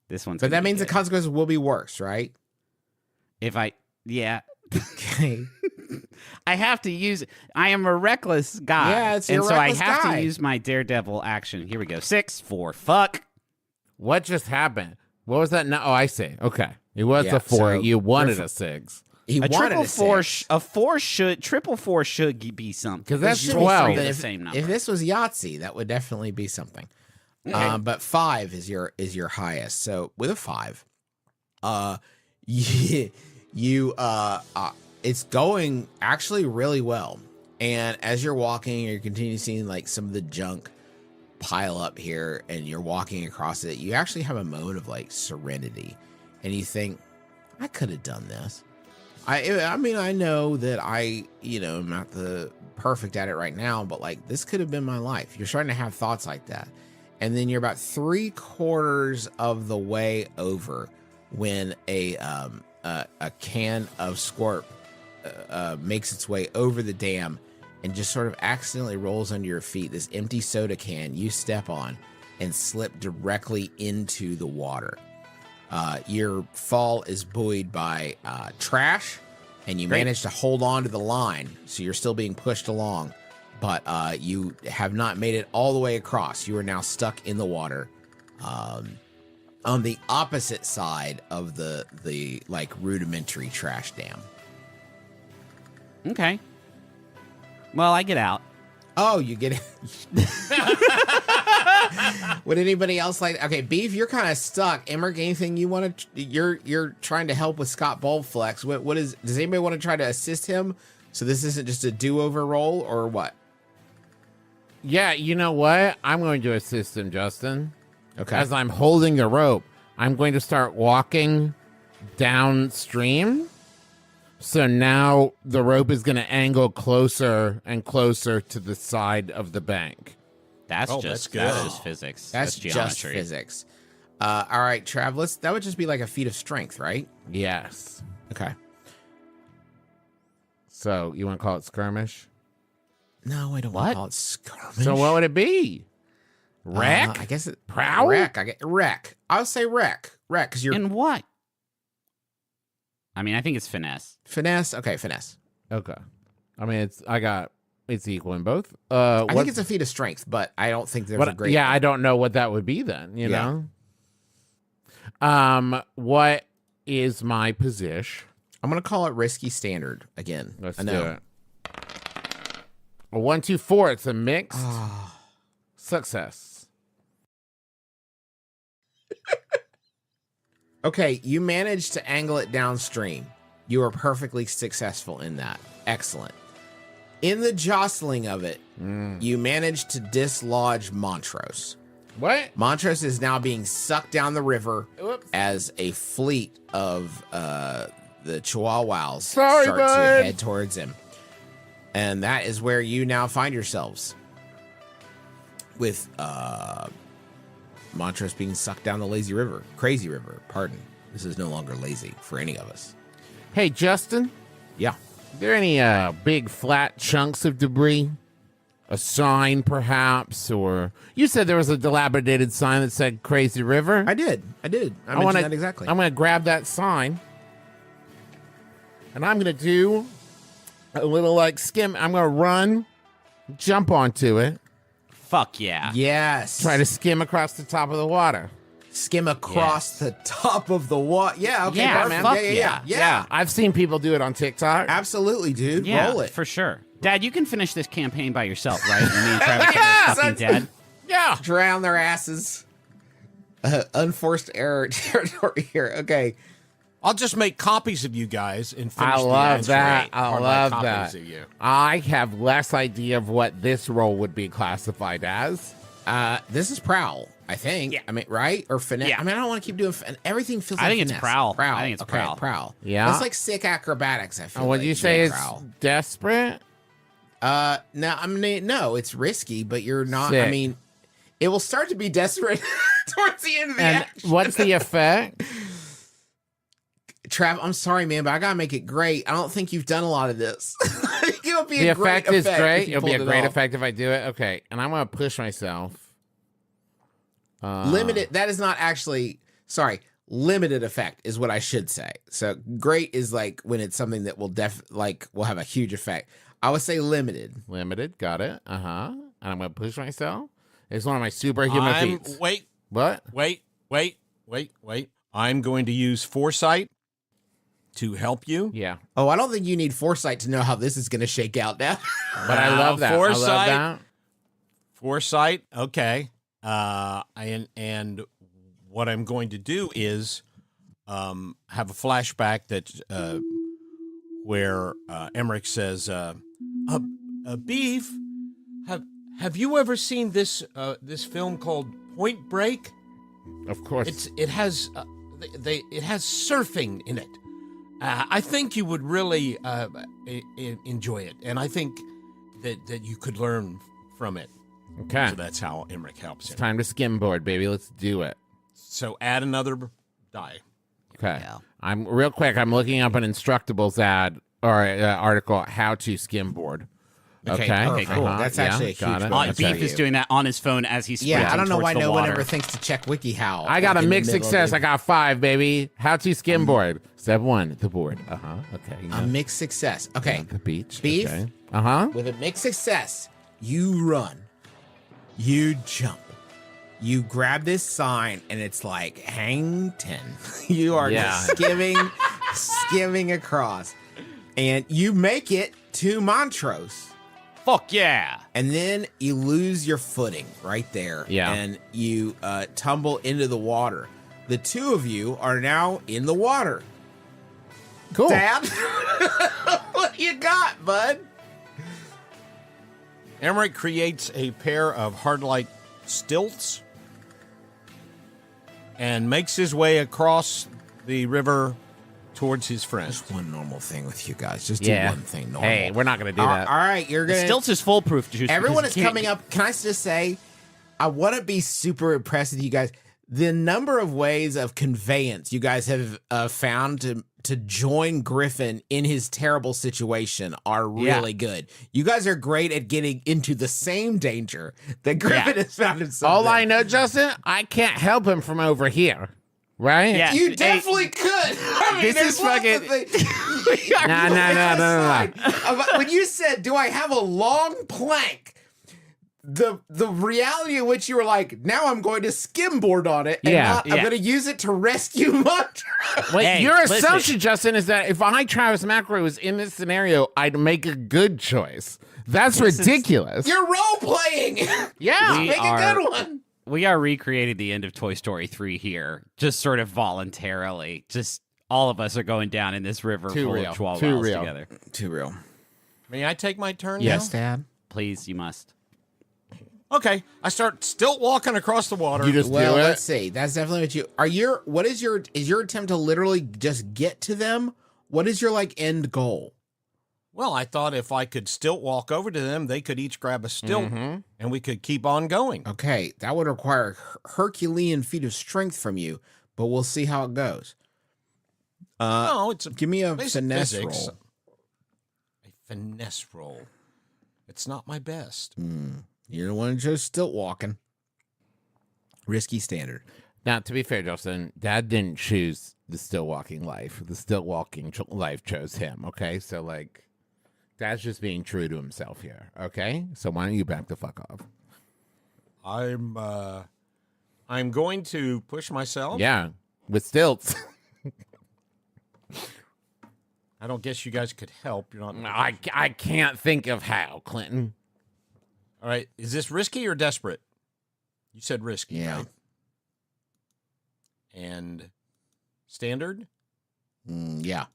This one's. But that means the consequences will be worse, right? Yeah. Okay. I have to use. I am a reckless guy. Yeah, it's and your so I reckless have guy. to use my daredevil action. Here we go. 6, 4. Fuck. What just happened? What was that? No, I see. Okay, it was Yeah, a 4. so You wanted a 6. He A wanted triple a 4. 6. A 4 should. Triple 4 should be something. Because that's It should be 12. something. The same number. If this was Yahtzee, that would definitely be something. Okay. But 5 is your highest. So with a 5, it's going actually really well. And as you're walking, you're continuing seeing some of the junk pile up here, and you're walking across it. You actually have a moment of serenity, and you think, I could have done this. I mean, I know that I'm not the perfect at it right now, but this could have been my life. You're starting to have thoughts like that. And then you're about 3/4 of the way over when a can of Squirt makes its way over the dam and just sort of accidentally rolls under your feet. This empty soda can you step on and slip directly into the water. Your fall is buoyed by trash, and you manage to hold on to the line, so you're still being pushed along, but you have not made it all the way across. You are now stuck in the water on the opposite side of the rudimentary trash dam. Okay. Well, I get out. Oh, you get it. Would anybody else okay, Beef, you're kind of stuck. Emmerich, anything you want to you're trying to help with Scott Bolflex. Does anybody want to try to assist him so this isn't just a do-over roll, or what? Yeah, you know what? I'm going to assist him, Justin. Okay. As I'm holding the rope, I'm going to start walking downstream. So now the rope is going to angle closer and closer to the side of the bank. That's good. That's just physics. That's geometry. just physics. All right, Trav, that would just be like a feat of strength, right? Yes. Okay. So you want to call it skirmish? No, I don't want to call it skirmish. So what would it be? Wreck? I guess it. Prowl? Wreck. I get wreck. I'll say wreck. Wreck, because you're And what? I mean, I think it's finesse. finesse. Okay, finesse. Okay. I mean, it's equal in both. I think it's a feat of strength, but I don't think there's a great. Yeah, I don't know what that would be then. You Yeah. know. What is my position? I'm gonna call it risky standard again. Let's I do know. it. A 1, 2, 4. It's a mixed success. Okay, you managed to angle it downstream. You were perfectly successful in that. Excellent. In the jostling of it, you managed to dislodge Montrose. What? Montrose is now being sucked down the river as a fleet of the Chihuahuas Sorry, start bud. to head towards him. And that is where you now find yourselves. With Montrose being sucked down the crazy river, pardon. This is no longer lazy for any of us. Hey, Justin. Yeah. Are there any big flat chunks of debris? A sign, perhaps? Or you said there was a dilapidated sign that said Crazy River? I did. I mentioned that exactly. I'm going to grab that sign. And I'm going to do a little skim. I'm going to run, jump onto it. Fuck yeah. Yes. Try to skim across the top of the water. Skim across the top of the water. Yeah, okay, Yeah, perfect. man. Yeah. I've seen people do it on TikTok. Absolutely, dude. Yeah, Roll it. for sure. Dad, you can finish this campaign by yourself, right? And me and Travis are fucking dead. Yeah. Drown their asses. Unforced error territory here. Okay. I'll just make copies of you guys and finish I the love answer that. rate I on my love copies that. of you. I have less idea of what this role would be classified as. This is prowl, I think. Yeah. I mean, right? Or finesse. Yeah. I mean, I don't want to keep doing everything feels I like think it's finesse. prowl. Prowl. I think it's okay, prowl. prowl. Yeah. That's like sick acrobatics, I feel Would like. you say it's prowl. desperate? No, I mean, no, it's risky, but you're not. Sick. I mean, it will start to be desperate towards the end of the And action. what's the effect? Trav, I'm sorry, man, but I gotta make it great. I don't think you've done a lot of this. It'll be The a great effect is if great. you It'll be a pulled it great off. effect if I do it. Okay. And I'm going to push myself. Limited. That is not actually. Sorry. Limited effect is what I should say. So great is like when it's something that will will have a huge effect. I would say limited. Limited. Got it. And I'm going to push myself. It's one of my superhuman feats. Wait. What? Wait. I'm going to use foresight to help you. Yeah. Oh, I don't think you need foresight to know how this is going to shake out now. But I love that. Foresight. I love that. Foresight. Okay. And what I'm going to do is have a flashback that where Emmerich says, "Beef, have you ever seen this film called Point Break? Of course. It has surfing in it. I think you would really enjoy it, and I think that you could learn from it." Okay. So that's how Emmerich helps It's him. time to skimboard, baby. Let's do it. So add another die. Okay. I'm real quick. I'm looking up an Instructables ad or article, how to skimboard. Okay, cool. That's actually a huge got it. bonus. Beef is doing that on his phone as he's sprinting Yeah, I don't know why towards the no one water. ever thinks to check WikiHow. I got like, a in the mixed middle of success. the- I got 5, baby. How to skimboard. Step 1, the board. Okay. A mixed success. Okay. The beach. Beef. Okay. With a mixed success, you run. You jump. You grab this sign, and it's like, hang 10. You are just skimming across. And you make it to Montrose. Fuck yeah. And then you lose your footing right there. Yeah. And you tumble into the water. The two of you are now in the water. Cool. Dad, what you got, bud? Emmerich creates a pair of hard-light stilts and makes his way across the river towards his friends. Just one normal thing with you guys. Just Yeah. do one thing normal. Hey, we're not going to do that. All right, you're The going to... stilts is foolproof, Juice. Everyone because is you can't- coming up. Can I just say, I want to be super impressed with you guys. the number of ways of conveyance you guys have found to join Griffin in his terrible situation are really good. You guys are great at getting into the same danger that Griffin has found himself All in. I know, Justin, I can't help him from over here. Right? Yeah. You definitely could. I mean, This there's is lots of fucking- things. No. When you said, "Do I have a long plank?" The reality in which you were like, "Now I'm going to skimboard on it, and I'm going to use it to rescue Montrose." Wait, your assumption, Justin, is that if I, Travis McElroy, was in this scenario, I'd make a good choice. That's ridiculous. You're role playing. Yeah, make a good one. We are recreating the end of Toy Story 3 here, just sort of voluntarily. Just all of us are going down in this river full of chihuahuas together. Too real. May I take my turn Yes, now? Dad. Please, you must. Okay, I start stilt walking across the water. Let's see. That's definitely what you are. Is your attempt to literally just get to them? What is your end goal? Well, I thought if I could stilt walk over to them, they could each grab a stilt, and we could keep on going. Okay, that would require Herculean feat of strength from you, but we'll see how it goes. No, give me a basic finesse physics. roll. A finesse roll. It's not my best. You're the one just stilt walking. Risky standard. Now, to be fair, Justin, Dad didn't choose the still walking life. The still walking life chose him, okay? So, Dad's just being true to himself here, okay? So why don't you back the fuck off? I'm going to push myself. Yeah, with stilts. I don't guess you guys could help. You're not. I can't think of how, Clinton. All right, is this risky or desperate? You said risky, Yeah. right? And standard? Yeah.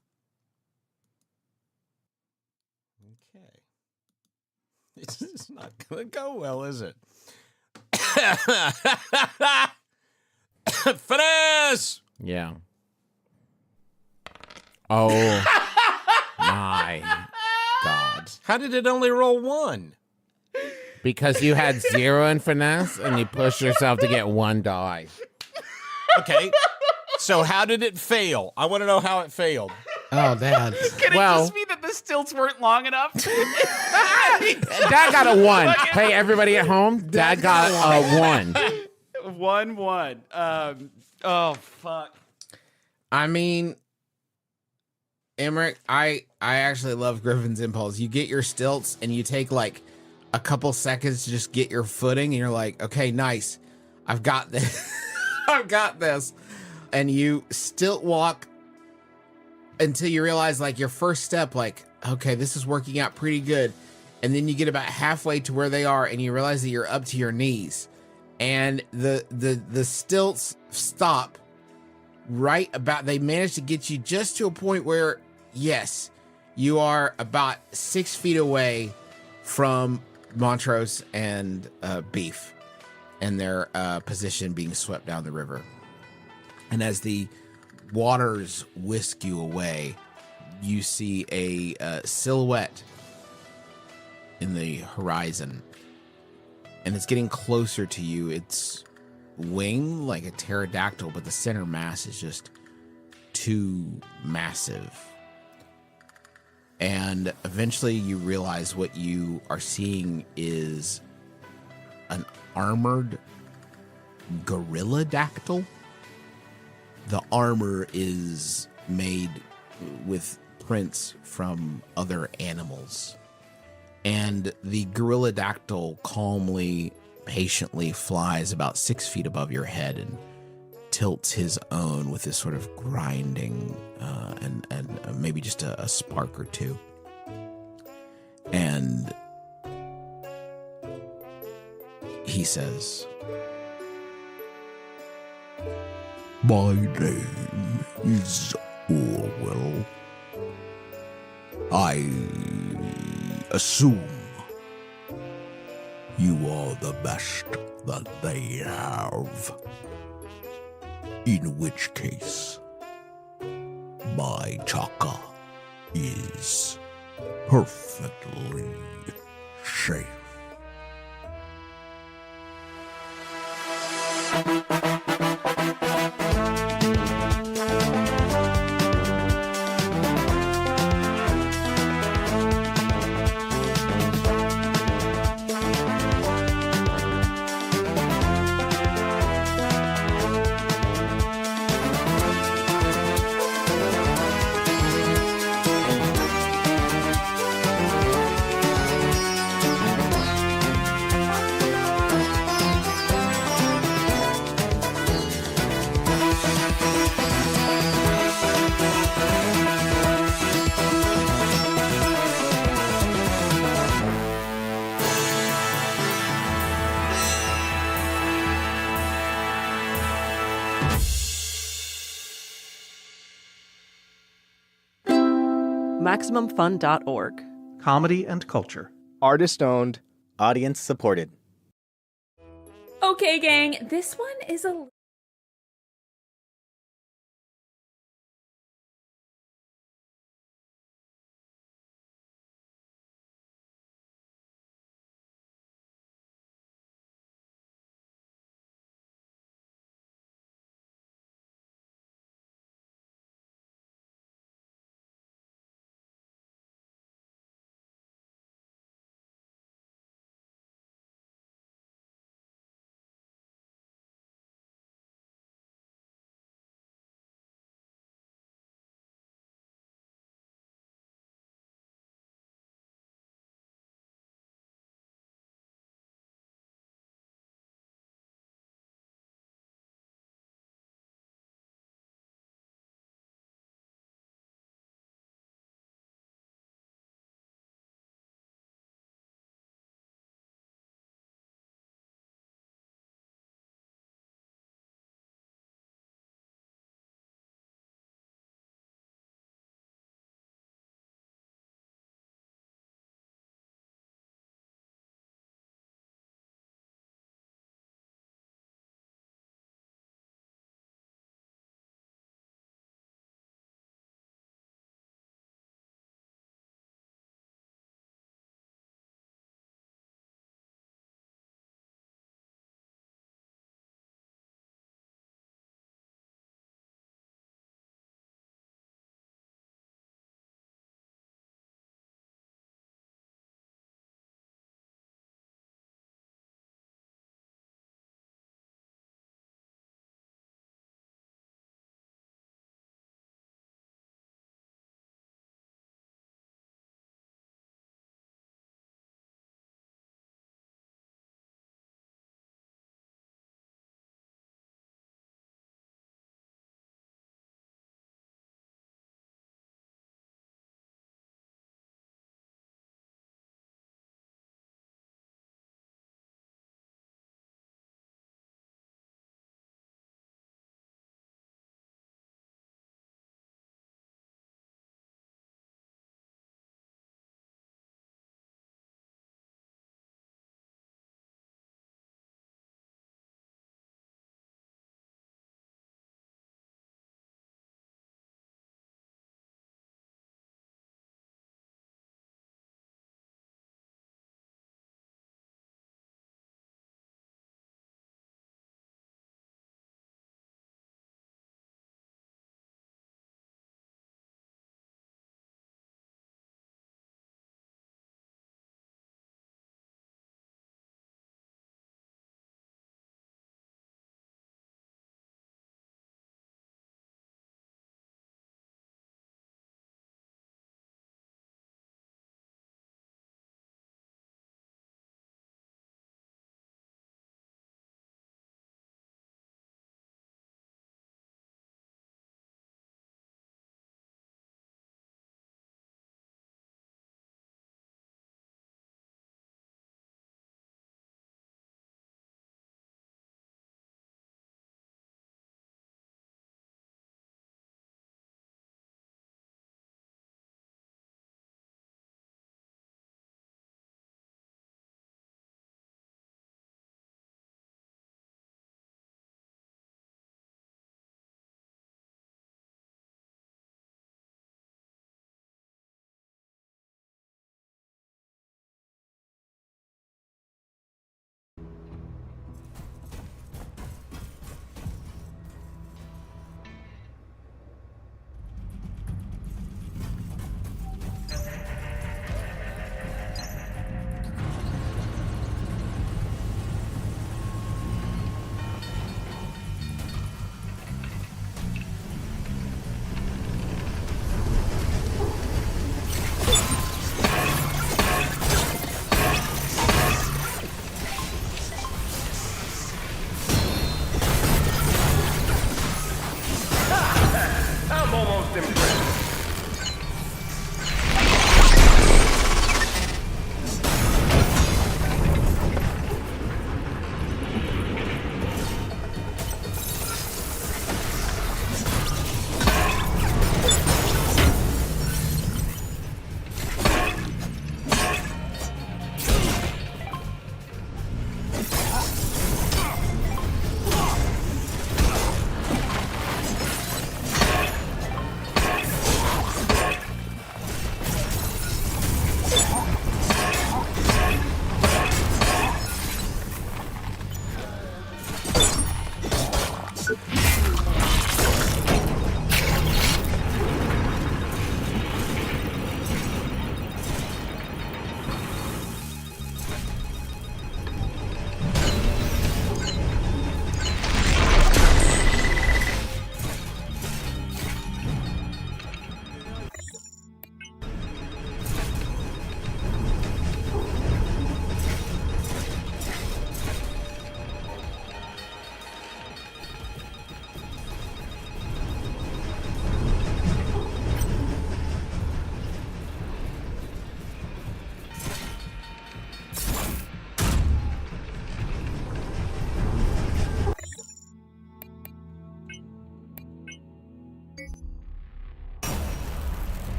Okay. It's not going to go well, is it? Finesse! Yeah. Oh my God. How did it only roll 1? Because you had 0 in finesse and you pushed yourself to get 1 die. Okay. So how did it fail? I want to know how it failed. Oh, Dad. Can it just be that the stilts weren't long enough? Dad got a 1. Hey, everybody at home, Dad got a 1. 1-1. Oh, fuck. I mean, Emmerich, I actually love Griffin's impulse. You get your stilts and you take a couple seconds to just get your footing, and you're like, okay, nice. I've got this. I've got this. And you stilt walk until you realize your first step, okay, this is working out pretty good. And then you get about halfway to where they are and you realize that you're up to your knees. And the stilts stop right about, they manage to get you just to a point where, yes, you are about 6 feet away from Montrose and Beef and their position being swept down the river. And as the waters whisk you away, you see a silhouette in the horizon. And it's getting closer to you. It's wing like a pterodactyl, but the center mass is just too massive. And eventually you realize what you are seeing is an armored gorilla dactyl. The armor is made with prints from other animals. And the gorilla dactyl calmly, patiently flies about 6 feet above your head and tilts his own with this sort of grinding and maybe just a spark or two. And he says, "My name is Orwell. I assume you are the best that they have. In which case, my chaka is perfectly safe." MaximumFun.org. Comedy and culture. Artist owned. Audience supported. Okay, gang, this one is a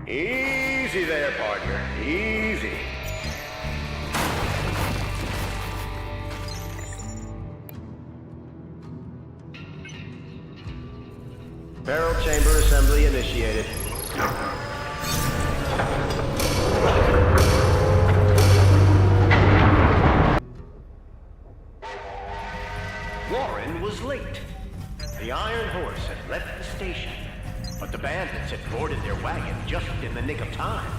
Easy there, partner. Easy. Barrel chamber assembly initiated. Warren was late. The Iron Horse had left the station, but the bandits had boarded their wagon just in the nick of time.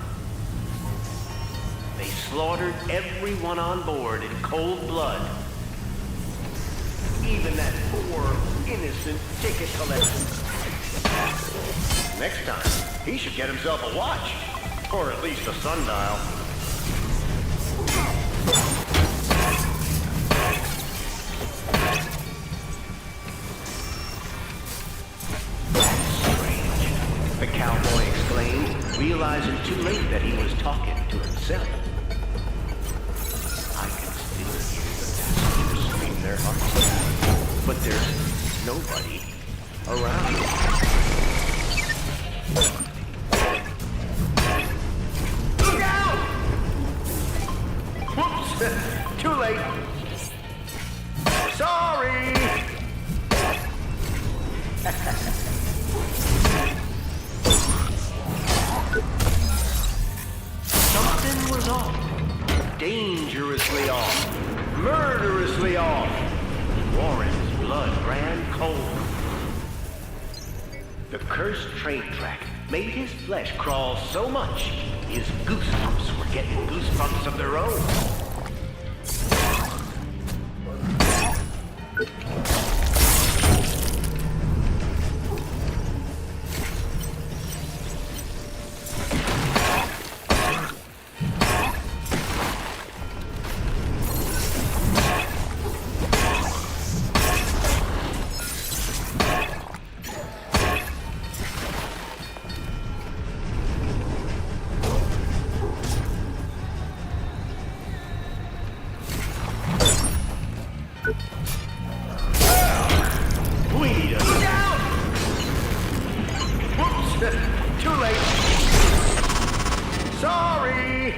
They slaughtered everyone on board in cold blood. Even that poor, innocent ticket collector. Next time, he should get himself a watch, or at least a sundial. The cowboy exclaimed, realizing too late that he was talking to himself. I can still hear the passengers scream their hearts out, but there's nobody around. Look out! Whoops! Too late. Sorry! Something was off. Dangerously off. Murderously off. Warren's blood ran cold. The cursed train track made his flesh crawl so much, his goosebumps were getting goosebumps of their own. Too late. Sorry.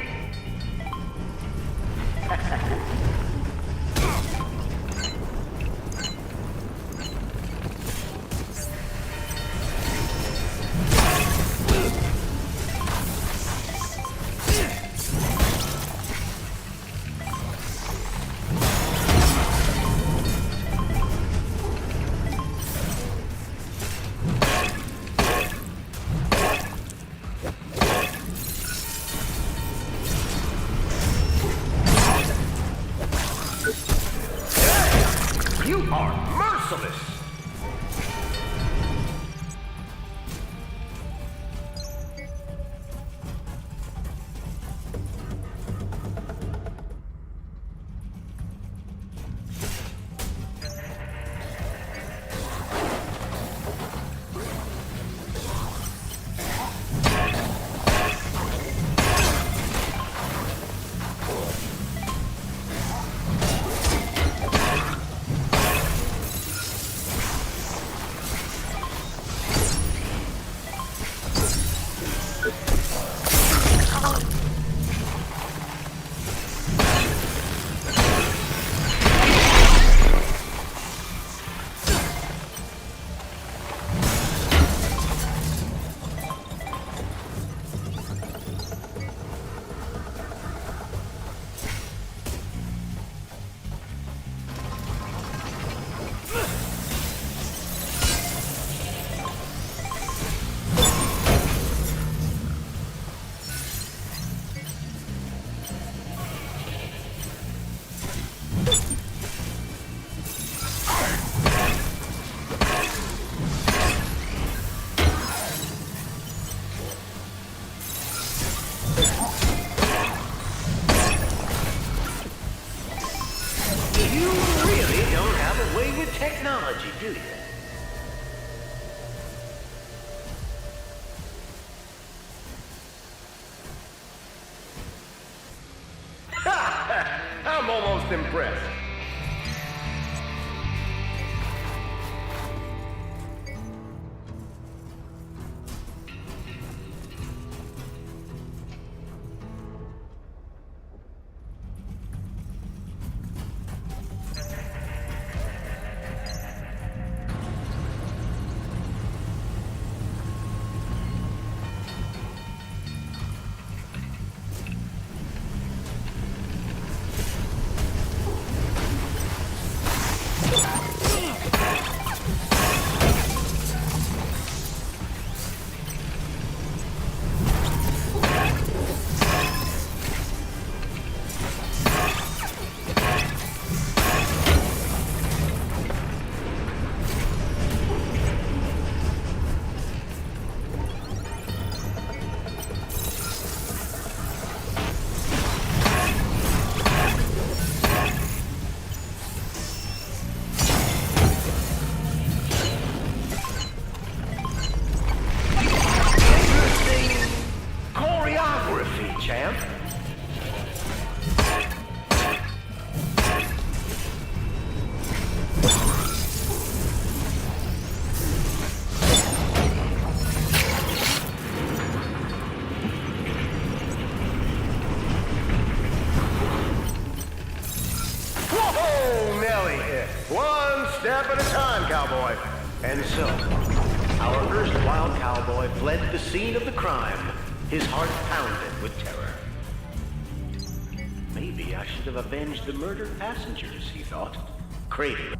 You are merciless! Technology, do you? I'm almost impressed. Oh, Nelly. One step at a time, cowboy. And so, our erstwhile cowboy fled the scene of the crime, his heart pounded with terror. Maybe I should have avenged the murdered passengers, he thought. Crazy.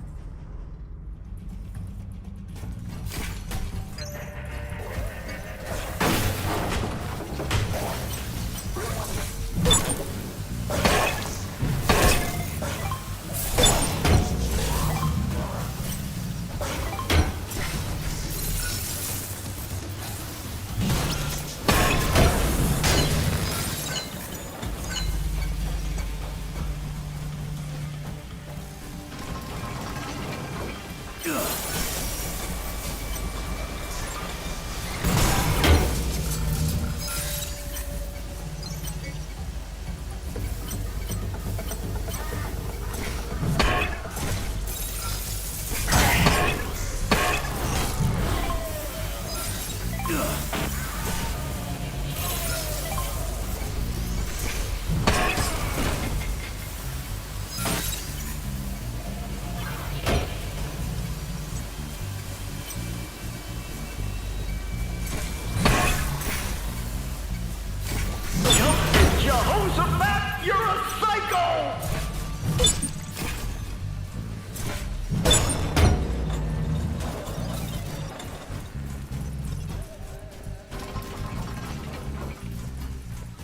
Jehoshaphat, you're a psycho!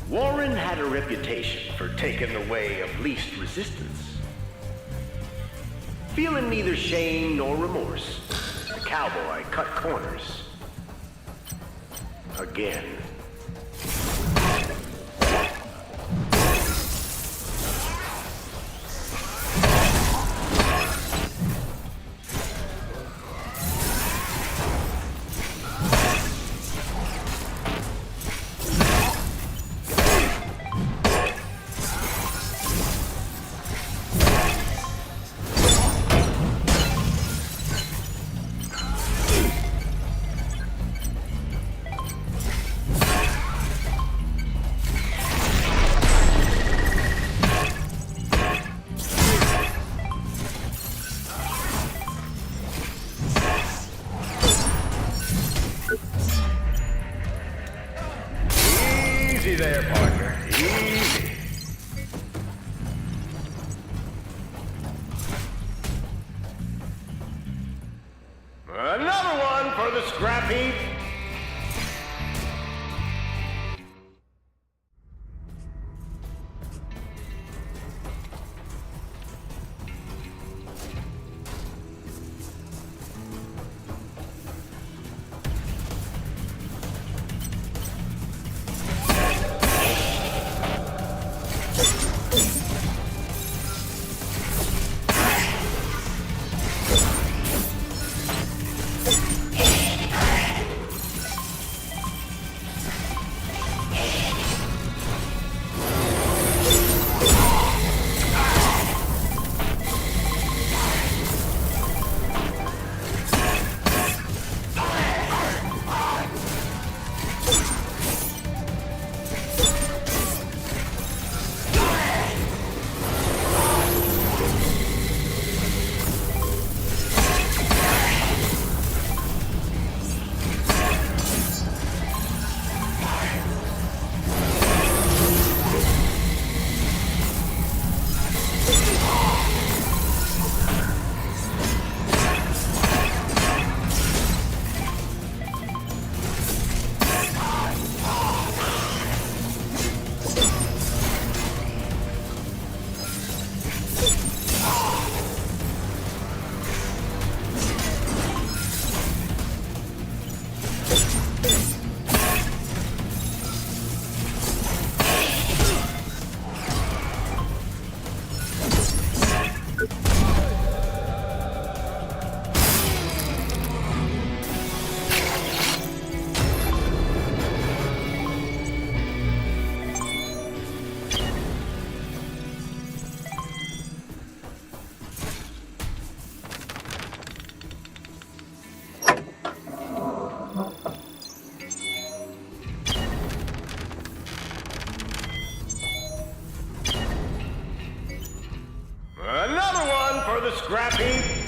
Warren had a reputation for taking the way of least resistance. Feeling neither shame nor remorse, the cowboy cut corners. Again. Easy there, partner. Easy. Another one for the scrap heap. the scrap heap.